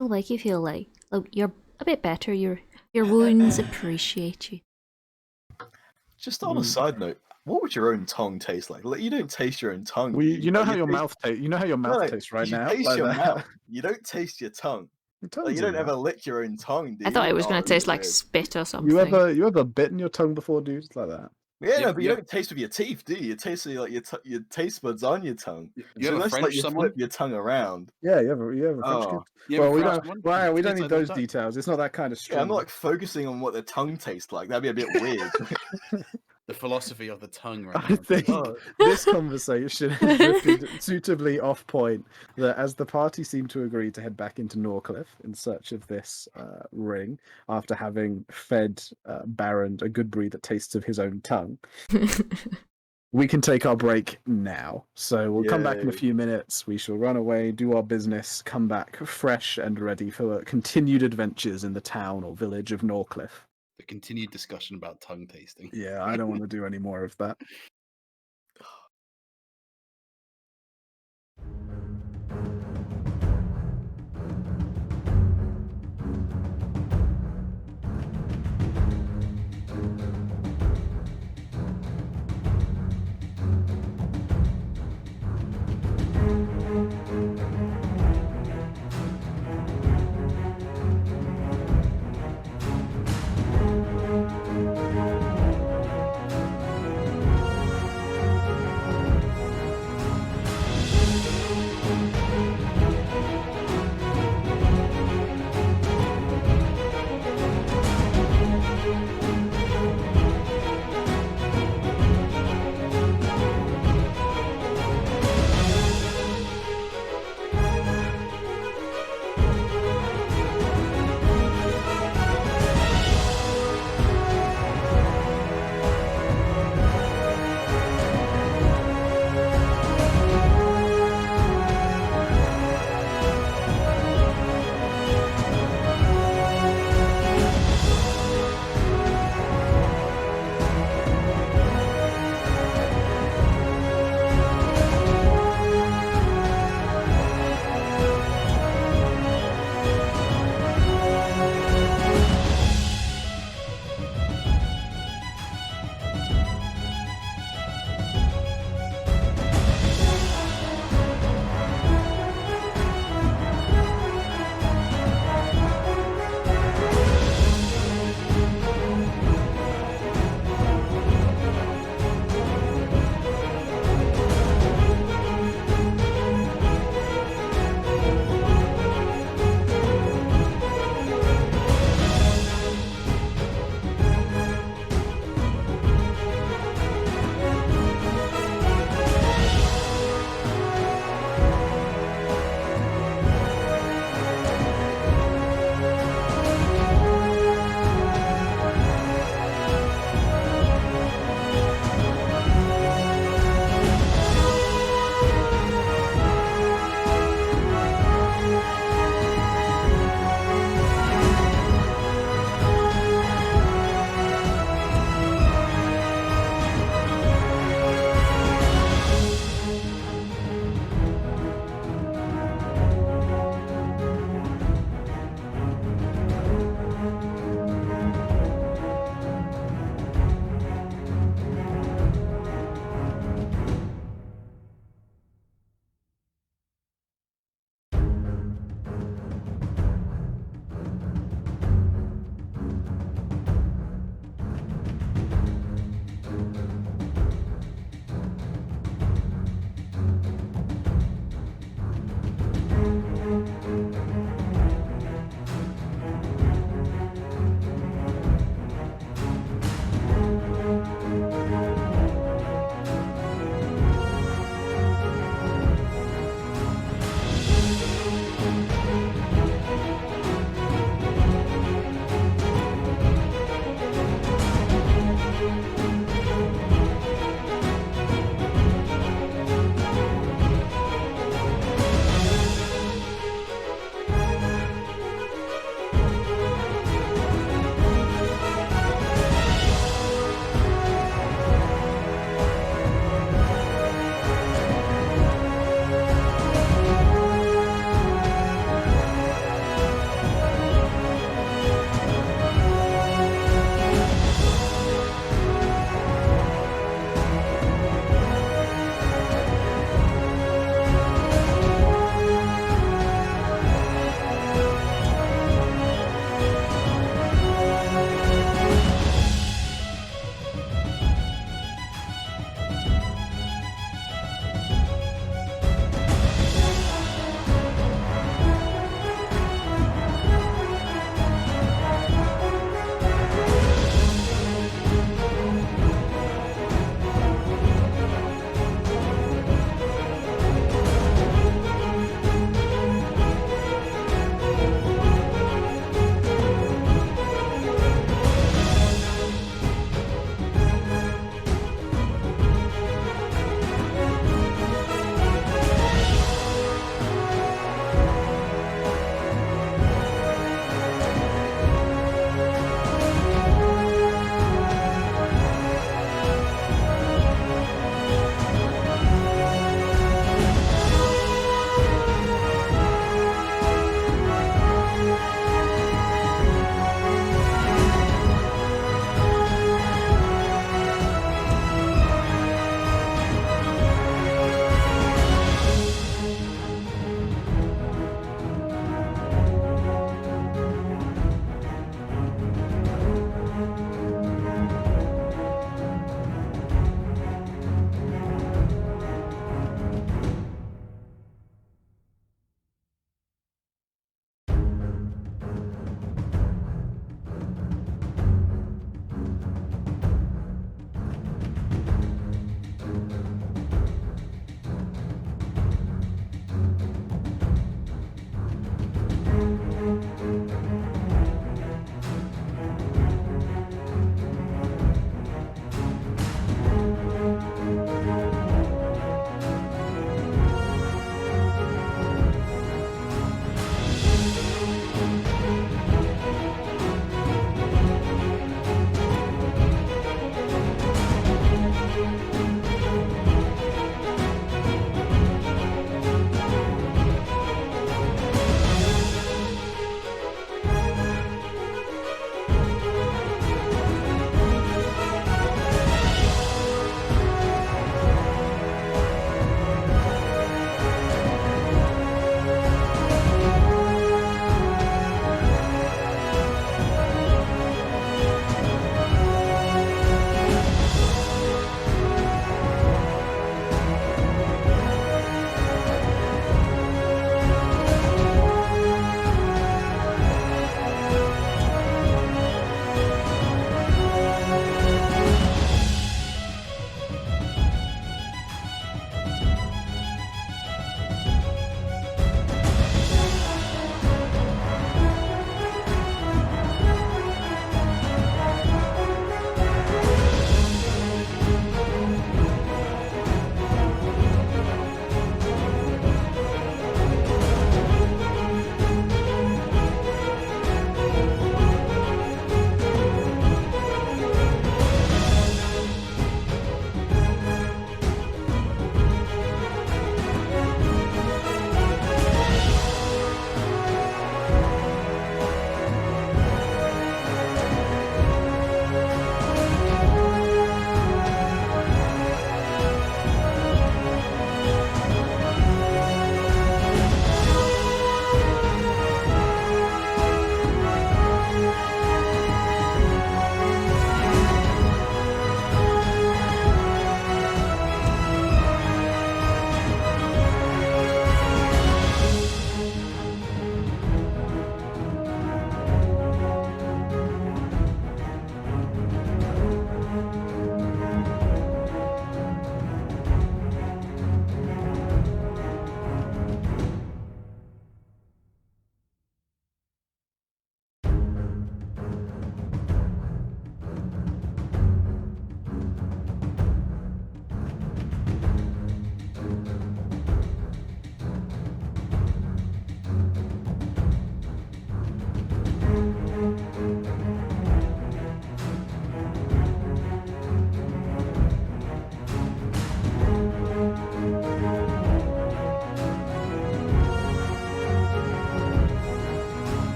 make you feel like you're a bit better. Your wounds appreciate you. Just on a side note, what would your own tongue taste like? Like, you don't taste your own tongue. Well, you know how your mouth tastes. You know how your mouth tastes right now. You taste like your that. mouth. You don't taste your tongue. Like, you don't ever lick your own tongue, do you? I thought it was going to taste like weird. spit or something. You ever bitten your tongue before, dude? It's like that. Yeah, no, but you don't taste with your teeth, do you? You taste with like your taste buds on your tongue. You ever unless, French like, you someone? flip your tongue around. Yeah, you ever French Oh. kid? You Well, ever we French don't. one? Well, we It don't tastes need like their those tongue. details. It's not that kind of Yeah, strong. I'm not like focusing on what the tongue tastes like. That'd be a bit weird. The philosophy of the tongue, right? I think Oh. this conversation has drifted suitably off point. That as the party seemed to agree to head back into Norcliff in search of this ring, after having fed Baron a goodberry that tastes of his own tongue, we can take our break now. So we'll come back in a Yay. few minutes. We shall run away, do our business, come back fresh and ready for continued adventures in the town or village of Norcliff. The continued discussion about tongue tasting. Yeah, I don't want to do any more of that.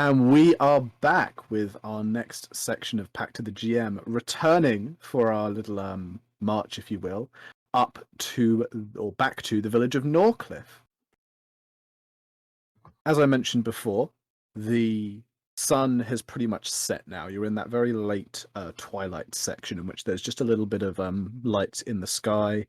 And we are back with our next section of Pact to the GM, returning for our little march, if you will, up to or back to the village of Norcliff. As I mentioned before, the sun has pretty much set now. You're in that very late twilight section in which there's just a little bit of light in the sky.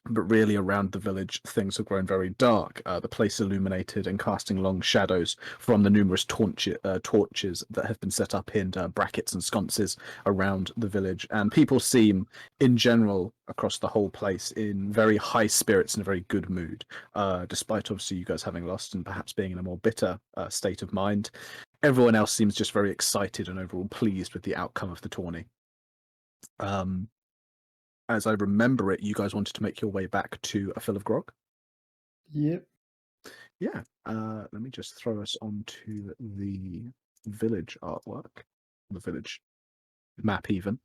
But really around the village, things have grown very dark. The place illuminated and casting long shadows from the numerous torches that have been set up in brackets and sconces around the village. And people seem, in general, across the whole place, in very high spirits and a very good mood, despite obviously you guys having lost and perhaps being in a more bitter state of mind. Everyone else seems just very excited and overall pleased with the outcome of the tourney. As I remember it, you guys wanted to make your way back to a fill of grog. Yep. Yeah. Let me just throw us onto the village artwork, the village map even.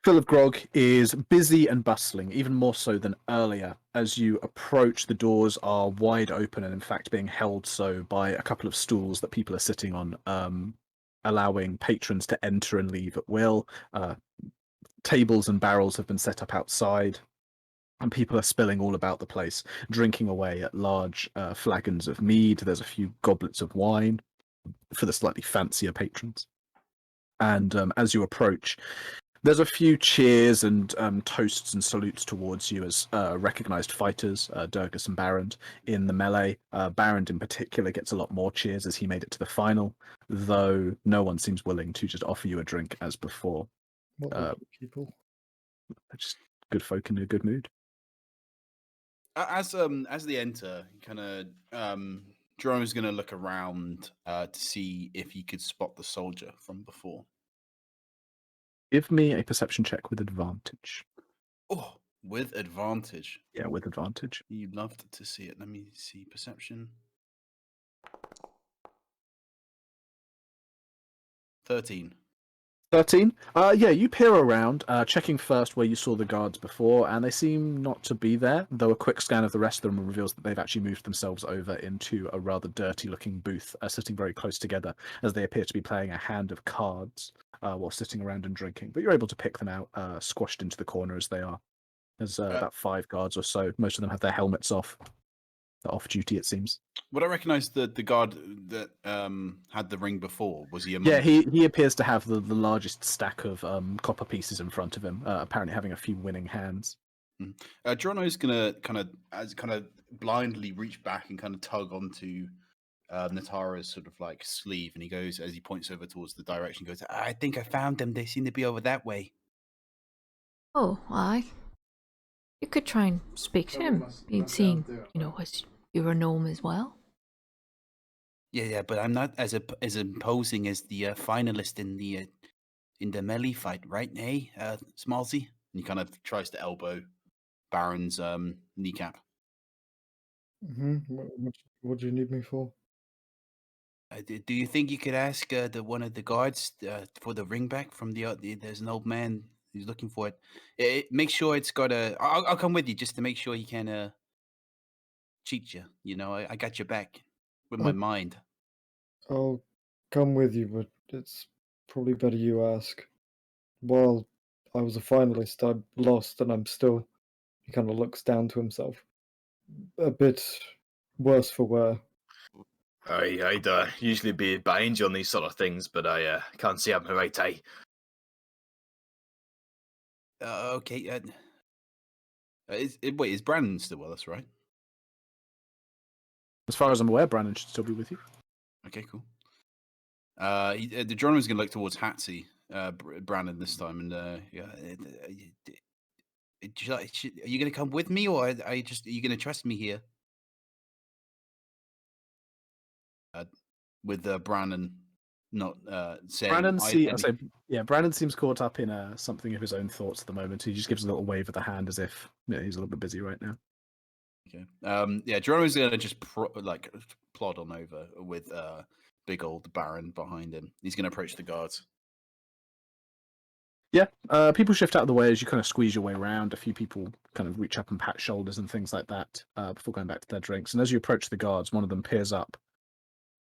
Fill of Grog is busy and bustling, even more so than earlier. As you approach, the doors are wide open and in fact being held so by a couple of stools that people are sitting on, allowing patrons to enter and leave at will. Tables and barrels have been set up outside, and people are spilling all about the place, drinking away at large flagons of mead. There's a few goblets of wine for the slightly fancier patrons. And as you approach, there's a few cheers and toasts and salutes towards you as recognized fighters, Durgus and Barrand, in the melee. Barrand in particular gets a lot more cheers as he made it to the final, though no one seems willing to just offer you a drink as before. What lovely people. Just good folk in a good mood. As they enter, kind of Jerome is going to look around to see if he could spot the soldier from before. Give me a perception check with advantage. Oh, with advantage. Yeah, with advantage. You'd love to see it. Let me see perception. 13. 13. Yeah, you peer around, checking first where you saw the guards before, and they seem not to be there, though a quick scan of the rest of them reveals that they've actually moved themselves over into a rather dirty-looking booth, sitting very close together, as they appear to be playing a hand of cards while sitting around and drinking. But you're able to pick them out, squashed into the corner as they are. There's about 5 guards or so. Most of them have their helmets off. They're off duty, it seems. Would I recognise the guard that had the ring before? Was he a monk? Yeah, he appears to have the largest stack of copper pieces in front of him, apparently having a few winning hands. Geronimo's gonna kind of blindly reach back and kind of tug onto Natara's sort of like sleeve, and he goes, as he points over towards the direction, goes, "I think I found them. They seem to be over that way." Oh, you could try and speak to him. You'd seen, as you're a gnome as well. Yeah, but I'm not as imposing as the finalist in the melee fight, right? Hey, Smallsy? And he kind of tries to elbow Baron's kneecap. What do you need me for? Do you think you could ask one of the guards for the ring back from there's an old man who's looking for it. Make sure it's got a... I'll come with you just to make sure he can cheat you. I got your back with my mind. I'll come with you, but it's probably better you ask. While I was a finalist, I lost, and I'm still... He kind of looks down to himself. A bit worse for wear. I'd usually be behind you on these sort of things, but I can't see I'm right, Okay. Wait, is Brandon still with us, right? As far as I'm aware, Brandon should still be with you. Okay, cool. The Geronimo's going to look towards Hatsy, Brandon this time, and are you going to come with me, or are you going to trust me here? With Brandon not saying... Brandon seems caught up in something of his own thoughts at the moment. He just gives a little wave of the hand as if he's a little bit busy right now. Okay. Geronimo's going to just plod on over with big old Baron behind him. He's going to approach the guards. Yeah, people shift out of the way as you kind of squeeze your way around. A few people kind of reach up and pat shoulders and things like that before going back to their drinks. And as you approach the guards, one of them peers up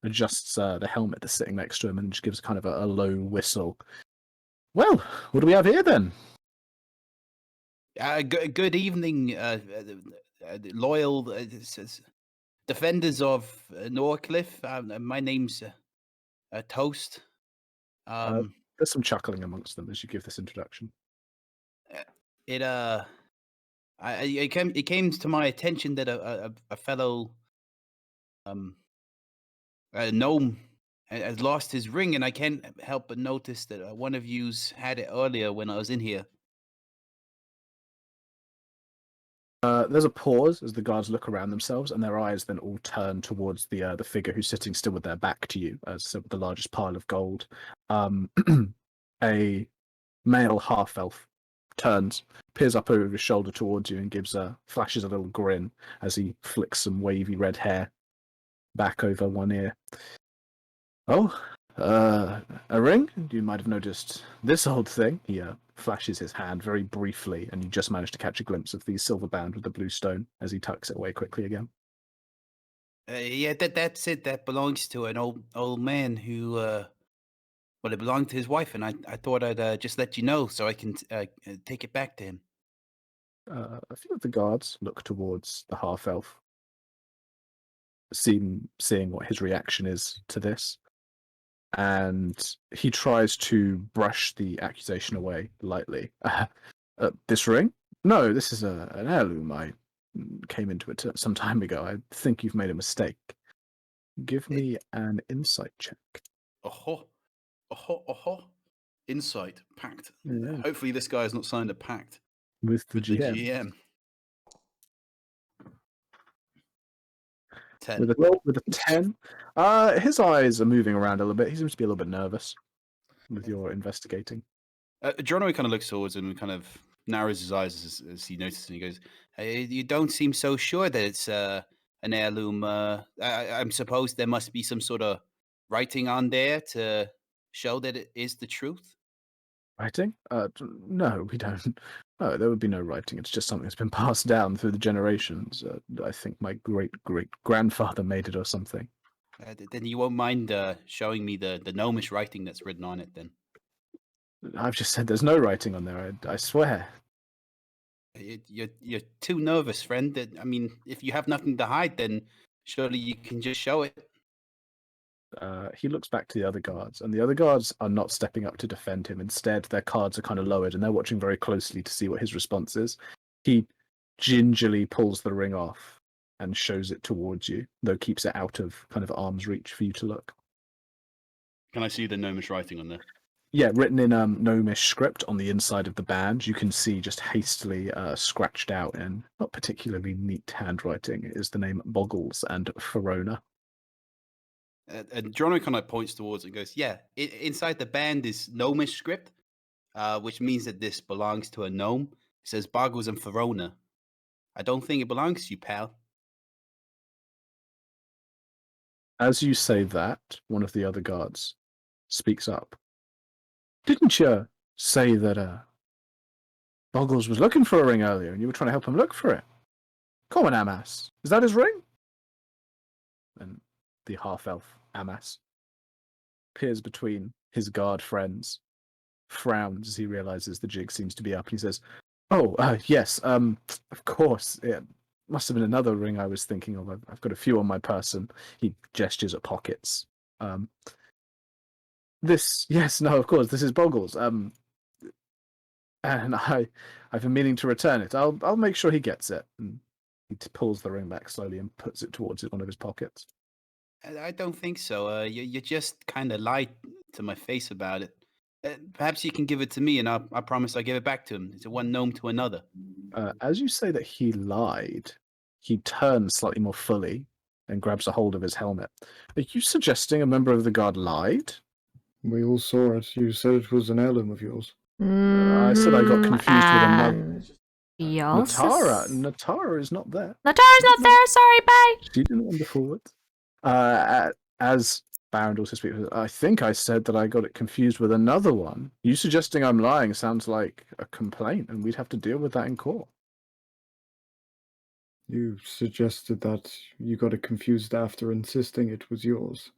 adjusts the helmet that's sitting next to him and just gives kind of a low whistle. Well, what do we have here then? Good evening, loyal defenders of Norcliff. My name's Toast. There's some chuckling amongst them as you give this introduction. It came to my attention that a fellow gnome has lost his ring, and I can't help but notice that one of you's had it earlier when I was in here. There's a pause as the guards look around themselves, and their eyes then all turn towards the figure who's sitting still with their back to you, as the largest pile of gold. A male half-elf turns, peers up over his shoulder towards you, and flashes a little grin as he flicks some wavy red hair back over one ear. Oh, a ring? You might have noticed this old thing. He flashes his hand very briefly, and you just manage to catch a glimpse of the silver band with the blue stone as he tucks it away quickly again. Yeah, that's it. That belongs to an old man who, well, it belonged to his wife, and I thought I'd just let you know so I can take it back to him. A few of the guards look towards the half-elf, seeing what his reaction is to this. And he tries to brush the accusation away lightly. This ring? No, this is an heirloom. I came into it some time ago. I think you've made a mistake. Give me an insight check. Insight, Pact. Yeah. Hopefully this guy has not signed a pact With the with the GM. GM. 10. With a 10. His eyes are moving around a little bit. He seems to be a little bit nervous with your investigating. Geronimo kind of looks towards him and kind of narrows his eyes as he notices, and he goes, hey, you don't seem so sure that it's an heirloom. I'm supposed there must be some sort of writing on there to show that it is the truth. Writing? No, we don't. No, there would be no writing. It's just something that's been passed down through the generations. I think my great-great-grandfather made it or something. Then you won't mind showing me the gnomish writing that's written on it, then? I've just said there's no writing on there, I swear. You're too nervous, friend. I mean, if you have nothing to hide, then surely you can just show it. He looks back to the other guards, and the other guards are not stepping up to defend him. Instead, their cards are kind of lowered, and they're watching very closely to see what his response is. He gingerly pulls the ring off and shows it towards you, though keeps it out of kind of arm's reach for you to look. Can I see the gnomish writing on there? Yeah, written in gnomish script on the inside of the band. You can see just hastily scratched out in not particularly neat handwriting is the name Boggles and Verona. And Geronimo kind of points towards it and goes, yeah, inside the band is gnomish script, which means that this belongs to a gnome. It says Boggles and Verona. I don't think it belongs to you, pal. As you say that, one of the other guards speaks up. Didn't you say that Boggles was looking for a ring earlier and you were trying to help him look for it? Come on, Amas. Is that his ring? And the half-elf Amas peers between his guard friends, frowns as he realizes the jig seems to be up, and he says, oh, yes, of course. It must have been another ring I was thinking of. I've got a few on my person. He gestures at pockets. Yes, no, of course, this is Boggles. And I've been meaning to return it. I'll make sure he gets it. And he pulls the ring back slowly and puts it towards one of his pockets. I don't think so. You just kind of lied to my face about it. Perhaps you can give it to me, and I promise I'll give it back to him. It's one gnome to another. As you say that he lied, he turns slightly more fully and grabs a hold of his helmet. Are you suggesting a member of the guard lied? We all saw it. You said it was an heirloom of yours. I said I got confused with another. Natara is not there. Natara's not there. Sorry, bye. She didn't wander forward. As Baron also speaks, I think I said that I got it confused with another one. You suggesting I'm lying sounds like a complaint, and we'd have to deal with that in court. You suggested that you got it confused after insisting it was yours.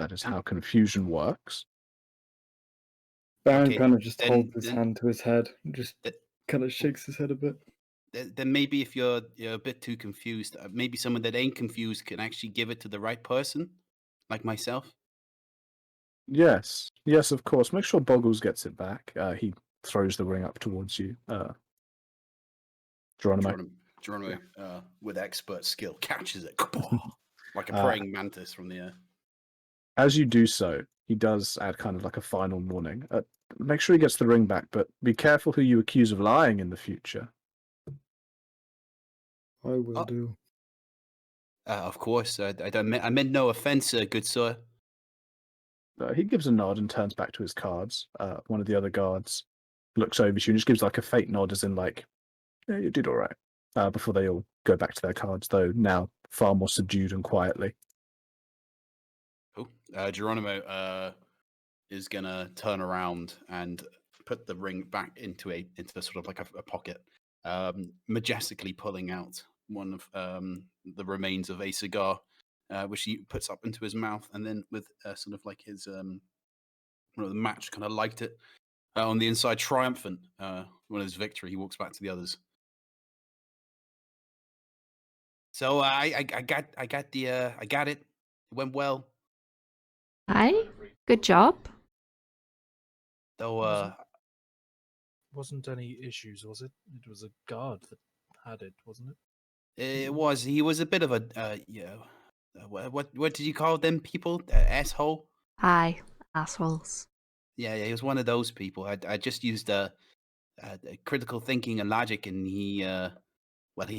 That is how confusion works. Baron Okay, kind of just then- holds his then- hand to his head and just Th- kind of shakes his head a bit. Then maybe if you're a bit too confused, maybe someone that ain't confused can actually give it to the right person, like myself. Yes, yes, of course. Make sure Boggles gets it back. He throws the ring up towards you. Geronimo. Geronimo, with expert skill, catches it like a Uh, praying mantis from the air. As you do so, he does add kind of like a final warning. Make sure he gets the ring back, but be careful who you accuse of lying in the future. I will Oh. do. Of course, I meant no offense, good sir. He gives a nod and turns back to his cards. One of the other guards looks over to you and just gives like a fake nod, as in like, yeah, you did all right. Before they all go back to their cards, though now far more subdued and quietly. Cool. Geronimo is gonna turn around and put the ring back into sort of like a pocket, majestically pulling out one of the remains of a cigar, which he puts up into his mouth, and then with sort of like his the match kind of light it on the inside, triumphant one of his victory. He walks back to the others. So I got it. It went well. Hi, good job. Though Wasn't any issues, was it? It was a guard that had it, wasn't it? he was a bit of a what did you call them people? Asshole. Hi, assholes. Yeah, he was one of those people. I just used critical thinking and logic, and he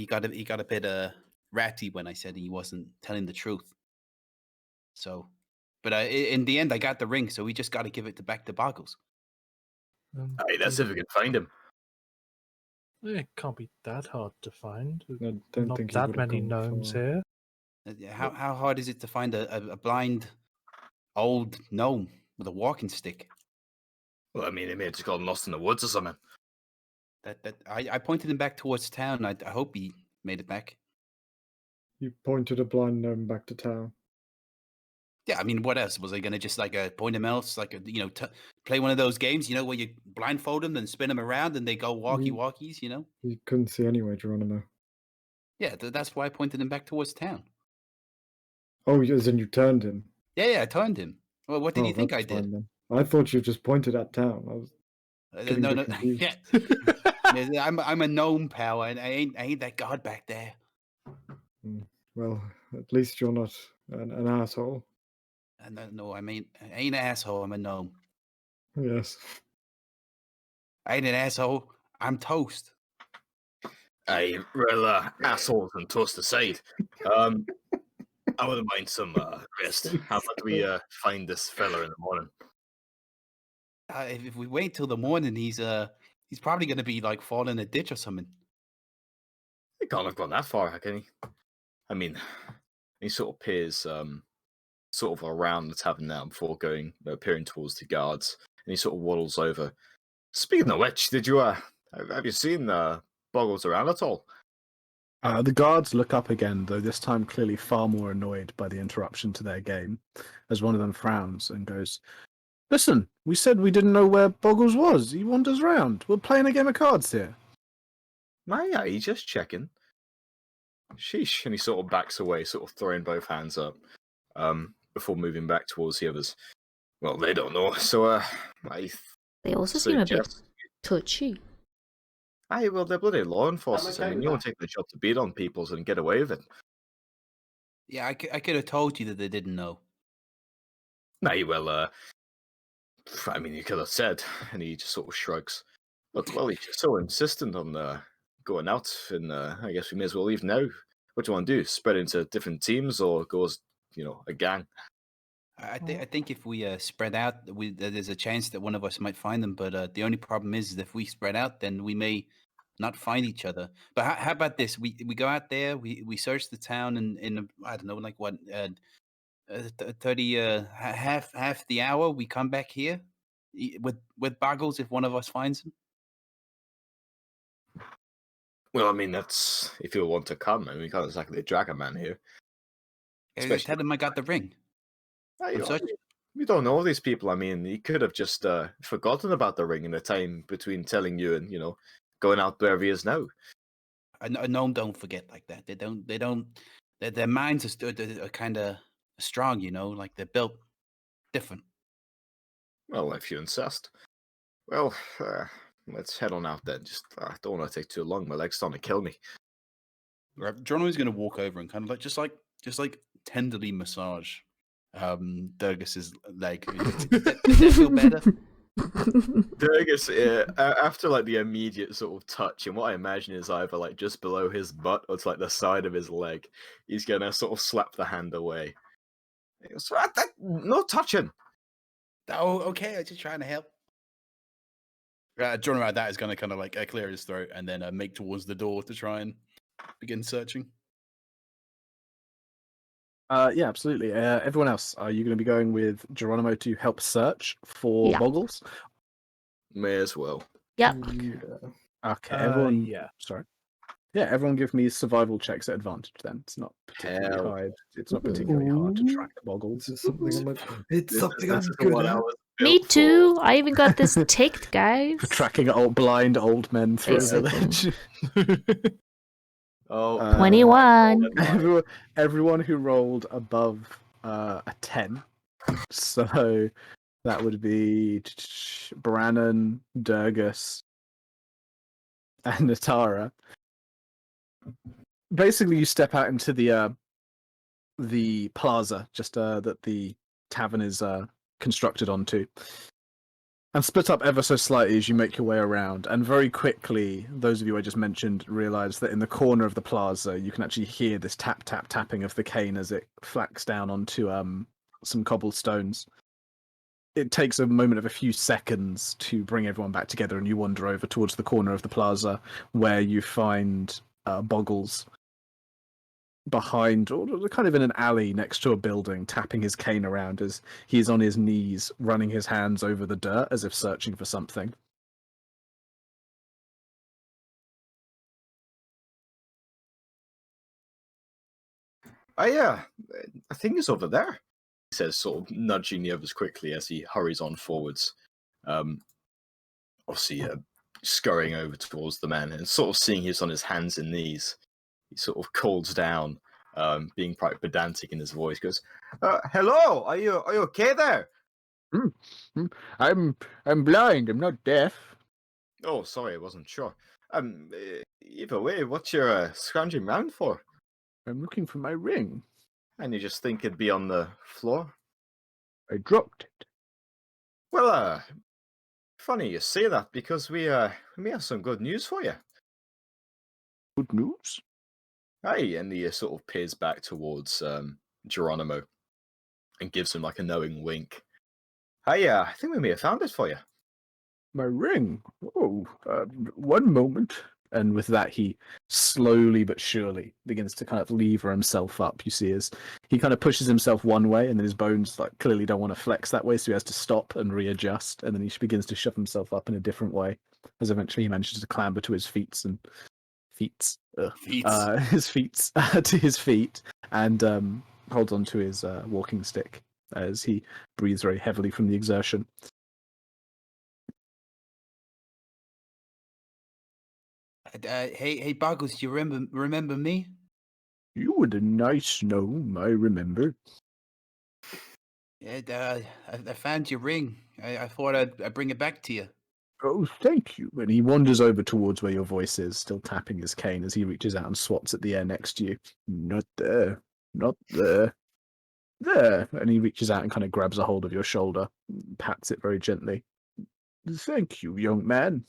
got a bit ratty when I said he wasn't telling the truth. So, but in the end, I got the ring, so we just got to give it back to Boggles. Hey, that's if we can find him. It can't be that hard to find. I don't Not think he that would have many gone gnomes far. here. How hard is it to find a blind old gnome with a walking stick? Well, I mean, he may have just gotten lost in the woods or something. I pointed him back towards town. I hope he made it back. You pointed a blind gnome back to town. Yeah, I mean, what else was I gonna just like point him else, like play one of those games, where you blindfold them and spin them around and they go walkies, You couldn't see anyway, Geronimo. Yeah, that's why I pointed him back towards town. Oh, as in you turned him. Yeah, I turned him. Well, what did you think I that's fine did? then. I thought you just pointed at town. I was getting a No, bit confused. yeah. I'm a gnome, pal, and I ain't that god back there. Well, at least you're not an asshole. No, I ain't an asshole. I'm a gnome. Yes. I ain't an asshole. I'm toast. Hey, well, assholes and toast aside, I wouldn't mind some rest. How about we find this fella in the morning? If we wait till the morning, he's probably gonna be like falling in a ditch or something. He can't have gone that far, can he? I mean, he sort of peers sort of around the tavern now before appearing towards the guards, and he sort of waddles over. Speaking of which, did you have you seen Boggles around at all? The guards look up again, though this time clearly far more annoyed by the interruption to their game, as one of them frowns and goes, "Listen, we said we didn't know where Boggles was. He wanders around. We're playing a game of cards here." Yeah, he's just checking. Sheesh, and he sort of backs away, sort of throwing both hands up, before moving back towards the others. Well, they don't know, so They also seem a bit suggest. touchy. Aye, well, they're bloody law enforcers. I mean, you don't take the job to beat on people and get away with it. Yeah, I could have told you that they didn't know. Aye, well, I mean, you could have said, and he just sort of shrugs. But, well, if you're so insistent on going out, and I guess we may as well leave now. What do you want to do? Spread into different teams or go as, a gang? I think if we spread out, there's a chance that one of us might find them. But the only problem is if we spread out, then we may not find each other. But how about this? We go out there, we search the town in I don't know, like what 30 half the hour. We come back here with Boggles if one of us finds him. Well, I mean, that's if you want to come. I mean, we can't exactly drag a man here. Tell him I got the ring. I'm searching. We don't know these people. I mean, he could have just forgotten about the ring in the time between telling you and going out wherever he is now. No, don't forget like that. They don't. Their minds are kind of strong, like they're built different. Well, if you insist. Well, let's head on out then. Just I don't want to take too long. My leg's starting to kill me. Geronimo's going to walk over and kind of just like tenderly massage Durgis's leg. Does that feel better? Durgis, after like the immediate sort of touch, and what I imagine is either like just below his butt or it's like the side of his leg, he's gonna sort of slap the hand away. He goes, no touching. Oh, okay. I'm just trying to help. Geronimo, that is going to kind of like clear his throat and then make towards the door to try and begin searching. Yeah, absolutely. Everyone else, are you going to be going with Geronimo to help search for Yeah. boggles? May as well. Yep. Okay, everyone. Yeah. Sorry. Yeah, everyone give me survival checks at advantage then. It's not particularly Hell. hard. It's not particularly hard to track the boggles. This is something I'm This is the good one I at. was Me built for. too. I even got this ticked, guys. For tracking blind old men through a Basically. village. Oh, 21. Everyone who rolled above a 10. So that would be Brannon, Durgus, and Natara. Basically, you step out into the plaza, just that the tavern is constructed onto, and split up ever so slightly as you make your way around. And very quickly, those of you I just mentioned realize that in the corner of the plaza, you can actually hear this tap, tap, tapping of the cane as it flacks down onto some cobblestones. It takes a moment of a few seconds to bring everyone back together, and you wander over towards the corner of the plaza where you find Boggles behind, or kind of in an alley next to a building, tapping his cane around as he is on his knees, running his hands over the dirt as if searching for something. I think it's over there. He says, sort of nudging the others quickly as he hurries on forwards. Obviously, scurrying over towards the man and sort of seeing he's on his hands and knees. He sort of calls down, being quite pedantic in his voice. Goes, "Hello, are you okay there?" I'm blind. I'm not deaf. Oh, sorry, I wasn't sure. Either way, what's your scrounging round for? I'm looking for my ring. And you just think it'd be on the floor? I dropped it. Well, funny you say that because we may have some good news for you. Good news? Hey, and he sort of peers back towards Geronimo and gives him like a knowing wink. Hey, I think we may have found it for you. My ring? Oh, one moment. And with that, he slowly but surely begins to kind of lever himself up. You see, as he kind of pushes himself one way, and then his bones like clearly don't want to flex that way, so he has to stop and readjust. And then he begins to shove himself up in a different way, as eventually he manages to clamber to his feet to his feet, and holds onto his walking stick as he breathes very heavily from the exertion. Hey, Boggles, you remember me? You were the nice gnome, I remember. Yeah, I found your ring. I thought I'd bring it back to you. Oh, thank you. And he wanders over towards where your voice is, still tapping his cane as he reaches out and swats at the air next to you. Not there. Not there. There. And he reaches out and kind of grabs a hold of your shoulder, pats it very gently. Thank you, young man.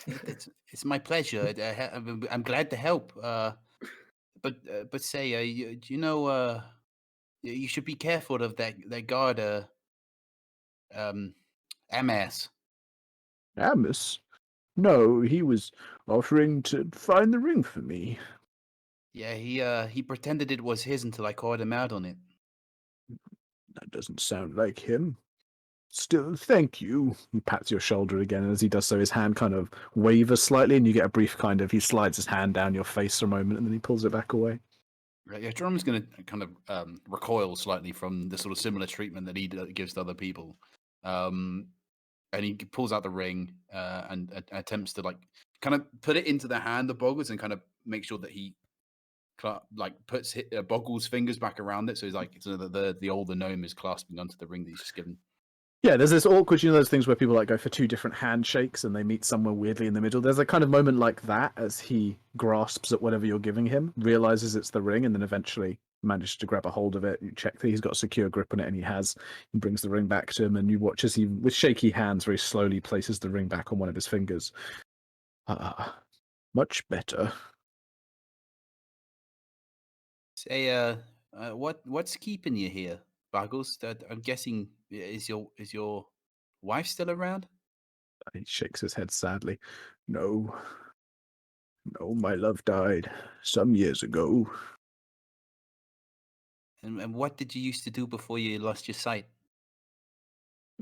It's my pleasure. I'm glad to help. But say, you know, you should be careful of that guard, Amos. Amos? No, he was offering to find the ring for me. Yeah, he pretended it was his until I called him out on it. That doesn't sound like him. Still, thank you. He pats your shoulder again, and as he does so, his hand kind of wavers slightly, and you get a brief kind of, he slides his hand down your face for a moment, and then he pulls it back away. Right, yeah, Jerome's going to kind of recoil slightly from the sort of similar treatment that he gives to other people. And he pulls out the ring and attempts to like kind of put it into the hand of Boggles and kind of make sure that he like puts Boggles' fingers back around it. So he's like, so the older gnome is clasping onto the ring that he's just given. Yeah, there's this awkward, those things where people like go for two different handshakes and they meet somewhere weirdly in the middle. There's a kind of moment like that as he grasps at whatever you're giving him, realizes it's the ring, and then eventually manages to grab a hold of it. You check that he's got a secure grip on it, and he brings the ring back to him, and you watch as he, with shaky hands, very slowly places the ring back on one of his fingers. Much better. Say, what's keeping you here, Boggles? I'm guessing is your wife still around? He shakes his head sadly. No, my love died some years ago. And what did you used to do before you lost your sight?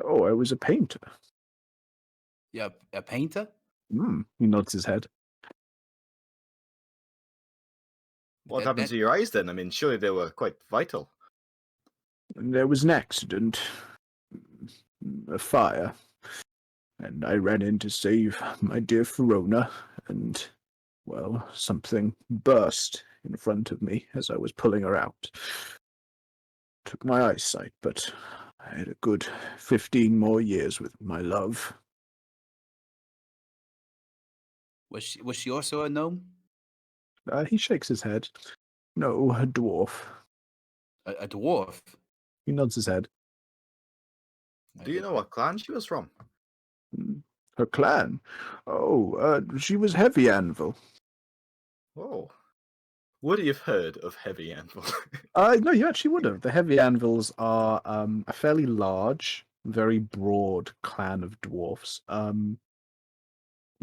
Oh, I was a painter. Yeah, a painter? He nods his head. What happened to your eyes then? I mean, surely they were quite vital. There was an accident, a fire, and I ran in to save my dear Verona, and, well, something burst in front of me as I was pulling her out. Took my eyesight, but I had a good 15 more years with my love. Was she also a gnome? He shakes his head. No, a dwarf. A dwarf? He nods his head. Do you know what clan she was from? Her clan? Oh, she was Heavy Anvil. Oh. Would you have heard of Heavy Anvil? No, you actually would have. The Heavy Anvils are a fairly large, very broad clan of dwarfs.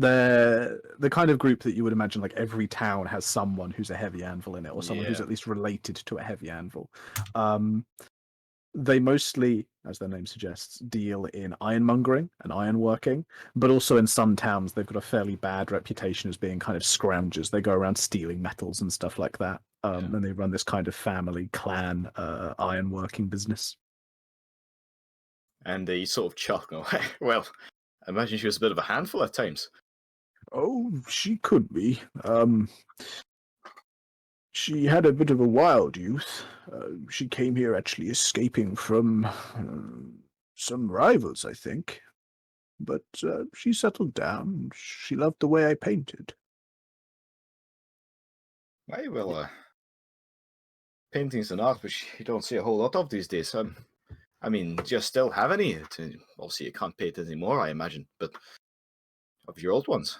They're the kind of group that you would imagine like every town has someone who's a Heavy Anvil in it, or someone who's Yeah. at least related to a Heavy Anvil. They mostly, as their name suggests, deal in ironmongering and ironworking, but also in some towns they've got a fairly bad reputation as being kind of scroungers. They go around stealing metals and stuff like that, and they run this kind of family clan ironworking business. And they sort of chuckle. Well, I imagine she was a bit of a handful at times. Oh, she could be. She had a bit of a wild youth. She came here actually escaping from some rivals, I think. But she settled down. She loved the way I painted. Right, well, painting's an art which you don't see a whole lot of these days. I mean, do you still have any? Obviously, you can't paint anymore, I imagine, but of your old ones?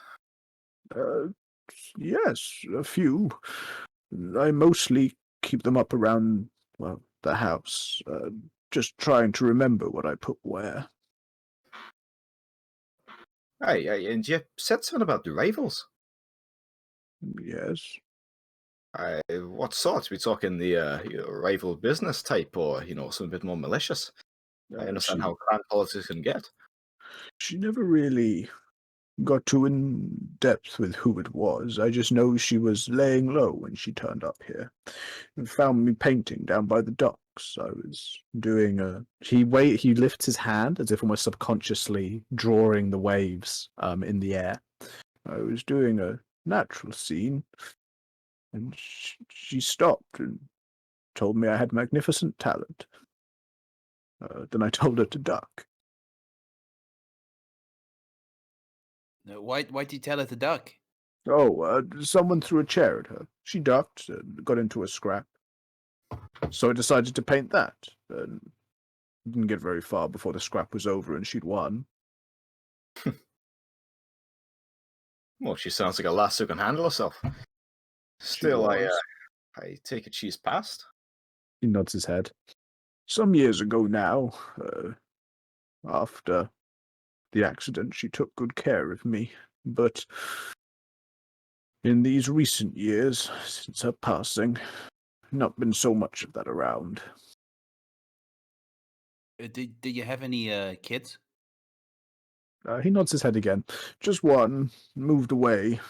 Yes, a few. I mostly keep them up around, well, the house, just trying to remember what I put where. Aye, and you said something about the rivals. Yes. What sort? We talking the rival business type, or something a bit more malicious? I understand how clan politics can get. She never really got too in depth with who it was. I just know she was laying low when she turned up here and found me painting down by the docks. I was doing he lifts his hand as if almost subconsciously drawing the waves in the air. I was doing a natural scene, and she stopped and told me I had magnificent talent. Then I told her to duck. Why did you tell her to duck? Oh, someone threw a chair at her. She ducked and got into a scrap. So I decided to paint that. And didn't get very far before the scrap was over and she'd won. Well, she sounds like a lass who can handle herself. Still, I take it she's passed. He nods his head. Some years ago now, after the accident, she took good care of me. But in these recent years, since her passing, not been so much of that around. Did you have any kids? He nods his head again. Just one, moved away.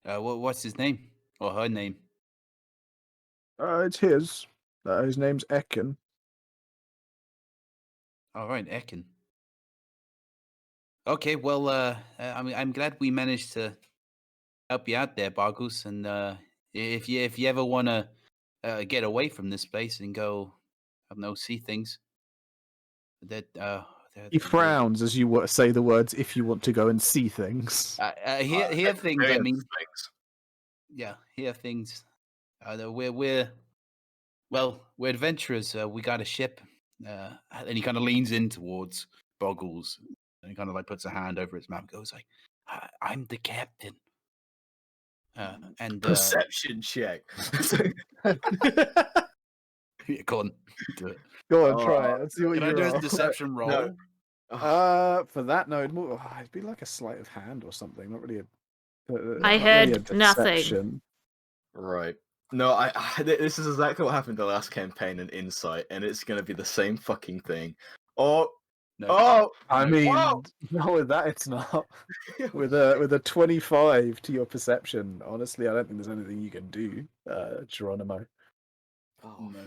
What's his name or her name? It's his. His name's Ekin. All right, Ekin. Okay, well, I'm glad we managed to help you out there, Boggles. And if you ever want to get away from this place and go, I don't know, see things that He frowns as you say the words, if you want to go and see things. hear things. I mean, things. yeah, hear things. We're adventurers. We got a ship, and he kind of leans in towards Boggles, and he kind of like puts a hand over his mouth, goes like, "I'm the captain." And Perception check. yeah, go on, do it. Go on, try it. Let's see what Can I you do a roll. deception roll? No. For that, no, it'd be like a sleight of hand or something. Not really a. I not really heard a nothing. deception. Right. No, this is exactly what happened the last campaign in Insight, and it's going to be the same fucking thing. No. I No. mean, Whoa! no, with that it's not. With a 25 to your perception, honestly, I don't think there's anything you can do, Geronimo. Oh, No.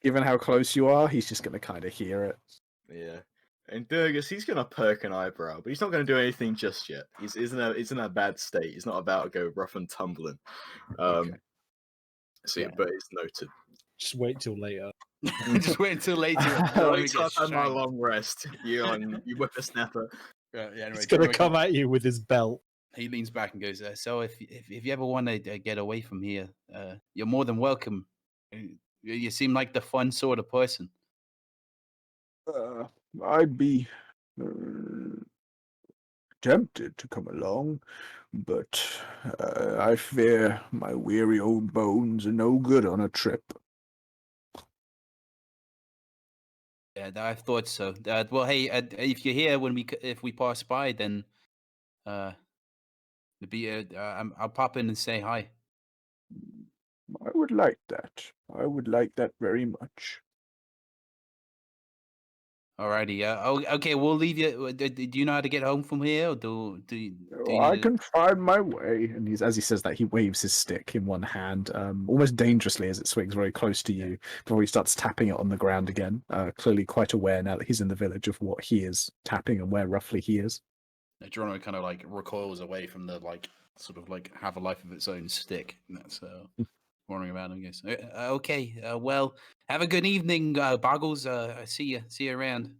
Given how close you are, he's just going to kind of hear it. yeah. And Durgus, he's going to perk an eyebrow, but he's not going to do anything just yet. He's in a bad state. He's not about to go rough and tumbling. Okay. So, yeah, but it's noted. Just wait till later. Just wait until later. Only time I have my long rest. You whippersnapper. Anyway, He's gonna Geronimo come at you with his belt. He leans back and goes, "So if you ever want to get away from here, you're more than welcome. You seem like the fun sort of person." I'd be tempted to come along, but I fear my weary old bones are no good on a trip. Yeah, I thought so. Well, hey, if you're here if we pass by, then I'll pop in and say hi. I would like that. I would like that very much. Alrighty. Okay. We'll leave you. Do you know how to get home from here, or do you I need to- can find my way. And as he says that, he waves his stick in one hand, almost dangerously as it swings very close to you before he starts tapping it on the ground again. Clearly quite aware now that he's in the village of what he is tapping and where roughly he is. Geronimo kind of like recoils away from the like sort of like have a life of its own stick. And that's wandering around and goes, okay, well, have a good evening, Boggles. See you around.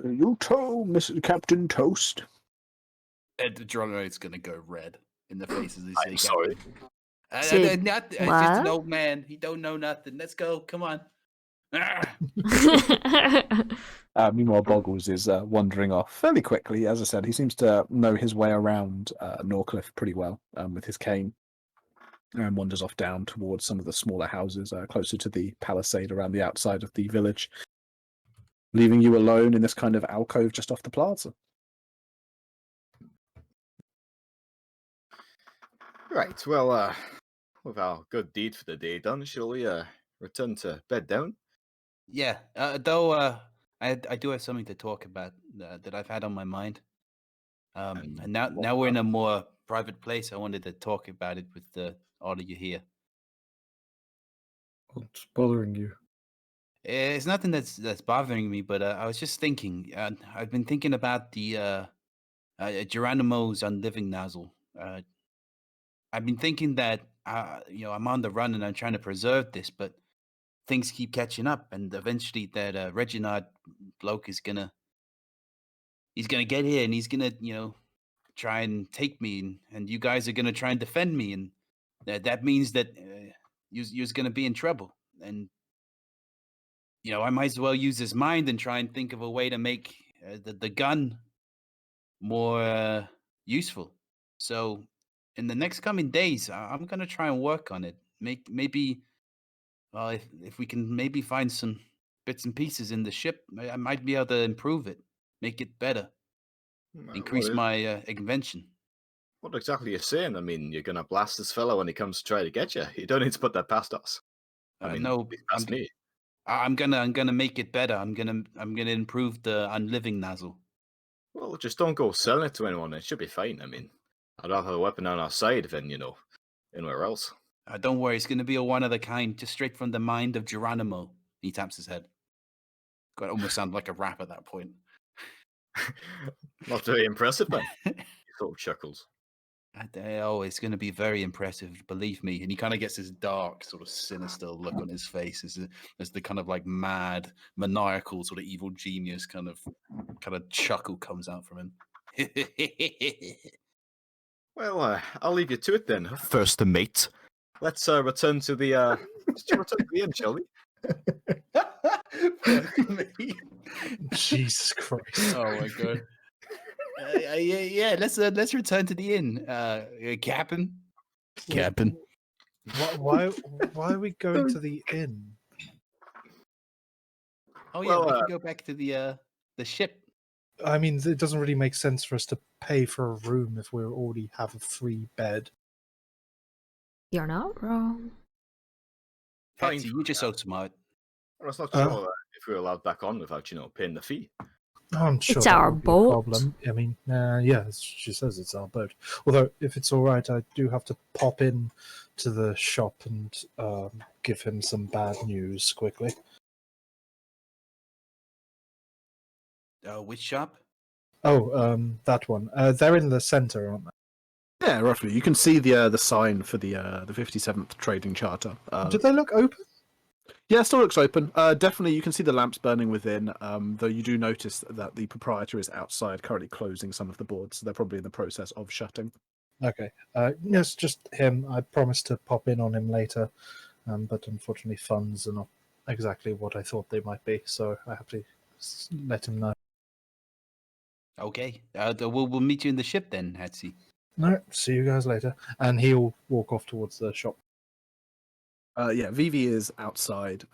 You too, Mr. Captain Toast. Geronimo's gonna go red in the face as he I'm says, sorry. Sid, it's just an what? old man. He don't know nothing. Let's go. Come on. Ah! Meanwhile, Boggles is wandering off fairly quickly. As I said, he seems to know his way around Norcliff pretty well with his cane, and wanders off down towards some of the smaller houses closer to the palisade around the outside of the village, leaving you alone in this kind of alcove just off the plaza. Right, well, with our good deed for the day done, shall we return to bed down? Yeah. Though I do have something to talk about that I've had on my mind. And now we're in a more private place. I wanted to talk about it with all of you here. What's bothering you? It's nothing that's bothering me, but I was just thinking. I've been thinking about the Geronimo's unliving nozzle. I've been thinking that I'm on the run and I'm trying to preserve this, but things keep catching up, and eventually that Reginald bloke is gonna get here, and he's gonna try and take me, and you guys are gonna try and defend me, and that means that you're gonna be in trouble, and I might as well use his mind and try and think of a way to make the gun more useful. So in the next coming days, I'm gonna try and work on it. Maybe if we can maybe find some bits and pieces in the ship, I might be able to improve it, make it better, increase my invention. What exactly are you saying? I mean, you're gonna blast this fellow when he comes to try to get you. You don't need to put that past us. I mean, No, past me. I'm gonna make it better. I'm gonna improve the unliving nozzle. Well, just don't go selling it to anyone. It should be fine. I mean, I'd rather have a weapon on our side than, anywhere else. Don't worry, it's going to be a one of a kind, just straight from the mind of Geronimo. He taps his head. God, it almost sounded like a rap at that point. Not very impressive, then. He sort of chuckles. It's going to be very impressive, believe me. And he kind of gets this dark, sort of sinister look on his face as the kind of like mad, maniacal, sort of evil genius kind of chuckle comes out from him. Well, I'll leave you to it then, first mate. Let's return to the inn, shall we? Jesus Christ! Oh my god. Yeah, let's return to the inn. Captain. Why are we going to the inn? Oh yeah, Well, we can go back to the ship. I mean, it doesn't really make sense for us to pay for a room if we already have a free bed. You're not wrong. Patsy, you're just so smart. Well, it's not sure if we're allowed back on without, paying the fee. I'm sure It's that our won't be a boat. problem. I mean, yeah, she says it's our boat. Although, if it's all right, I do have to pop in to the shop and give him some bad news quickly. Which shop? Oh, that one. They're in the center, aren't they? Yeah, roughly. You can see the sign for the 57th Trading Charter. Do they look open? Yeah, it still looks open. Definitely, you can see the lamps burning within, though you do notice that the proprietor is outside, currently closing some of the boards. So they're probably in the process of shutting. Okay. Yes, just him. I promised to pop in on him later, but unfortunately funds are not exactly what I thought they might be, so I have to let him know. Okay. We'll meet you in the ship then, Hatsy. No, see you guys later. And he'll walk off towards the shop. Yeah, Vivi is outside,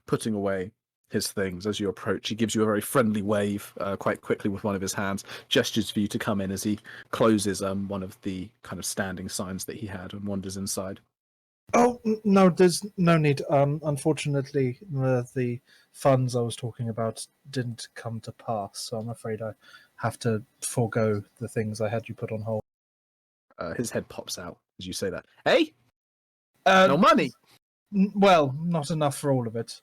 putting away his things. As you approach, he gives you a very friendly wave, quite quickly with one of his hands, gestures for you to come in as he closes one of the kind of standing signs that he had and wanders inside. Oh, no, there's no need. Unfortunately, the funds I was talking about didn't come to pass, so I'm afraid I have to forego the things I had you put on hold. His head pops out as you say that. Hey, Uh, no money. Well, not enough for all of it.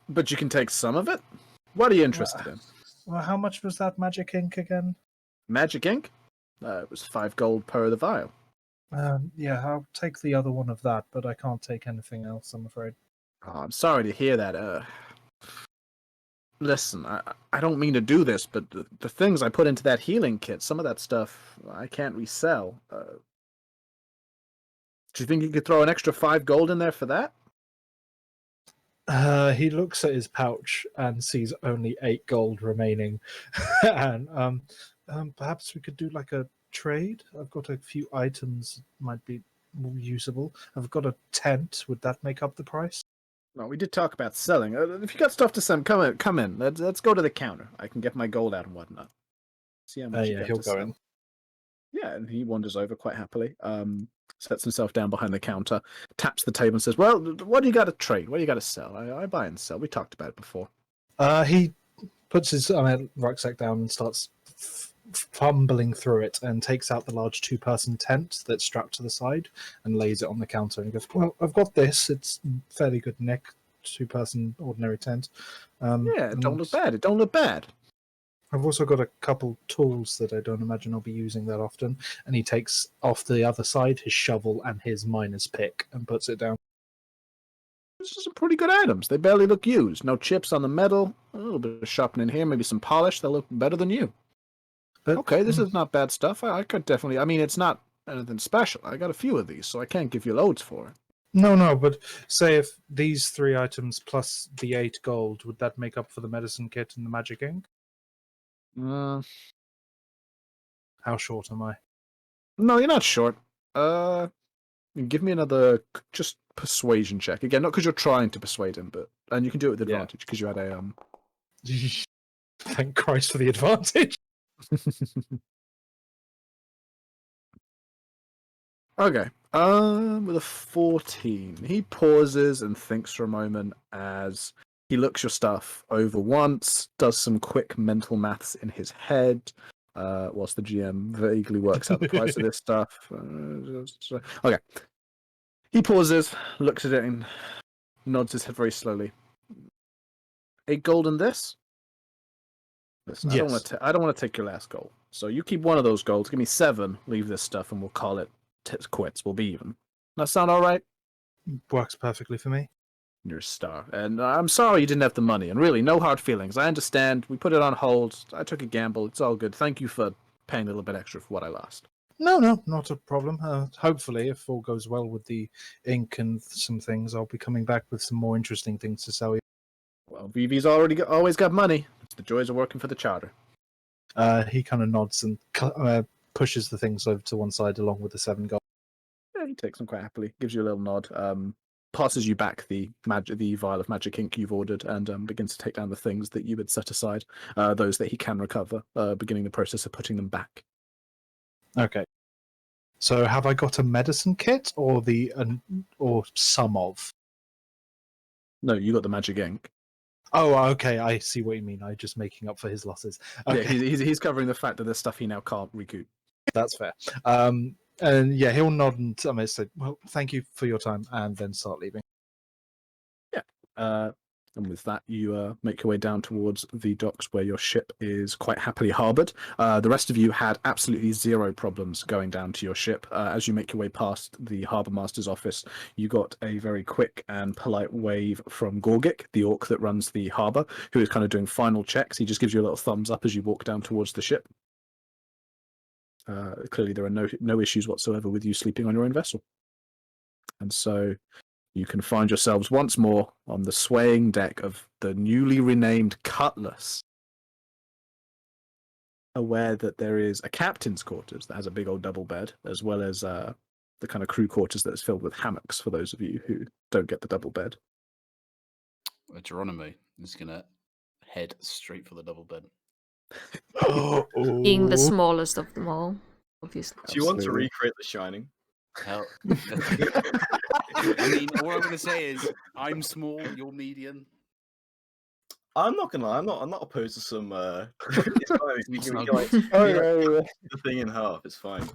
But you can take some of it? What are you interested in? Well, how much was that magic ink again? Magic ink? It was 5 gold per the vial. Yeah, I'll take the other one of that, but I can't take anything else, I'm afraid. Oh, I'm sorry to hear that. Listen, I don't mean to do this, but the things I put into that healing kit, some of that stuff I can't resell. Do you think you could throw an extra 5 gold in there for that? He looks at his pouch and sees only 8 gold remaining. And perhaps we could do like a trade. I've got a few items that might be more usable. I've got a tent. Would that make up the price? No, we did talk about selling. If you got stuff to sell, come in. Let's go to the counter. I can get my gold out and whatnot. See how much you Yeah, got he'll to go sell. in. Yeah, and he wanders over quite happily. Sets himself down behind the counter, taps the table and says, "Well, what do you got to trade? What do you got to sell? I buy and sell. We talked about it before." He puts his rucksack down and starts fumbling through it and takes out the large 2-person tent that's strapped to the side and lays it on the counter. And he goes, "Well, I've got this. It's fairly good nick, 2-person ordinary tent. Yeah, it don't look bad. It don't look bad. I've also got a couple tools that I don't imagine I'll be using that often." And he takes off the other side his shovel and his miner's pick and puts it down. This is some pretty good items. They barely look used. No chips on the metal. A little bit of sharpening here. Maybe some polish. They look better than you. But, Okay, this is not bad stuff. I could definitely... I mean, it's not anything special. I got a few of these, so I can't give you loads for it. No, but say if these 3 items plus the 8 gold, would that make up for the medicine kit and the magic ink? How short am I? No, you're not short. Give me another just persuasion check. Again, not because you're trying to persuade him, and you can do it with Yeah. advantage because you had a Thank Christ for the advantage. Okay. With a 14, he pauses and thinks for a moment as he looks your stuff over once, does some quick mental maths in his head, whilst the GM vaguely works out the price of this stuff. Okay. He pauses, looks at it, and nods his head very slowly. 8 gold in this? Listen, Yes. I don't want to take your last gold. So you keep one of those golds, give me 7, leave this stuff, and we'll call it quits. We'll be even. That sound all right? Works perfectly for me. You're a star. And I'm sorry you didn't have the money. And really, no hard feelings. I understand. We put it on hold. I took a gamble. It's all good. Thank you for paying a little bit extra for what I lost. No, not a problem. Hopefully, if all goes well with the ink and some things, I'll be coming back with some more interesting things to sell you. Well, Vivi's always got money. It's the joys of working for the charter. He kind of nods and pushes the things over to one side along with the 7 gold. Yeah, he takes them quite happily. Gives you a little nod. Passes you back the vial of magic ink you've ordered, and begins to take down the things that you had set aside, those that he can recover, beginning the process of putting them back. Okay. So have I got a medicine kit or or some of? No, you got the magic ink. Oh, okay. I see what you mean. I'm just making up for his losses. Okay, Yeah, he's covering the fact that there's stuff he now can't recoup. that's fair. And yeah, he'll nod and say, "Well, thank you for your time," and then start leaving. Yeah. And with that, you make your way down towards the docks where your ship is quite happily harboured. The rest of you had absolutely 0 problems going down to your ship. As you make your way past the harbour master's office, you got a very quick and polite wave from Gorgic, the orc that runs the harbour, who is kind of doing final checks. He just gives you a little thumbs up as you walk down towards the ship. Clearly, there are no issues whatsoever with you sleeping on your own vessel. And so you can find yourselves once more on the swaying deck of the newly renamed Cutlass, aware that there is a captain's quarters that has a big old double bed, as well as the kind of crew quarters that is filled with hammocks for those of you who don't get the double bed. Geronimo is going to head straight for the double bed. Being the smallest of them all, obviously. Do you want to Absolutely. recreate The Shining? Hell. I mean, all I'm going to say is I'm small, you're medium. I'm not gonna lie. I'm not opposed to some. It's fine. We can like Oh, the thing in half. It's fine.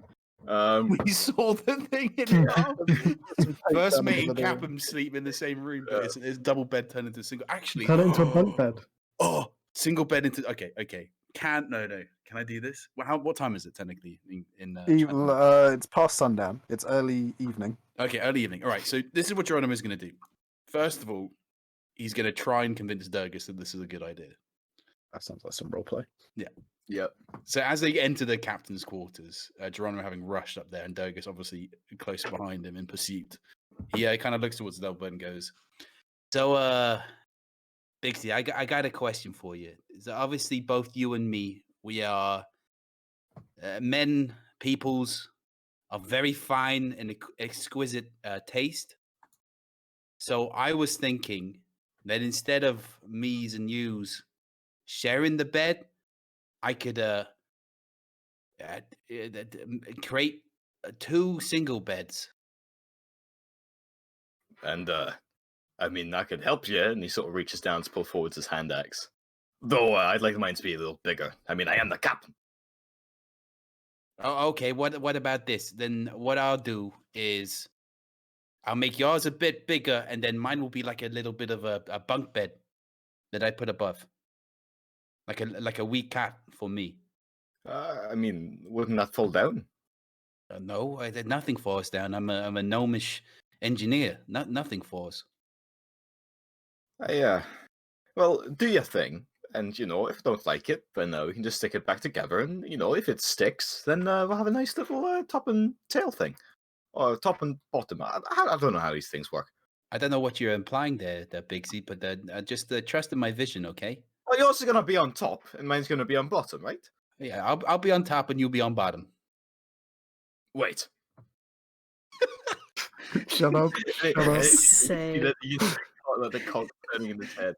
We saw the thing in half. First mate and Captain sleep in the same room, but it's double bed turned into a single. Actually, turn it into a bunk bed. Oh, single bed into. Okay. No. Can I do this? Well, what time is it technically? It's past sundown. It's early evening. Okay, early evening. All right. So this is what Geronimo is going to do. First of all, he's going to try and convince Durgus that this is a good idea. That sounds like some roleplay. Yep. So as they enter the captain's quarters, Geronimo having rushed up there, and Durgus obviously close behind him in pursuit, he kind of looks towards the double bed and goes, "So, Bixie, I got a question for you. So obviously, both you and me, we are men, peoples of very fine and exquisite taste. So I was thinking that instead of me's and you's sharing the bed, I could create 2 single beds." And I mean, that could help you. And he sort of reaches down to pull forward his hand axe. Though I'd like mine to be a little bigger. I mean, I am the captain. Oh, okay. What about this? Then what I'll do is I'll make yours a bit bigger, and then mine will be like a little bit of a bunk bed that I put above, like a wee cat for me. I mean, wouldn't that fall down? No, nothing falls down. I'm a gnomish engineer. Nothing falls. Yeah. Well, do your thing. And, if you don't like it, then we can just stick it back together. And, if it sticks, then we'll have a nice little top and tail thing. Or top and bottom. I don't know how these things work. I don't know what you're implying there, Bigsy, but just trust in my vision, okay? Well, yours is going to be on top, and mine's going to be on bottom, right? Yeah, I'll be on top, and you'll be on bottom. Wait. Shut up. Say. The cock turning in his head.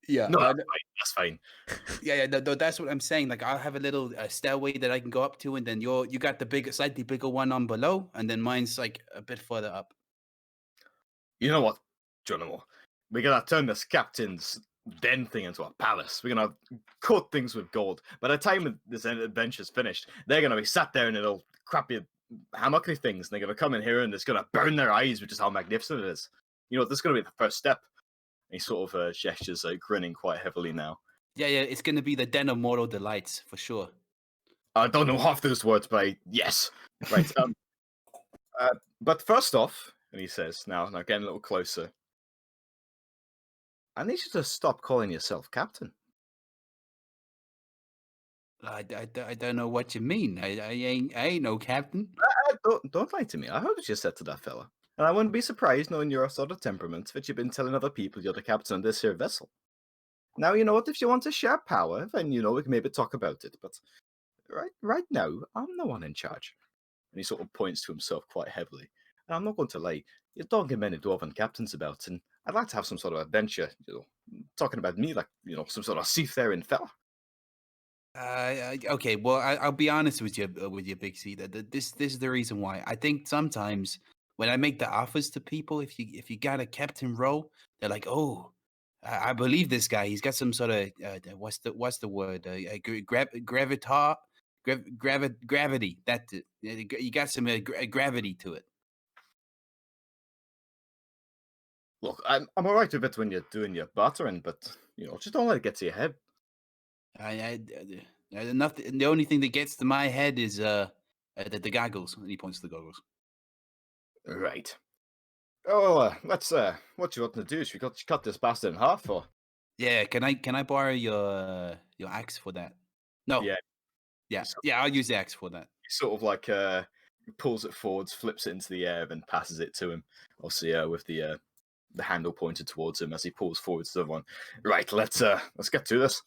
Yeah. No, that's fine. Yeah, no, that's what I'm saying. Like, I'll have a little stairway that I can go up to, and then you got the slightly bigger one on below, and then mine's like a bit further up. You know what, Geronimo? We gotta turn this captain's then thing into a palace. We're gonna coat things with gold. By the time this adventure's finished, they're gonna be sat there in little crappy hammocky things, and they're gonna come in here and it's gonna burn their eyes with just how magnificent it is. You know, this is gonna be the first step. And he sort of gestures, grinning quite heavily now. Yeah, it's gonna be the den of mortal delights for sure. I don't know half those words, but yes, right. But first off, and he says, now getting a little closer, I need you to stop calling yourself captain. I don't know what you mean. I ain't no captain. Don't lie to me. I heard what you said to that fella. And I wouldn't be surprised, knowing your sort of temperament, that you've been telling other people you're the captain of this here vessel. Now, you know what? If you want to share power, then, you know, we can maybe talk about it. But right now, I'm the one in charge. And he sort of points to himself quite heavily. And I'm not going to lie, you don't get many dwarven captains about, and I'd like to have some sort of adventure, you know, talking about me like, you know, some sort of seafaring fella. Okay, well, I'll be honest with you, Big C. That this is the reason why. I think sometimes when I make the offers to people, if you got a captain role, they're like, oh, I believe this guy. He's got some sort of what's the word? Gravity. That you got some gravity to it. Look, I'm all right with it when you're doing your bartering, but, you know, just don't let it get to your head. Nothing. The only thing that gets to my head is the goggles. And he points to the goggles. Right. Oh, let's. What you want to do? Should we cut this bastard in half, or? Yeah. Can I borrow your axe for that? No. Yeah. I'll use the axe for that. He sort of like pulls it forwards, flips it into the air, then passes it to him. Obviously, with the handle pointed towards him as he pulls forwards to the one. Right. Let's get to this.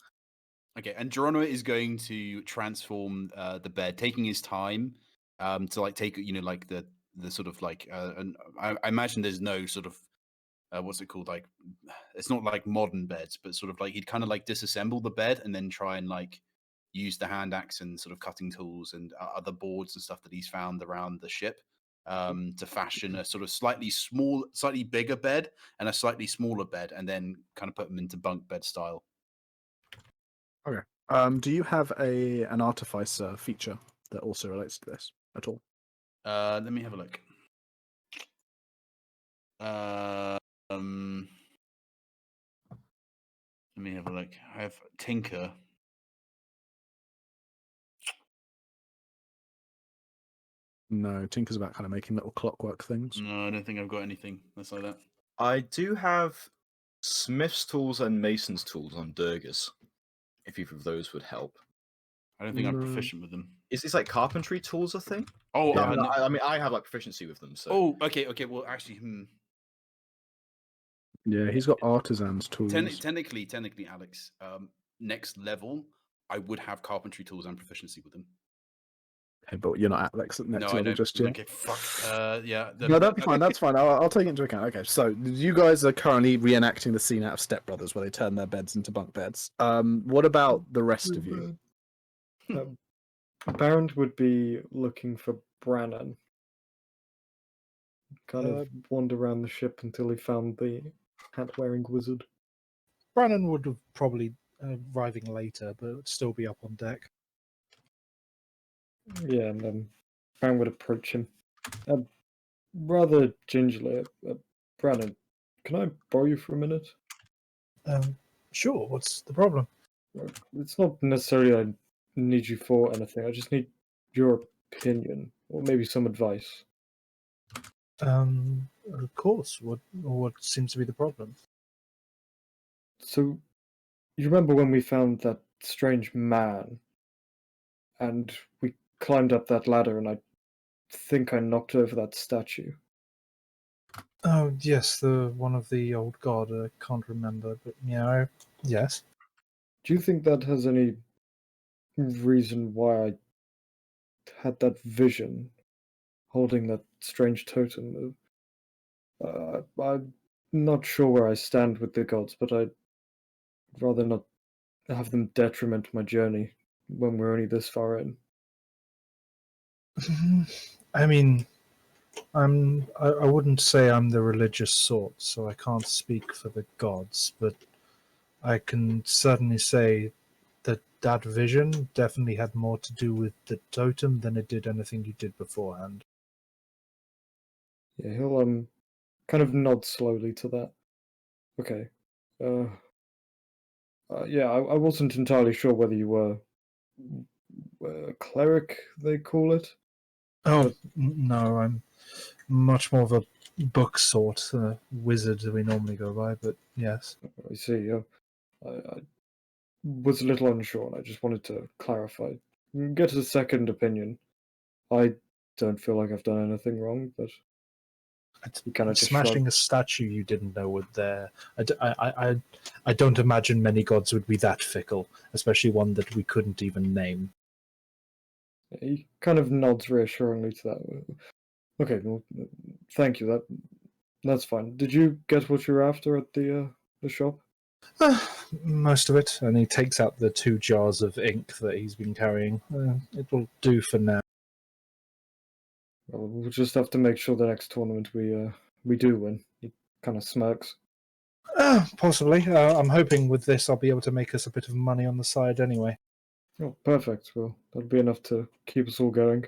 Okay, and Geronimo is going to transform the bed, taking his time to like take, you know, like the sort of like, and I imagine there's no sort of what's it called, like it's not like modern beds, but sort of like he'd kind of like disassemble the bed and then try and like use the hand axe and sort of cutting tools and other boards and stuff that he's found around the ship to fashion a sort of slightly bigger bed and a slightly smaller bed, and then kind of put them into bunk bed style. Okay. Do you have an artificer feature that also relates to this at all? Let me have a look. Let me have a look. I have Tinker. No, Tinker's about kind of making little clockwork things. No, I don't think I've got anything that's like that. I do have Smith's tools and Mason's tools on Durgas, if either of those would help. I don't think I'm proficient with them. Is like carpentry tools a thing? Oh, Yeah, no. I mean, I have like proficiency with them. So. Oh, okay. Well, actually, Yeah, he's got artisan's tools. Technically, Alex, next level, I would have carpentry tools and proficiency with them. Okay, but you're not at next level just yet. Okay, fuck. Yeah. No, that'd be fine. That's fine. I'll take it into account. Okay, so you guys are currently reenacting the scene out of Step Brothers where they turn their beds into bunk beds. What about the rest of you? Baron would be looking for Brannon. Kind of wander around the ship until he found the hat-wearing wizard. Brannon would have probably arriving later, but would still be up on deck. Yeah, and then Baron would approach him. Rather gingerly. Brannon, can I borrow you for a minute? Sure, what's the problem? It's not necessarily I need you for anything. I just need your opinion, or maybe some advice. Of course. What seems to be the problem? So, you remember when we found that strange man, and we climbed up that ladder, and I think I knocked over that statue. Oh, yes, the one of the old god. I can't remember, but yeah, yes. Do you think that has any reason why I had that vision, holding that strange totem? I'm not sure where I stand with the gods, but I'd rather not have them detriment my journey when we're only this far in. I mean, I wouldn't say I'm the religious sort, so I can't speak for the gods, but I can certainly say that that vision definitely had more to do with the totem than it did anything you did beforehand. Yeah, he'll kind of nod slowly to that. Okay. Yeah, I wasn't entirely sure whether you were a cleric, they call it. Oh, no, I'm much more of a book sort wizard we normally go by, but yes. I see. I was a little unsure, and I just wanted to clarify. Get a second opinion. I don't feel like I've done anything wrong, but you kind of just Smashing shrug. a statue you didn't know was there. I don't imagine many gods would be that fickle, especially one that we couldn't even name. He kind of nods reassuringly to that. Okay, well, thank you. That's fine. Did you get what you were after at the shop? Most of it, and he takes out the 2 jars of ink that he's been carrying. It will do for now. Well, we'll just have to make sure the next tournament we do win. He kind of smirks. Possibly. I'm hoping with this I'll be able to make us a bit of money on the side anyway. Oh, perfect. Well, that'll be enough to keep us all going.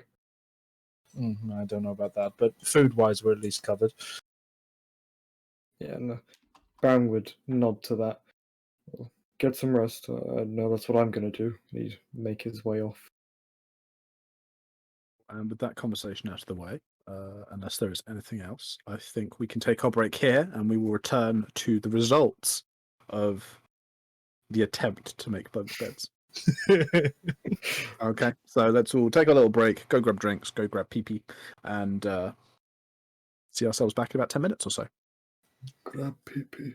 I don't know about that, but food-wise we're at least covered. Yeah, and Baron would nod to that. Well, get some rest. I know that's what I'm going to do. He'd make his way off. And with that conversation out of the way, unless there is anything else, I think we can take our break here and we will return to the results of the attempt to make bunk beds. Okay, so let's all take a little break, go grab drinks, go grab pee-pee, and see ourselves back in about 10 minutes or so. Grab pee-pee.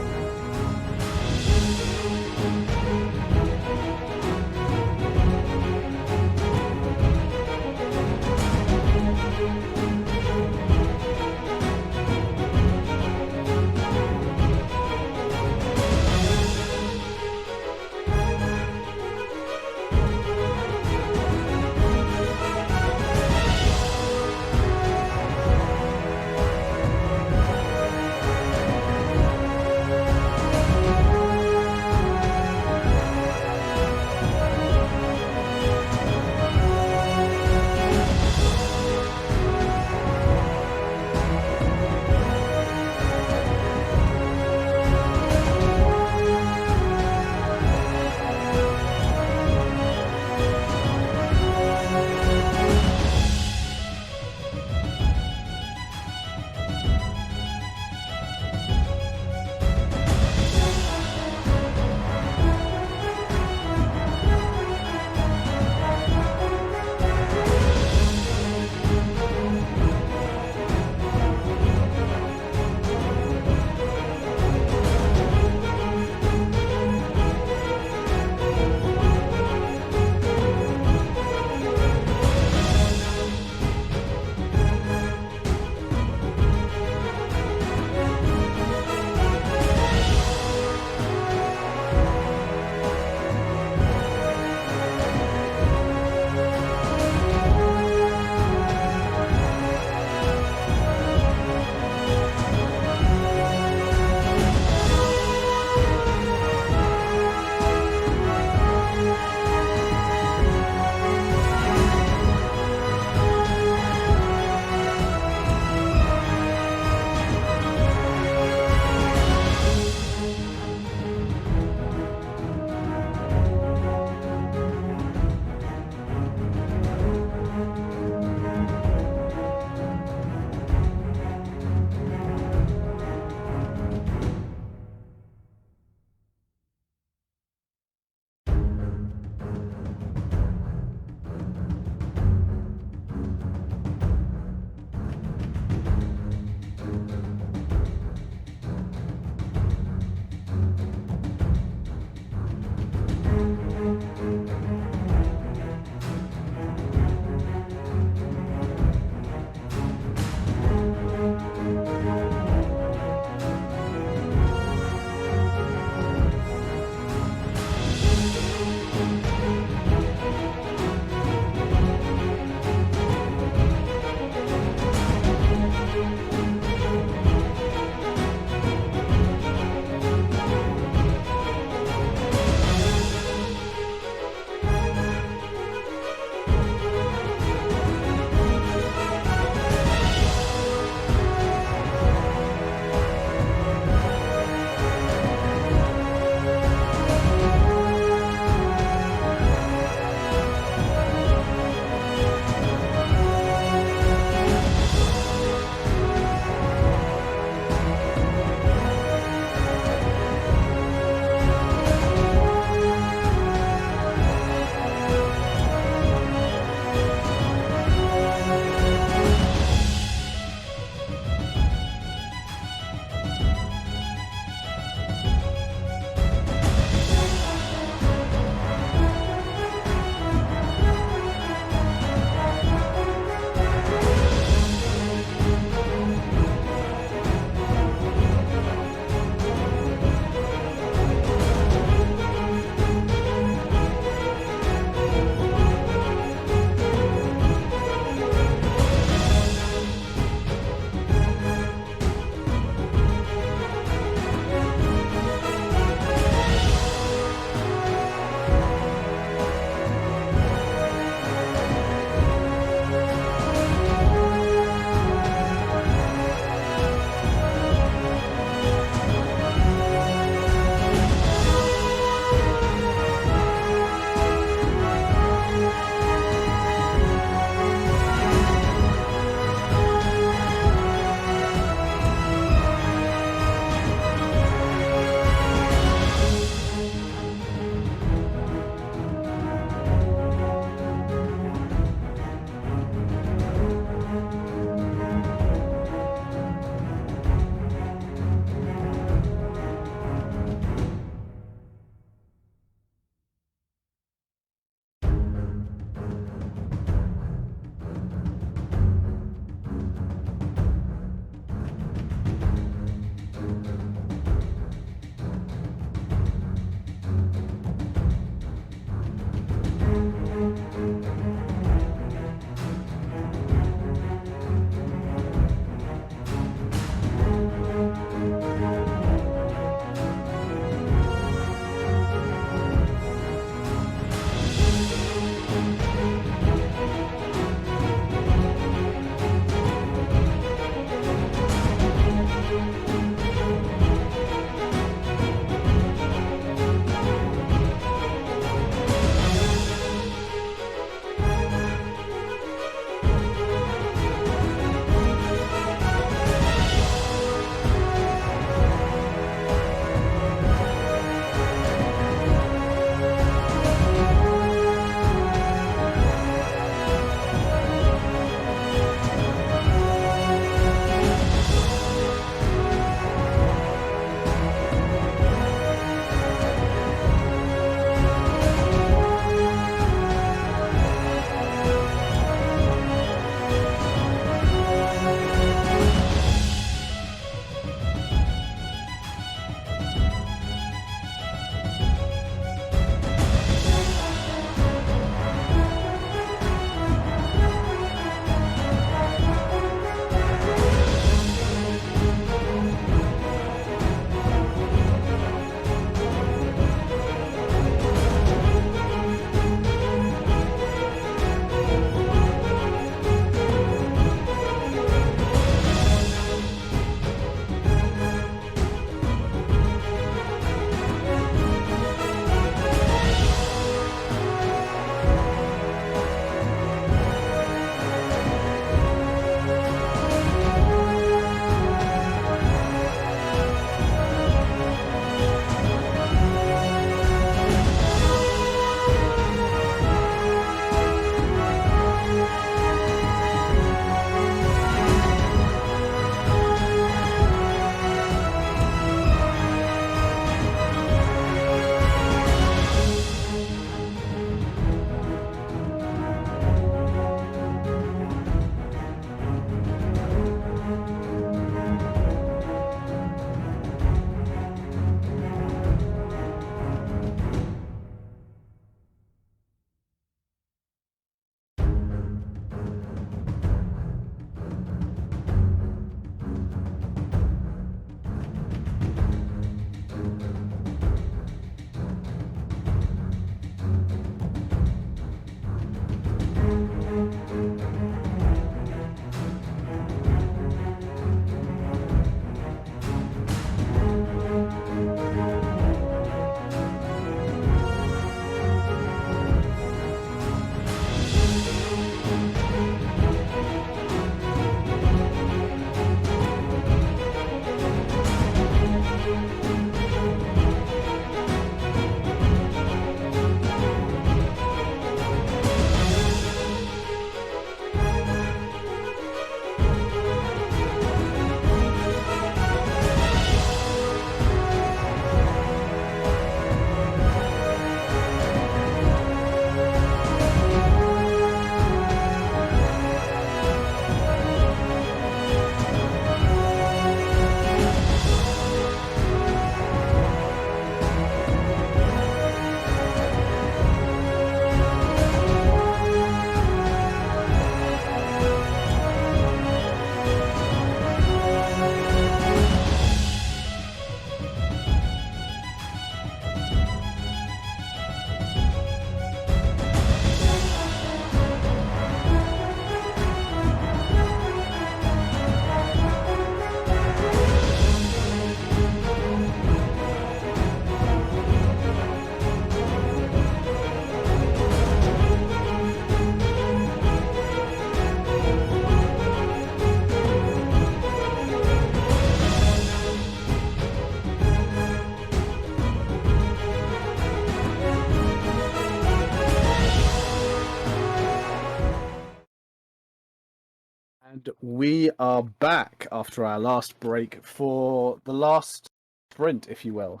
And we are back after our last break for the last sprint, if you will,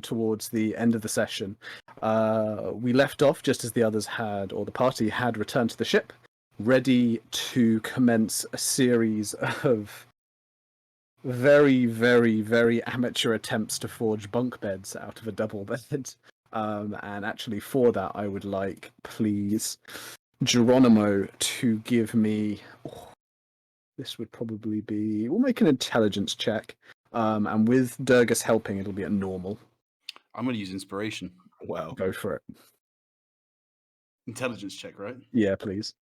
towards the end of the session. We left off just as the others had, or the party had returned to the ship, ready to commence a series of very, very, very amateur attempts to forge bunk beds out of a double bed. And actually for that, I would like, please, Geronimo to give me... this would probably be... We'll make an intelligence check. And with Durgus helping, it'll be at normal. I'm going to use inspiration. Wow. Go for it. Intelligence check, right? Yeah, please.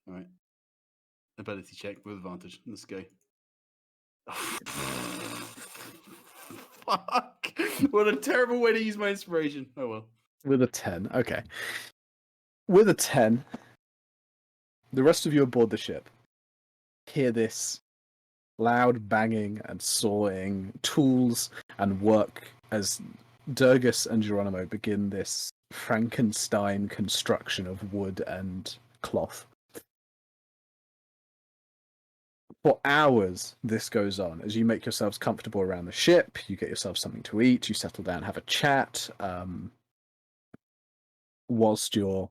All right. Ability check with advantage. Let's go. Fuck! What a terrible way to use my inspiration. Oh well. With a 10. Okay. With a 10, the rest of you aboard the ship hear this loud banging and sawing, tools and work as Durgus and Geronimo begin this Frankenstein construction of wood and cloth. For hours, this goes on as you make yourselves comfortable around the ship. You get yourself something to eat. You settle down, have a chat. Whilst you're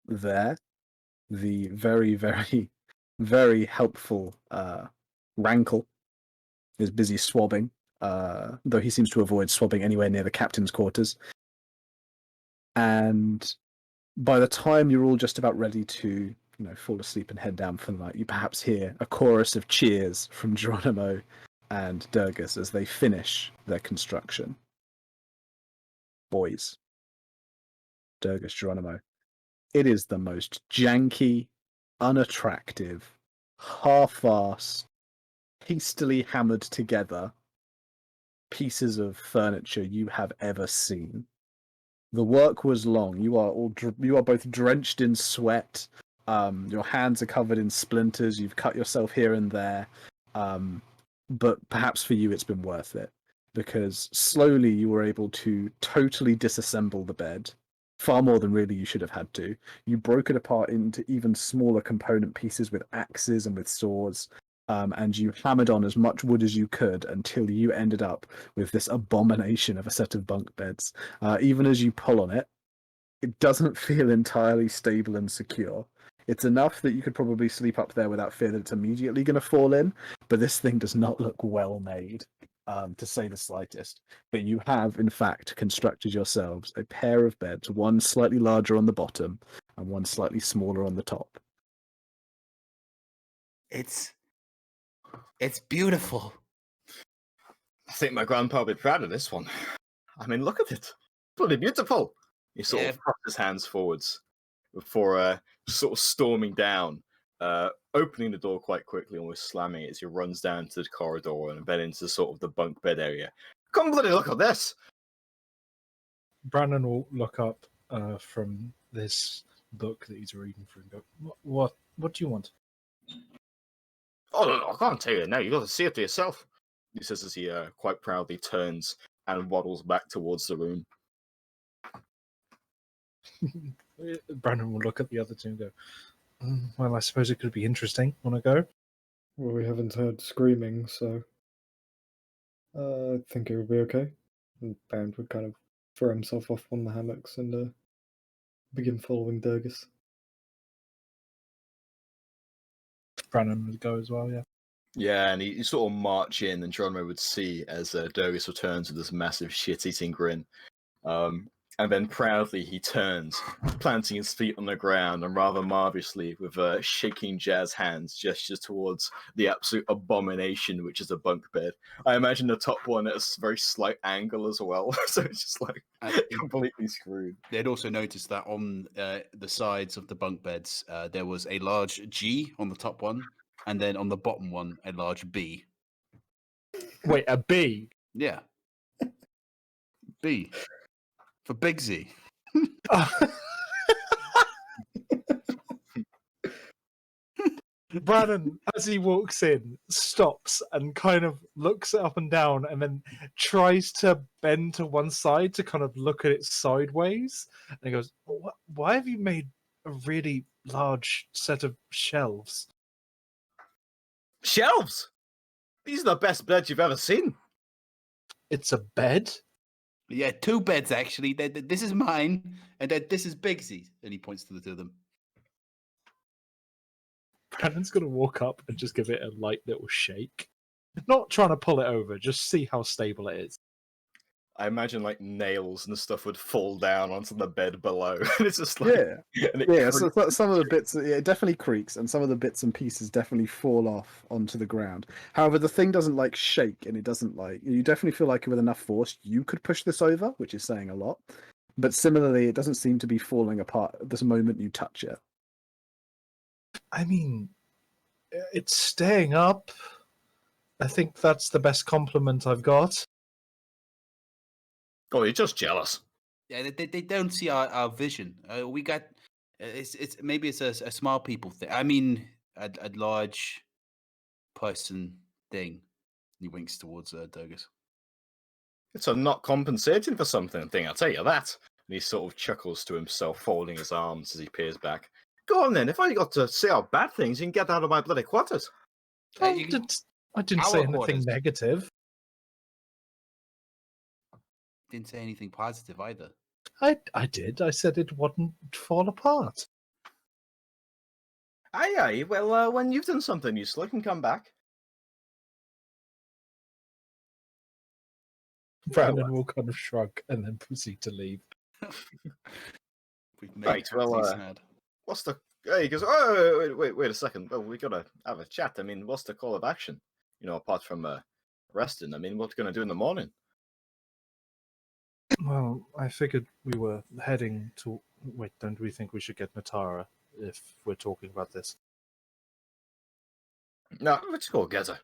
there, the very, very, very helpful Rankle is busy swabbing, though he seems to avoid swabbing anywhere near the captain's quarters. And by the time you're all just about ready to, fall asleep and head down for the night, you perhaps hear a chorus of cheers from Geronimo and Durgus as they finish their construction. Boys, Durgus, Geronimo, it is the most janky, unattractive, half-assed, hastily hammered together pieces of furniture you have ever seen. The work was long. You are both drenched in sweat. Your hands are covered in splinters. You've cut yourself here and there. But perhaps for you it's been worth it, because slowly you were able to totally disassemble the bed, far more than really you should have had to. You broke it apart into even smaller component pieces with axes and with saws, and you hammered on as much wood as you could until you ended up with this abomination of a set of bunk beds. Even as you pull on it, it doesn't feel entirely stable and secure. It's enough that you could probably sleep up there without fear that it's immediately going to fall in, but this thing does not look well made, to say the slightest. But you have, in fact, constructed yourselves a pair of beds, one slightly larger on the bottom and one slightly smaller on the top. It's beautiful. I think my grandpa would be proud of this one. I mean, look at it. Bloody beautiful. He sort of thrusts his hands forwards before sort of storming down, opening the door quite quickly, almost slamming it as he runs down to the corridor and then into sort of the bunk bed area. Come bloody look at this! Brandon will look up from this book that he's reading through and go, What do you want? Oh, no, I can't tell you now. You got to see it for yourself. He says as he quite proudly turns and waddles back towards the room. Brandon will look at the other two and go, well, I suppose it could be interesting. Want to go? Well, we haven't heard screaming, so I think it would be okay. And Bound would kind of throw himself off one of the hammocks and begin following Durgus. Brandon would go as well, yeah. Yeah, and you sort of march in, and Geronimo would see as Durgus returns with this massive shit-eating grin. And then proudly he turns, planting his feet on the ground, and rather marvellously, with shaking jazz hands, gestures towards the absolute abomination, which is a bunk bed. I imagine the top one at a very slight angle as well, so it's just like completely screwed. They'd also noticed that on the sides of the bunk beds, there was a large G on the top one, and then on the bottom one, a large B. Wait, a B? Yeah. B. For Big Z. Brandon, as he walks in, stops and kind of looks up and down and then tries to bend to one side to kind of look at it sideways. And he goes, why have you made a really large set of shelves? Shelves! These are the best beds you've ever seen. It's a bed? Yeah, 2 beds actually. This is mine, and this is Bigsy's. And he points to the 2 of them. Brandon's going to walk up and just give it a light little shake. Not trying to pull it over, just see how stable it is. I imagine like nails and stuff would fall down onto the bed below. And it's just like... and it Yeah, so creaks. some of the bits, it definitely creaks, and some of the bits and pieces definitely fall off onto the ground. However, the thing doesn't like shake, and it doesn't like. You definitely feel like with enough force, you could push this over, which is saying a lot. But similarly, it doesn't seem to be falling apart at this moment you touch it. I mean, it's staying up. I think that's the best compliment I've got. Oh, you're just jealous. Yeah, they don't see our vision. We got it's maybe it's a small people thing. I mean, a large person thing. He winks towards Durgus. It's a not compensating for something thing, I'll tell you that. And he sort of chuckles to himself, folding his arms as he peers back. Go on then, if I got to say our bad things, you can get out of my bloody quarters. I didn't say Our anything quarters. negative. Didn't say anything positive either. I did. I said it wouldn't fall apart. Aye, well, when you've done something useful, you can come back. Brandon will kind of shrug and then proceed to leave. We've made Right, well, Patsy sad. What's the... He goes, oh, wait a second. Well, we gotta have a chat. I mean, what's the call of action? You know, apart from resting. I mean, what are you gonna do in the morning? Well, I figured we were heading to... Wait, don't we think we should get Natara if we're talking about this? No, let's go get her.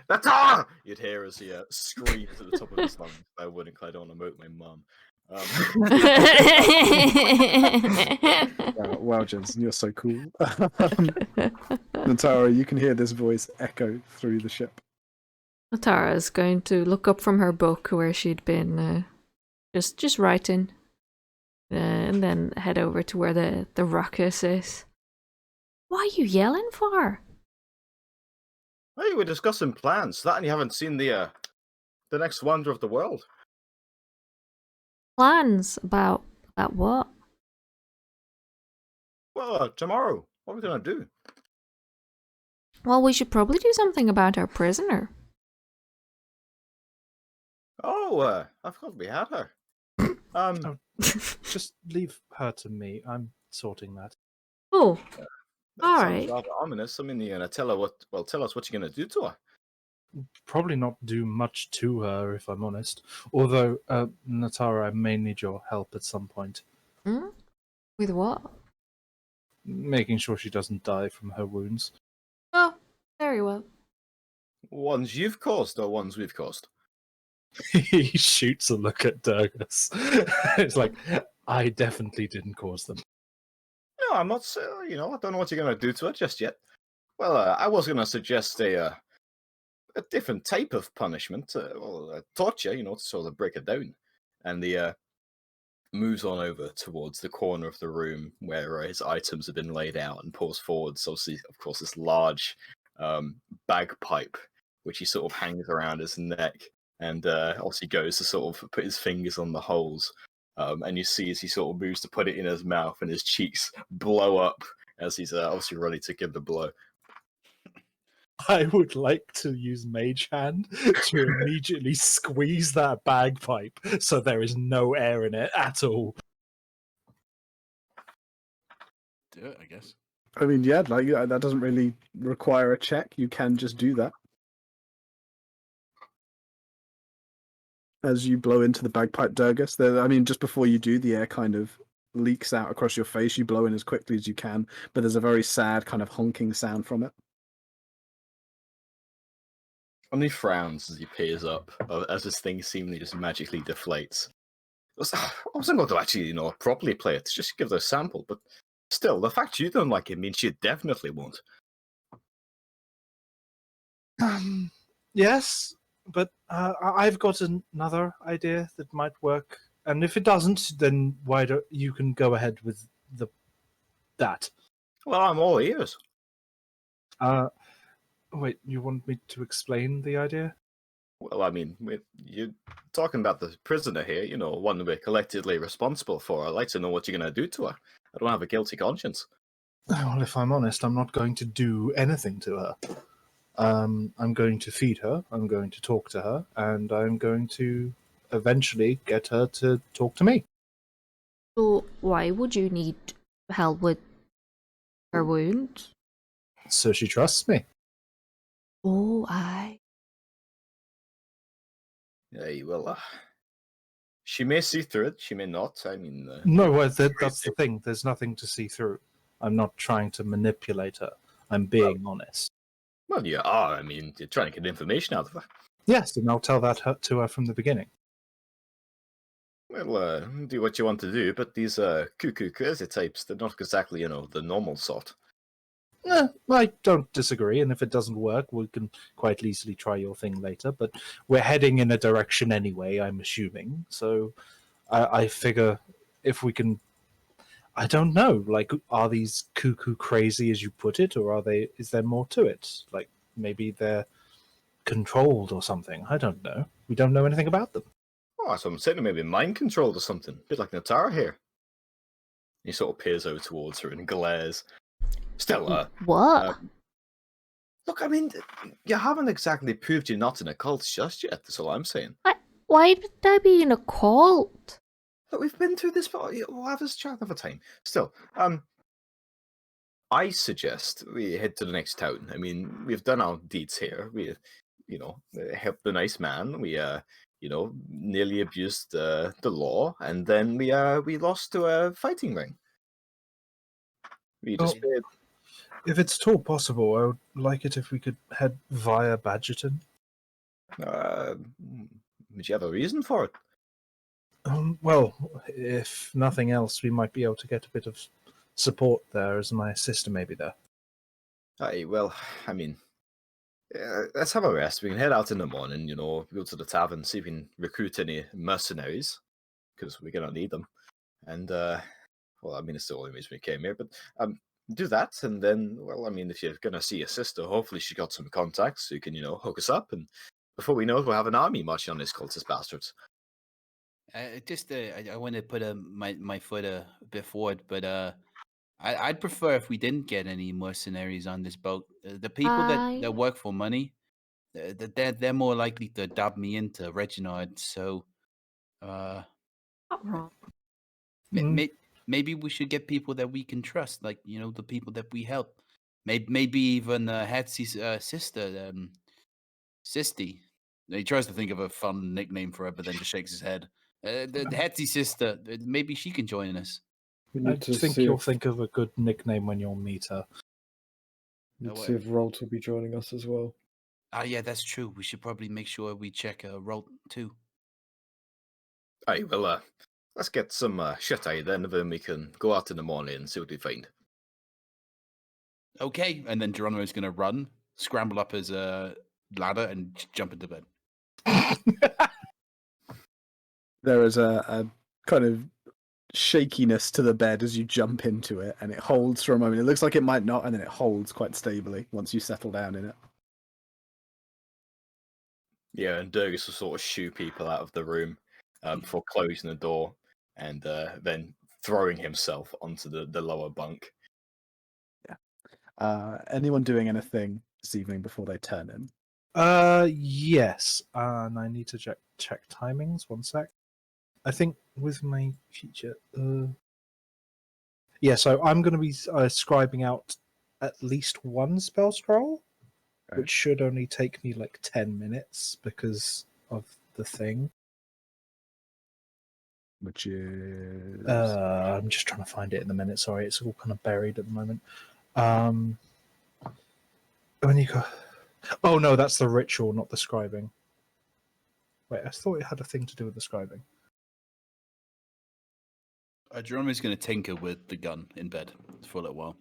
Natara! You'd hear as he screams at the top of his lungs. I wouldn't, 'cause I don't want to moat my mum. Wow, Jensen, you're so cool. Natara, you can hear this voice echo through the ship. Natara's going to look up from her book where she'd been just writing, and then head over to where the ruckus is. What are you yelling for? Hey, we're discussing plans. That and you haven't seen the next wonder of the world. Plans about what? Well, tomorrow. What are we gonna do? Well, we should probably do something about our prisoner. Oh, I forgot we had her. Oh, just leave her to me. I'm sorting that. Oh, that all sounds right. rather ominous. I mean, you're gonna tell her what? Well, tell us what you're gonna do to her. Probably not do much to her, if I'm honest. Although, Natara, I may need your help at some point. Hmm? With what? Making sure she doesn't die from her wounds. Oh, very well. Ones you've caused or ones we've caused? He shoots a look at Durgus. It's like, I definitely didn't cause them. No, I'm not. I don't know what you're gonna do to her just yet. Well, I was gonna suggest a different type of punishment, torture. To sort of break it down. And the moves on over towards the corner of the room where his items have been laid out and pulls forward. So, obviously, of course, this large bagpipe, which he sort of hangs around his neck, and obviously goes to sort of put his fingers on the holes. And you see as he sort of moves to put it in his mouth, and his cheeks blow up as he's obviously ready to give the blow. I would like to use Mage Hand to immediately squeeze that bagpipe so there is no air in it at all. Do it, I guess. I mean, yeah, that doesn't really require a check. You can just do that. As you blow into the bagpipe, Durgus, just before you do, the air kind of leaks out across your face. You blow in as quickly as you can, but there's a very sad kind of honking sound from it. And he frowns as he peers up, as this thing seemingly just magically deflates. I wasn't going to actually, properly play it, just give it a sample, but still, the fact you don't like it means you definitely won't. Yes, but I've got another idea that might work. And if it doesn't, then you can go ahead with that. Well, I'm all ears. Wait, you want me to explain the idea? Well, I mean, you're talking about the prisoner here, you know, one we're collectively responsible for. I'd like to know what you're going to do to her. I don't have a guilty conscience. Well, if I'm honest, I'm not going to do anything to her. I'm going to feed her, I'm going to talk to her, and I'm going to eventually get her to talk to me. So why would you need help with her wound? So she trusts me. Oh, I. Yeah, well, she may see through it, she may not. I mean... No, well, that's the thing. There's nothing to see through. I'm not trying to manipulate her. I'm being honest. Well, you are. I mean, you're trying to get information out of her. Yes, and I'll tell that to her from the beginning. Well, do what you want to do, but these cuckoo crazy types, they're not exactly, you know, the normal sort. I don't disagree, and if it doesn't work, we can quite easily try your thing later, but we're heading in a direction anyway, I'm assuming, so I figure if we can... I don't know, like, are these cuckoo crazy as you put it, or is there more to it? Like, maybe they're controlled or something, I don't know. We don't know anything about them. Oh, so I'm saying maybe mind controlled or something. A bit like Natara here. He sort of peers over towards her and glares. Stella. What? Look, I mean, you haven't exactly proved you're not in a cult just yet, that's all I'm saying. Why would I be in a cult? Look, we've been through this, but we'll have this chat another time. Still, I suggest we head to the next town. I mean, we've done our deeds here. We, you know, helped the nice man. We, you know, nearly abused the law, and then we lost to a fighting ring. We just If it's at all possible, I would like it if we could head via Badgerton. Would you have a reason for it? Well, if nothing else, we might be able to get a bit of support there, as my sister may be there. Aye, well, I mean, let's have a rest. We can head out in the morning, you know, go to the tavern, see if we can recruit any mercenaries, because we're going to need them. And, well, I mean, it's the only reason we came here, but do that, and then, well, I mean, if you're going to see your sister, hopefully she got some contacts who can, you know, hook us up, and before we know it, we'll have an army marching on these cultist bastards. I want to put my foot a bit forward, but I'd prefer if we didn't get any mercenaries on this boat. The people that work for money, they're more likely to dab me into Reginald. So, Not wrong. maybe we should get people that we can trust, like, you know, the people that we help. Maybe even Hatsy's sister, Sisty. He tries to think of a fun nickname for her, but then just shakes his head. The Hatsy sister, maybe she can join us. I think you'll think of a good nickname when you'll meet her. Let's see if Rolt will be joining us as well. Ah, yeah, that's true. We should probably make sure we check Rolt too. Aye, well, let's get some shit-eye then we can go out in the morning and see what we find. Okay, and then Geronimo's going to run, scramble up his ladder, and jump into bed. There is a kind of shakiness to the bed as you jump into it, and it holds for a moment. It looks like it might not, and then it holds quite stably once you settle down in it. Yeah, and Durgus will sort of shoo people out of the room before closing the door, and then throwing himself onto the lower bunk. Yeah. Anyone doing anything this evening before they turn in? Yes, and I need to check timings. 1 sec. I think with my feature, yeah. So I'm going to be scribing out at least one spell scroll, which should only take me like 10 minutes because of the thing. Which is I'm just trying to find it in the minute. Sorry, it's all kind of buried at the moment. When you go, oh no, that's the ritual, not the scribing. Wait, I thought it had a thing to do with the scribing. Geronimo's going to tinker with the gun in bed for a little while,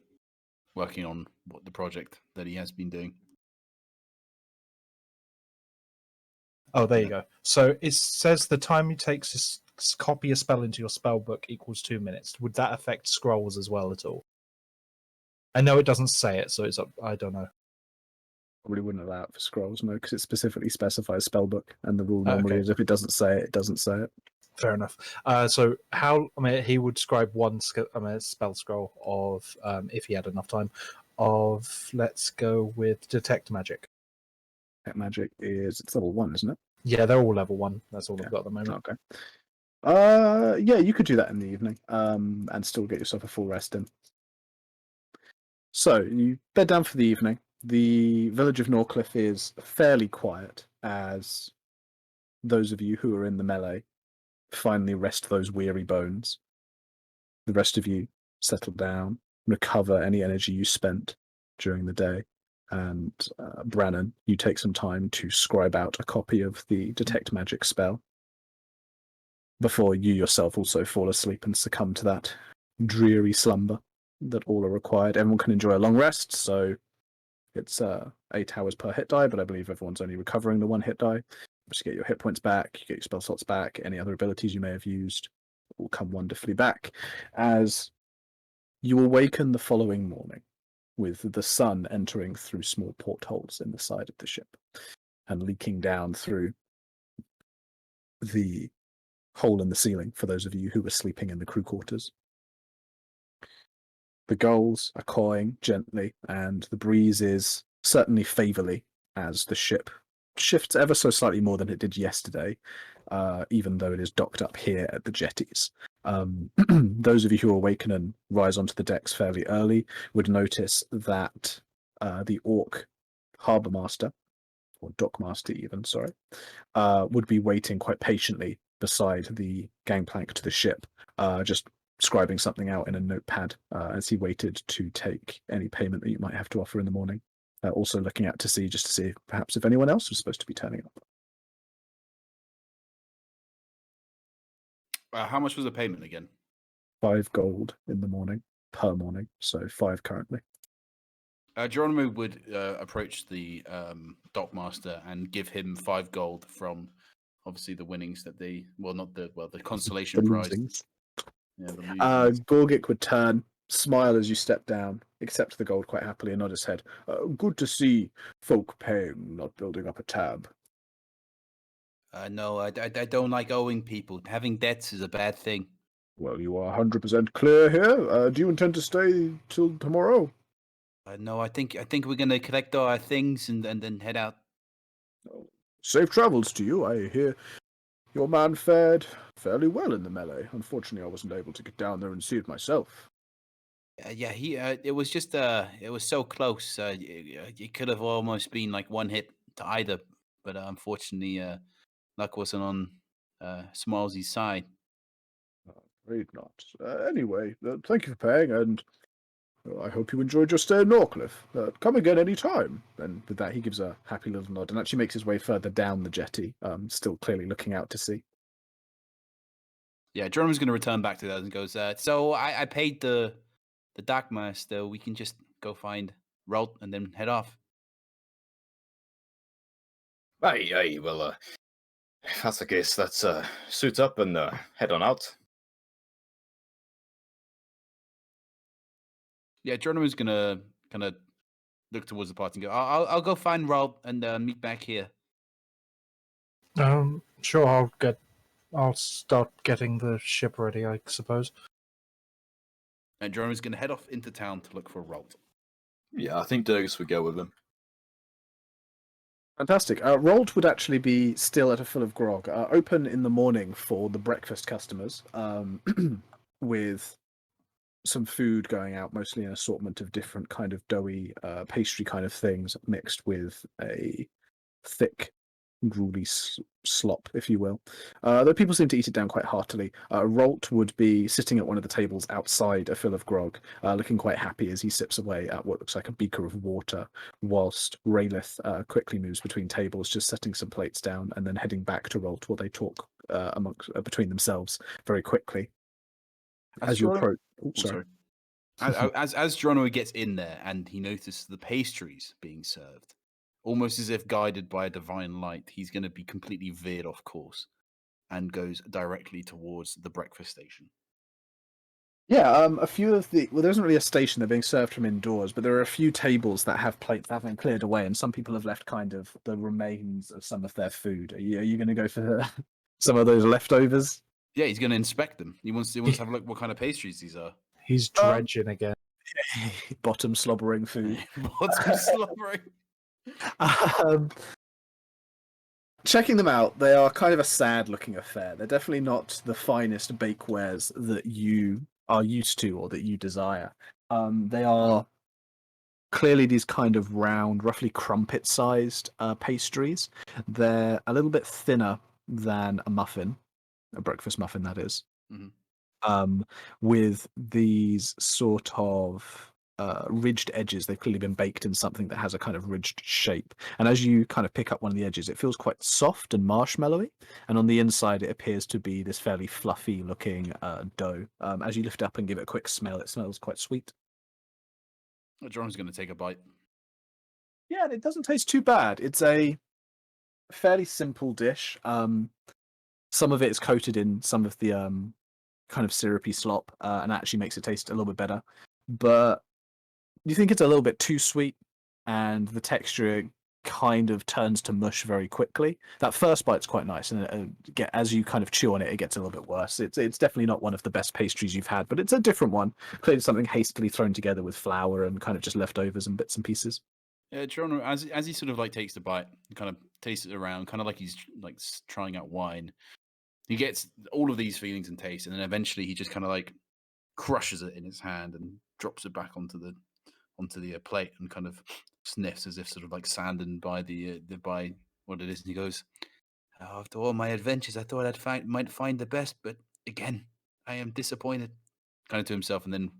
working on the project that he has been doing. Oh, there you go. So it says the time it takes to copy a spell into your spell book equals 2 minutes. Would that affect scrolls as well at all? I know it doesn't say it, so it's up. I don't know. Probably wouldn't allow it for scrolls, no, because it specifically specifies spellbook, and the rule normally Okay. is if it doesn't say it, it doesn't say it. Fair enough. So how? I mean, he would scribe one spell scroll of, if he had enough time, of, let's go with detect magic. Detect magic it's level 1, isn't it? Yeah, they're all level 1. That's all Yeah. I've got at the moment. Okay. Yeah, you could do that in the evening, and still get yourself a full rest in. So you bed down for the evening. The village of Norcliff is fairly quiet as those of you who are in the melee finally rest those weary bones. The rest of you settle down, recover any energy you spent during the day, and Brannon, you take some time to scribe out a copy of the detect magic spell before you yourself also fall asleep and succumb to that dreary slumber that all are required. Everyone can enjoy a long rest, so it's 8 hours per hit die, but I believe everyone's only recovering the 1 hit die. Just get your hit points back, you get your spell slots back, any other abilities you may have used will come wonderfully back as you awaken the following morning with the sun entering through small portholes in the side of the ship and leaking down through the hole in the ceiling for those of you who were sleeping in the crew quarters. The gulls are cawing gently, and the breeze is certainly favourably as the ship shifts ever so slightly more than it did yesterday, even though it is docked up here at the jetties. Those of you who awaken and rise onto the decks fairly early would notice that the orc harbour master, or dockmaster even, sorry, would be waiting quite patiently beside the gangplank to the ship, just scribing something out in a notepad as he waited to take any payment that you might have to offer in the morning. Also looking out to see perhaps if anyone else was supposed to be turning up. How much was the payment again? 5 gold in the morning, per morning, so 5 currently. Geronimo would approach the dockmaster and give him 5 gold from obviously the winnings that the consolation prize. Losings. Yeah, the losings. Gorgic would turn, smile as you step down, accept the gold quite happily, and nod his head. Good to see folk paying, not building up a tab. No, I don't like owing people. Having debts is a bad thing. Well, you are 100% clear here. Do you intend to stay till tomorrow? No, I think we're gonna collect our things and then head out. Safe travels to you. I hear your man fared fairly well in the melee. Unfortunately, I wasn't able to get down there and see it myself. Yeah, he. It was just. It was so close. It could have almost been like one hit to either, but unfortunately, luck wasn't on Smallsy's side. Afraid not. Anyway, thank you for paying, and I hope you enjoyed your stay in Norcliff. Come again any time. And with that, he gives a happy little nod and actually makes his way further down the jetty, still clearly looking out to sea. Yeah, Geronimo's going to return back to that and goes, so I paid the dockmaster. We can just go find Rolt and then head off. Aye, well, if that's the case, let's suit up and head on out. Yeah, Geronimo's going to kind of look towards the party and go, I'll go find Rolt and meet back here. Sure, I'll start getting the ship ready, I suppose. And Geronimo's going to head off into town to look for Rolt. Yeah, I think Durgus would go with them. Fantastic. Rolt would actually be still at a fill of grog, open in the morning for the breakfast customers, with some food going out, mostly an assortment of different kind of doughy pastry kind of things mixed with a thick, gruely slop, if you will. Though people seem to eat it down quite heartily. Rolt would be sitting at one of the tables outside a fill of grog, looking quite happy as he sips away at what looks like a beaker of water, whilst Raylith quickly moves between tables, just setting some plates down and then heading back to Rolt while they talk between themselves very quickly. As you approach... sorry. As Geronimo gets in there and he notices the pastries being served, almost as if guided by a divine light, he's going to be completely veered off course and goes directly towards the breakfast station. Yeah, a few of there isn't really a station. They're being served from indoors, but there are a few tables that have plates that haven't cleared away, and some people have left kind of the remains of some of their food. Are you going to go for some of those leftovers? Yeah, he's going to inspect them. He wants to have a look what kind of pastries these are. He's dredging again. Bottom slobbering food. Bottom slobbering. Um, Checking them out, they are kind of a sad-looking affair. They're definitely not the finest bakewares that you are used to or that you desire. They are clearly these kind of round, roughly crumpet-sized pastries. They're a little bit thinner than a muffin, a breakfast muffin, that is. Mhm. With these sort of ridged edges. They've clearly been baked in something that has a kind of ridged shape. And as you kind of pick up one of the edges, it feels quite soft and marshmallowy. And on the inside, it appears to be this fairly fluffy looking dough. As you lift it up and give it a quick smell, it smells quite sweet. John's going to take a bite. Yeah, and it doesn't taste too bad. It's a fairly simple dish. Some of it is coated in some of the kind of syrupy slop, and actually makes it taste a little bit better. But you think it's a little bit too sweet, and the texture kind of turns to mush very quickly. That first bite's quite nice, and as you kind of chew on it, it gets a little bit worse. It's definitely not one of the best pastries you've had, but it's a different one. Clearly something hastily thrown together with flour and kind of just leftovers and bits and pieces. John, as he sort of like takes the bite, kind of tastes it around, kind of like he's like trying out wine. He gets all of these feelings and tastes, and then eventually he just kind of like crushes it in his hand and drops it back onto the plate and kind of sniffs as if sort of like saddened by by what it is. And he goes, "After all my adventures, I thought might find the best, but again, I am disappointed." Kind of to himself, and then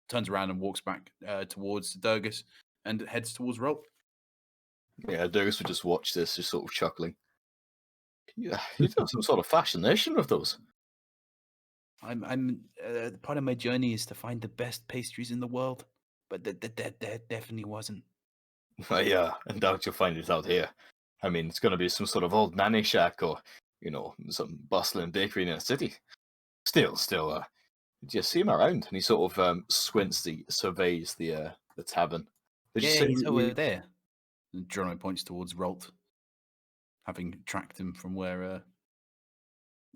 turns around and walks back towards Durgus and heads towards Rolt. Yeah, Durgus would just watch this, just sort of chuckling. Yeah, you have some sort of fascination with those. I'm part of my journey is to find the best pastries in the world, but that definitely wasn't. Yeah, I doubt you'll find it out here. I mean, it's going to be some sort of old nanny shack or, some bustling bakery in a city. Still, just see him around, and he sort of surveys the tavern. Did you Yeah, say he's you- over there. And Geronimo points towards Rolt, having tracked him from where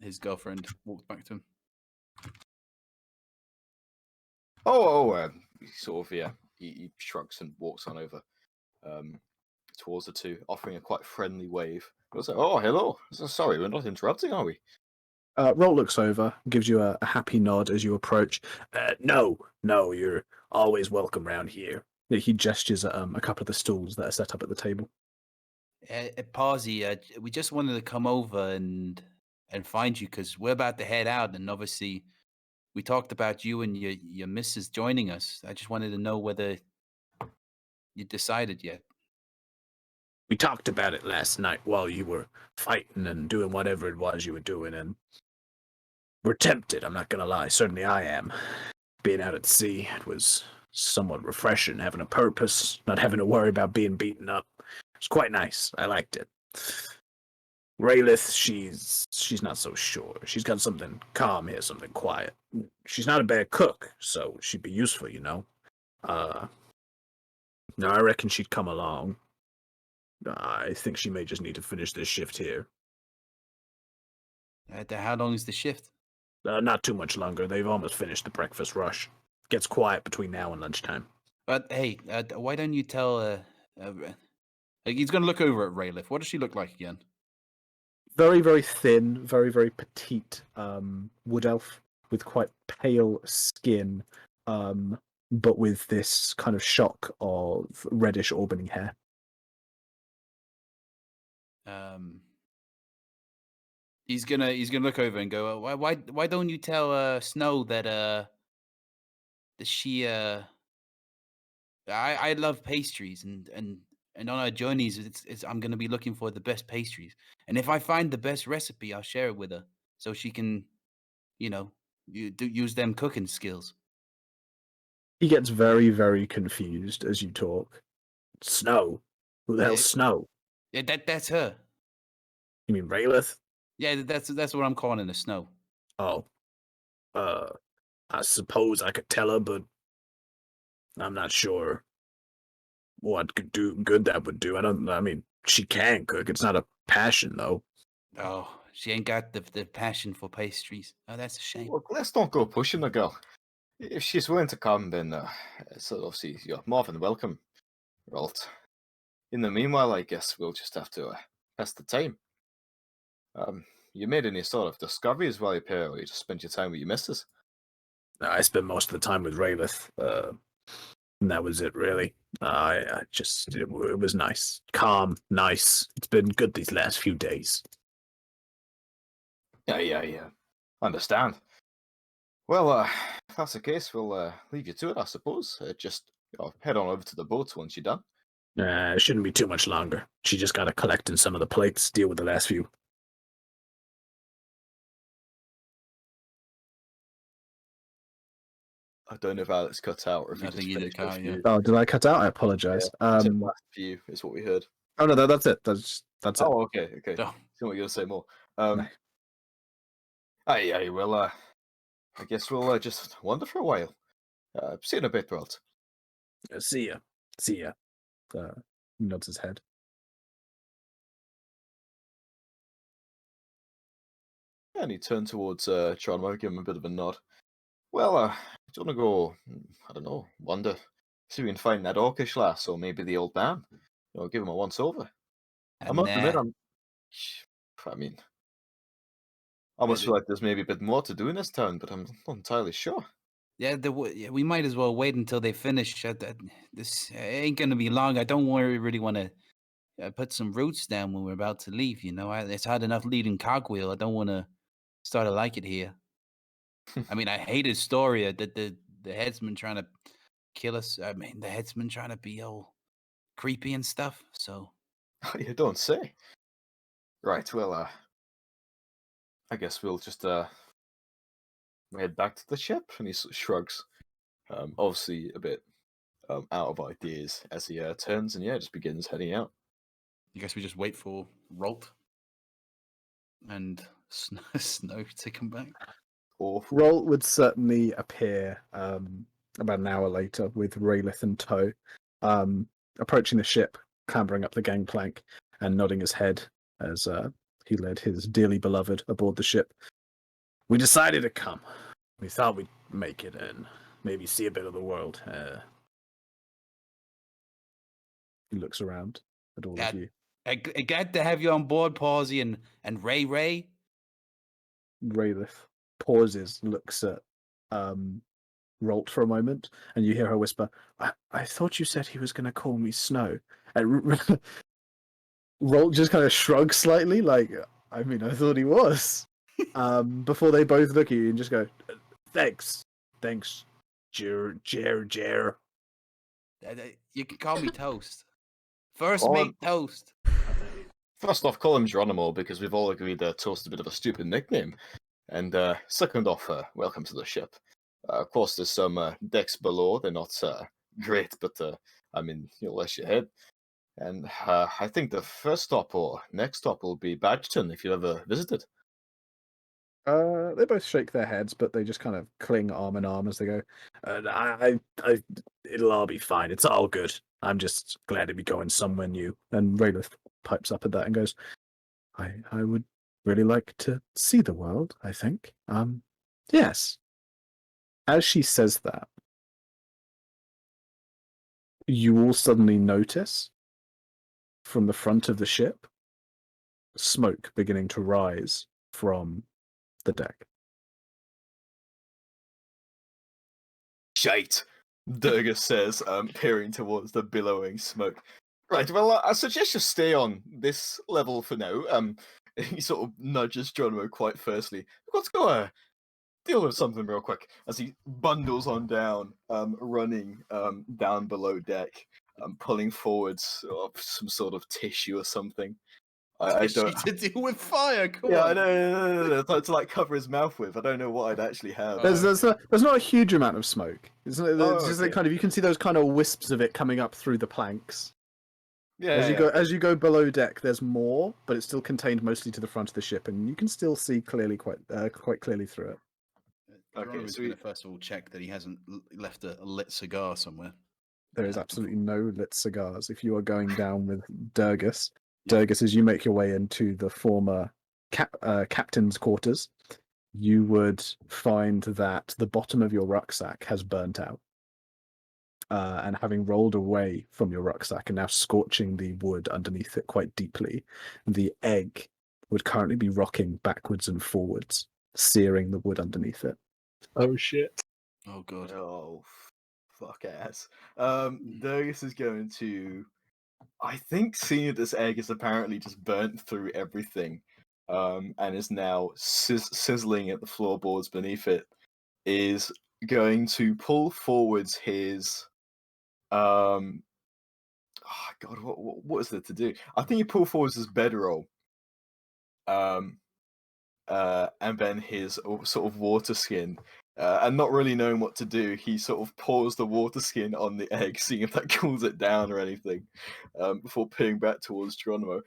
his girlfriend walked back to him. He sort of, he shrugs and walks on over towards the two, offering a quite friendly wave. He was like, "Oh, hello. Sorry, we're not interrupting, are we?" Rolt looks over, gives you a happy nod as you approach. No, you're always welcome round here. He gestures at a couple of the stools that are set up at the table. Pawsey, we just wanted to come over and find you because we're about to head out, and obviously we talked about you and your missus joining us. I just wanted to know whether you decided yet. We talked about it last night while you were fighting and doing whatever it was you were doing, and we're tempted, I'm not going to lie. Certainly I am. Being out at sea, it was somewhat refreshing, having a purpose, not having to worry about being beaten up. It's quite nice. I liked it. Raylith, she's not so sure. She's got something calm here, something quiet. She's not a bad cook, so she'd be useful, No, I reckon she'd come along. I think she may just need to finish this shift here. How long is the shift? Not too much longer. They've almost finished the breakfast rush. Gets quiet between now and lunchtime. But hey, why don't you tell? He's going to look over at Raylith. What does she look like again? Very, very thin, very, very petite wood elf with quite pale skin, but with this kind of shock of reddish auburny hair. He's gonna look over and go, why don't you tell Snow that she I love pastries and on our journeys it's I'm gonna be looking for the best pastries, and if I find the best recipe I'll share it with her so she can use them cooking skills. He gets very, very confused as you talk. Snow? Who the hell's Snow? Yeah, that's her. You mean Raylith? Yeah, that's what I'm calling her, Snow. Oh. I suppose I could tell her, but I'm not sure what good that would do. I mean, she can cook. It's not a passion, though. Oh, she ain't got the passion for pastries. Oh, that's a shame. Look, let's not go pushing the girl. If she's willing to come, then so obviously you're more than welcome, Rolt. In the meanwhile, I guess we'll just have to pass the time. You made any sort of discoveries while you're here, or you just spent your time with your missus? I spent most of the time with Raylith, and that was it, really. It was nice. Calm, nice. It's been good these last few days. Yeah. Understand. Well, if that's the case, we'll leave you to it, I suppose. Just head on over to the boat once you're done. It shouldn't be too much longer. She just got to collect in some of the plates, deal with the last few. I don't know if Alex cut out or if I he think just he did finished cut, off yeah. you. Oh, did I cut out? I apologize. Tip last for you is what we heard. Oh no, that's it. That's it. Oh, okay. Oh. See what you're gonna say more. No. Aye, well, I guess we'll just wander for a while. See you in a bit, Rolt. See ya. Nods his head. And he turned towards Geronimo, give him a bit of a nod. Well, do you want to go, I don't know, wander, see if we can find that orcish lass, or maybe the old man? Give him a once-over. I must admit, I mean, I almost feel like there's maybe a bit more to do in this town, but I'm not entirely sure. Yeah, we might as well wait until they finish. This ain't gonna be long. I don't really want to put some roots down when we're about to leave. It's hard enough leading Cogwheel. I don't want to start to like it here. I mean, I hate Astoria. That the headsman trying to kill us. I mean, the headsman trying to be all creepy and stuff. So You don't say. Right. Well, I guess we'll just head back to the ship. And he shrugs. Obviously a bit out of ideas as he turns and just begins heading out. I guess we just wait for Rolt and Snow to come back. Awful. Rolt would certainly appear about an hour later with Raylith in tow, approaching the ship, clambering up the gangplank, and nodding his head as he led his dearly beloved aboard the ship. We decided to come. We thought we'd make it and maybe see a bit of the world. He looks around at all of you. I glad to have you on board, Pawsey and Ray. Raylith pauses, looks at Rolt for a moment, and you hear her whisper, I thought you said he was going to call me Snow. And Rolt just kind of shrugs slightly, like, I mean, I thought he was. Before they both look at you and just go, thanks, Jer. You can call me Toast. First mate Toast. First off, call him Geronimo because we've all agreed that Toast is a bit of a stupid nickname. And second off, welcome to the ship. Of course, there's some decks below. They're not great, but I mean, you'll let your head. And I think the first stop or next stop will be Badgerton, if you ever visited. They both shake their heads, but they just kind of cling arm in arm as they go. It'll all be fine. It's all good. I'm just glad to be going somewhere new. And Raylith pipes up at that and goes, I would really like to see the world, I think. Yes. As she says that, you all suddenly notice from the front of the ship smoke beginning to rise from the deck. Shite, Durga says, peering towards the billowing smoke. Right, well, I suggest you stay on this level for now. He sort of nudges Geronimo quite fiercely. Let's go deal with something real quick as he bundles on down, running down below deck, pulling forwards some sort of tissue or something. I don't to deal with fire. Come yeah, on. I know. To like cover his mouth with. I don't know what I'd actually have. There's not a huge amount of smoke. It's just okay. kind of, you can see those kind of wisps of it coming up through the planks. Yeah. As you go below deck, there's more, but it's still contained mostly to the front of the ship, and you can still see clearly, quite clearly through it. Okay, Geronimo's so going to first of all check that he hasn't left a lit cigar somewhere. There is absolutely no lit cigars. If you are going down with Durgus, Yeah. Durgus, as you make your way into the former captain's quarters, you would find that the bottom of your rucksack has burnt out. And having rolled away from your rucksack and now scorching the wood underneath it quite deeply, the egg would currently be rocking backwards and forwards, searing the wood underneath it. Oh shit. Oh god. Oh, fuck ass. Durgus is going to. I think seeing that this egg is apparently just burnt through everything, and is now sizzling at the floorboards beneath it, is going to pull forwards his. Oh God, what is there to do? I think he pull forwards his bedroll. And then his sort of water skin. And not really knowing what to do, he sort of pours the water skin on the egg, seeing if that cools it down or anything, before peering back towards Geronimo.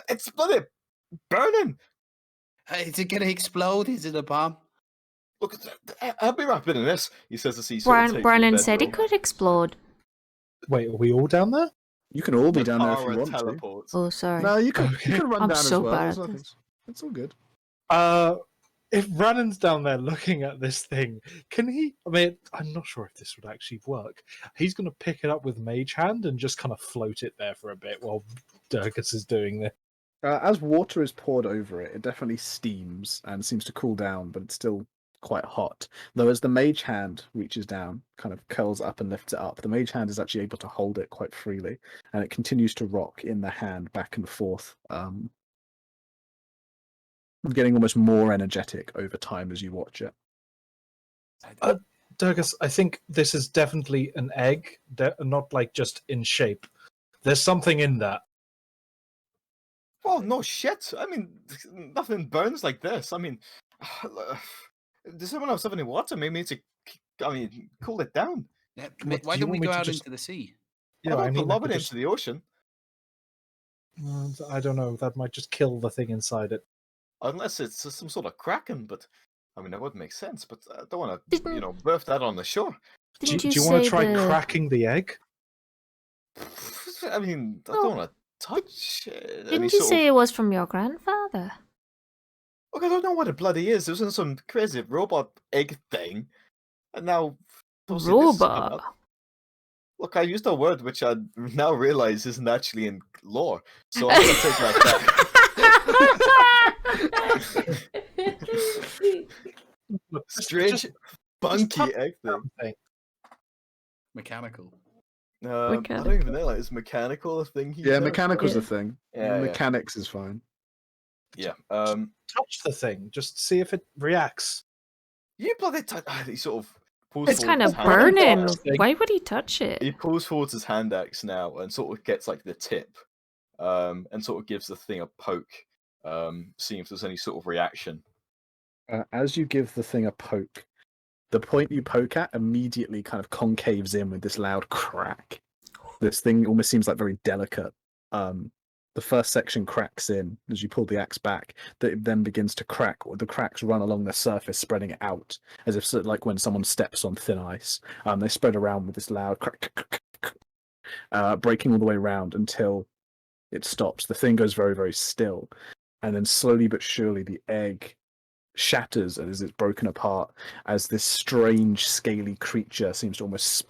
It's bloody burning! Hey, is it going to explode? Is it a bomb? Look, I'll be wrapping in this, he says as he sort of takes the Brian said it bedroll. could explode. Wait, are we all down there? You can all be The down there if power you want to. teleports. Oh, sorry. No, you can run I'm down so as well. bad There's at nothing- this. It's all good. If Brannon's down there looking at this thing, can he? I mean, I'm not sure if this would actually work. He's going to pick it up with Mage Hand and just kind of float it there for a bit while Durgus is doing this. As water is poured over it, it definitely steams and seems to cool down, but it's still quite hot. Though as the mage hand reaches down, kind of curls up and lifts it up, the mage hand is actually able to hold it quite freely, and it continues to rock in the hand back and forth, getting almost more energetic over time as you watch it. Durgus, I think this is definitely an egg, not like just in shape. There's something in that. Oh, no shit. I mean, nothing burns like this. I mean, does someone else have any water? Maybe to, cool it down. Yeah, What, why do you don't we want me go to out just- into the sea? Yeah, I I mean, I lob it could into the ocean. I don't know. That might just kill the thing inside it. Unless it's some sort of kraken, but I mean that would make sense. But I don't want to, Didn't- birth that on the shore. Do Didn't you want to say try the- cracking the egg? I mean, I don't want to touch. Didn't you say it was from your grandfather? Look, I don't know what it bloody is. It was some crazy robot egg thing, and now obviously this has come Robot. up. Look, I used a word which I now realize isn't actually in lore, so I'm gonna take that back. Strange, funky egg thing. Thing. Mechanical. I don't even Mechanical. know. Like, is mechanical a thing? He Yeah, said? mechanical's Yeah. a thing. Yeah, yeah. Mechanics is fine. Yeah. Touch the thing. Just see if it reacts. You bloody he sort of pulls It's forward kind his of hand burning. axe. Why would he touch it? He pulls forwards his hand axe now and sort of gets like the tip, and sort of gives the thing a poke, seeing if there's any sort of reaction. As you give the thing a poke, the point you poke at immediately kind of concaves in with this loud crack. This thing almost seems like very delicate. The first section cracks in as you pull the axe back, that it then begins to crack. The cracks run along the surface, spreading it out, as if sort of like when someone steps on thin ice. They spread around with this loud crack, breaking all the way around until it stops. The thing goes very, very still, and then slowly but surely the egg shatters as it's broken apart, as this strange scaly creature seems to almost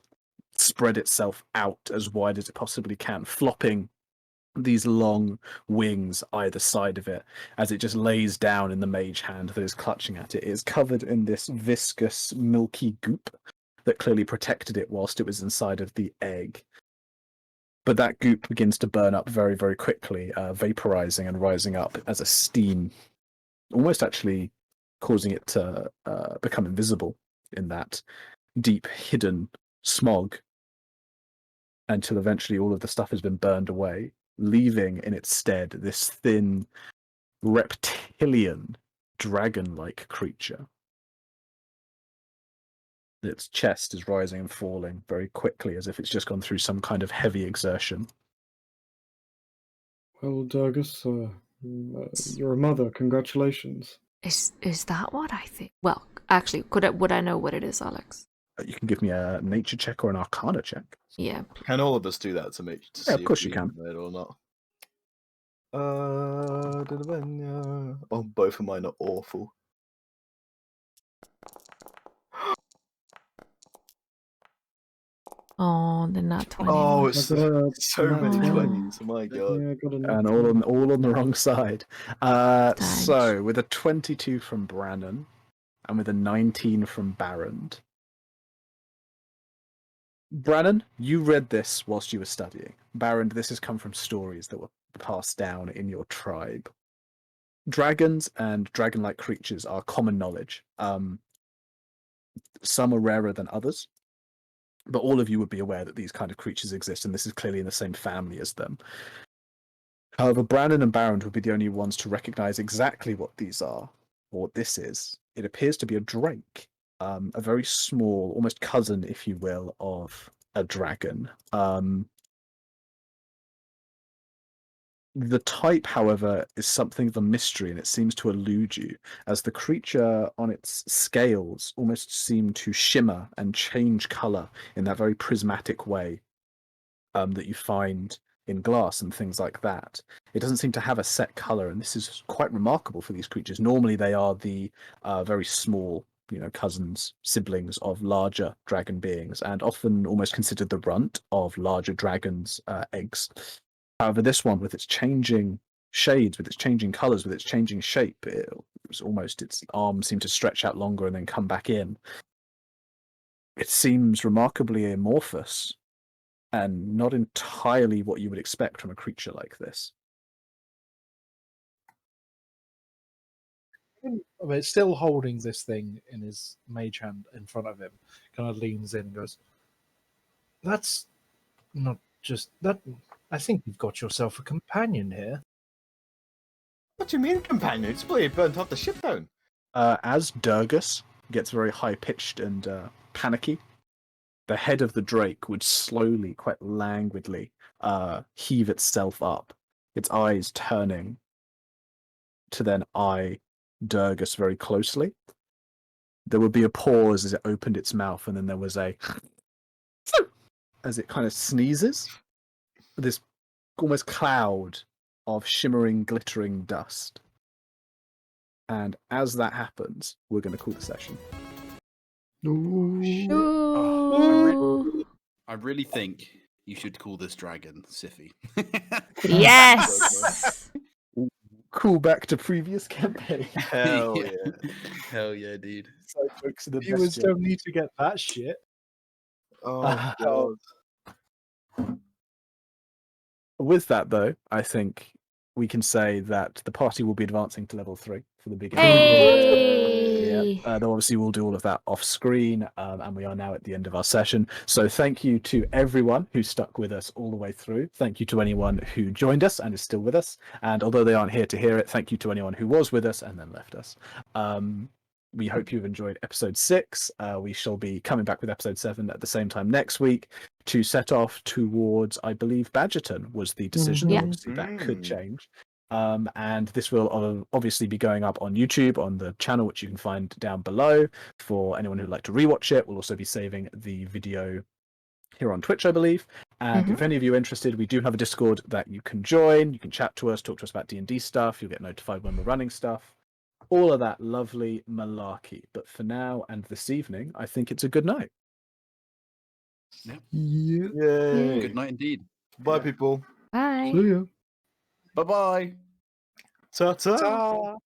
spread itself out as wide as it possibly can, flopping these long wings either side of it as it just lays down in the mage hand that is clutching at it. It is covered in this viscous, milky goop that clearly protected it whilst it was inside of the egg. But that goop begins to burn up very, very quickly, vaporizing and rising up as a steam, almost actually causing it to become invisible in that deep, hidden smog, until eventually all of the stuff has been burned away, leaving in its stead this thin, reptilian, dragon-like creature. Its chest is rising and falling very quickly, as if it's just gone through some kind of heavy exertion. Well, Durgus, you're a mother. Congratulations. Is that what I think? Well, Actually, would I know what it is, Alex? You can give me a nature check or an arcana check. Yeah. Can all of us do that to Yeah, see of course if you we can. know it or not? Oh, both of mine are awful. Oh, the nat 20. Oh, I it's got a so nat many 20. 20s. My god. Yeah, I got a nat And 20. all on the wrong side. Thanks. So with a 22 from Brannon and with a 19 from Barrand. Brannon, you read this whilst you were studying. Barrand, this has come from stories that were passed down in your tribe. Dragons and dragon-like creatures are common knowledge. Some are rarer than others, but all of you would be aware that these kind of creatures exist, and this is clearly in the same family as them. However, Brannon and Barrand would be the only ones to recognize exactly what these are, or what this is. It appears to be a drake, a very small, almost cousin, if you will, of a dragon. The type, however, is something of a mystery, and it seems to elude you, as the creature on its scales almost seem to shimmer and change color in that very prismatic way that you find in glass and things like that. It doesn't seem to have a set color, and this is quite remarkable for these creatures. Normally, they are the very small, cousins, siblings of larger dragon beings, and often almost considered the runt of larger dragons' eggs. However, this one, with its changing shades, with its changing colors, with its changing shape, it was almost its arms seem to stretch out longer and then come back in. It seems remarkably amorphous and not entirely what you would expect from a creature like this. It's still holding this thing in his mage hand in front of him. Kind of leans in and goes, "That's not just that. I think you've got yourself a companion here." What do you mean, companion? It's bloody burnt off the ship down. As Durgus gets very high-pitched and panicky, the head of the drake would slowly, quite languidly, heave itself up, its eyes turning to then eye Durgus very closely. There would be a pause as it opened its mouth, and then there was a as it kind of sneezes, this almost cloud of shimmering, glittering dust. And as that happens, we're going to call the session. Ooh. I really think you should call this dragon Siffy. Yes. Call back to previous campaign. Hell Yeah. yeah. Hell yeah, dude. Side jokes are the Viewers best jokes. don't need to get that shit. Oh god. With that, though, I think we can say that the party will be advancing to level 3 for the beginning. Hey. Though obviously we'll do all of that off screen, and we are now at the end of our session. So thank you to everyone who stuck with us all the way through. Thank you to anyone who joined us and is still with us. And although they aren't here to hear it, thank you to anyone who was with us and then left us. We hope you've enjoyed episode 6. We shall be coming back with episode 7 at the same time next week to set off towards, I believe, Badgerton was the decision. Yeah. Obviously, that could change. And this will obviously be going up on YouTube on the channel, which you can find down below for anyone who'd like to rewatch it. We'll also be saving the video here on Twitch, I believe. And if any of you are interested, we do have a Discord that you can join. You can chat to us, talk to us about D&D stuff. You'll get notified when we're running stuff. All of that lovely malarkey. But for now and this evening, I think it's a good night. Yeah. Yay. Good night indeed. Bye, people. Bye. See ya. Bye bye. Ta ta. Ta.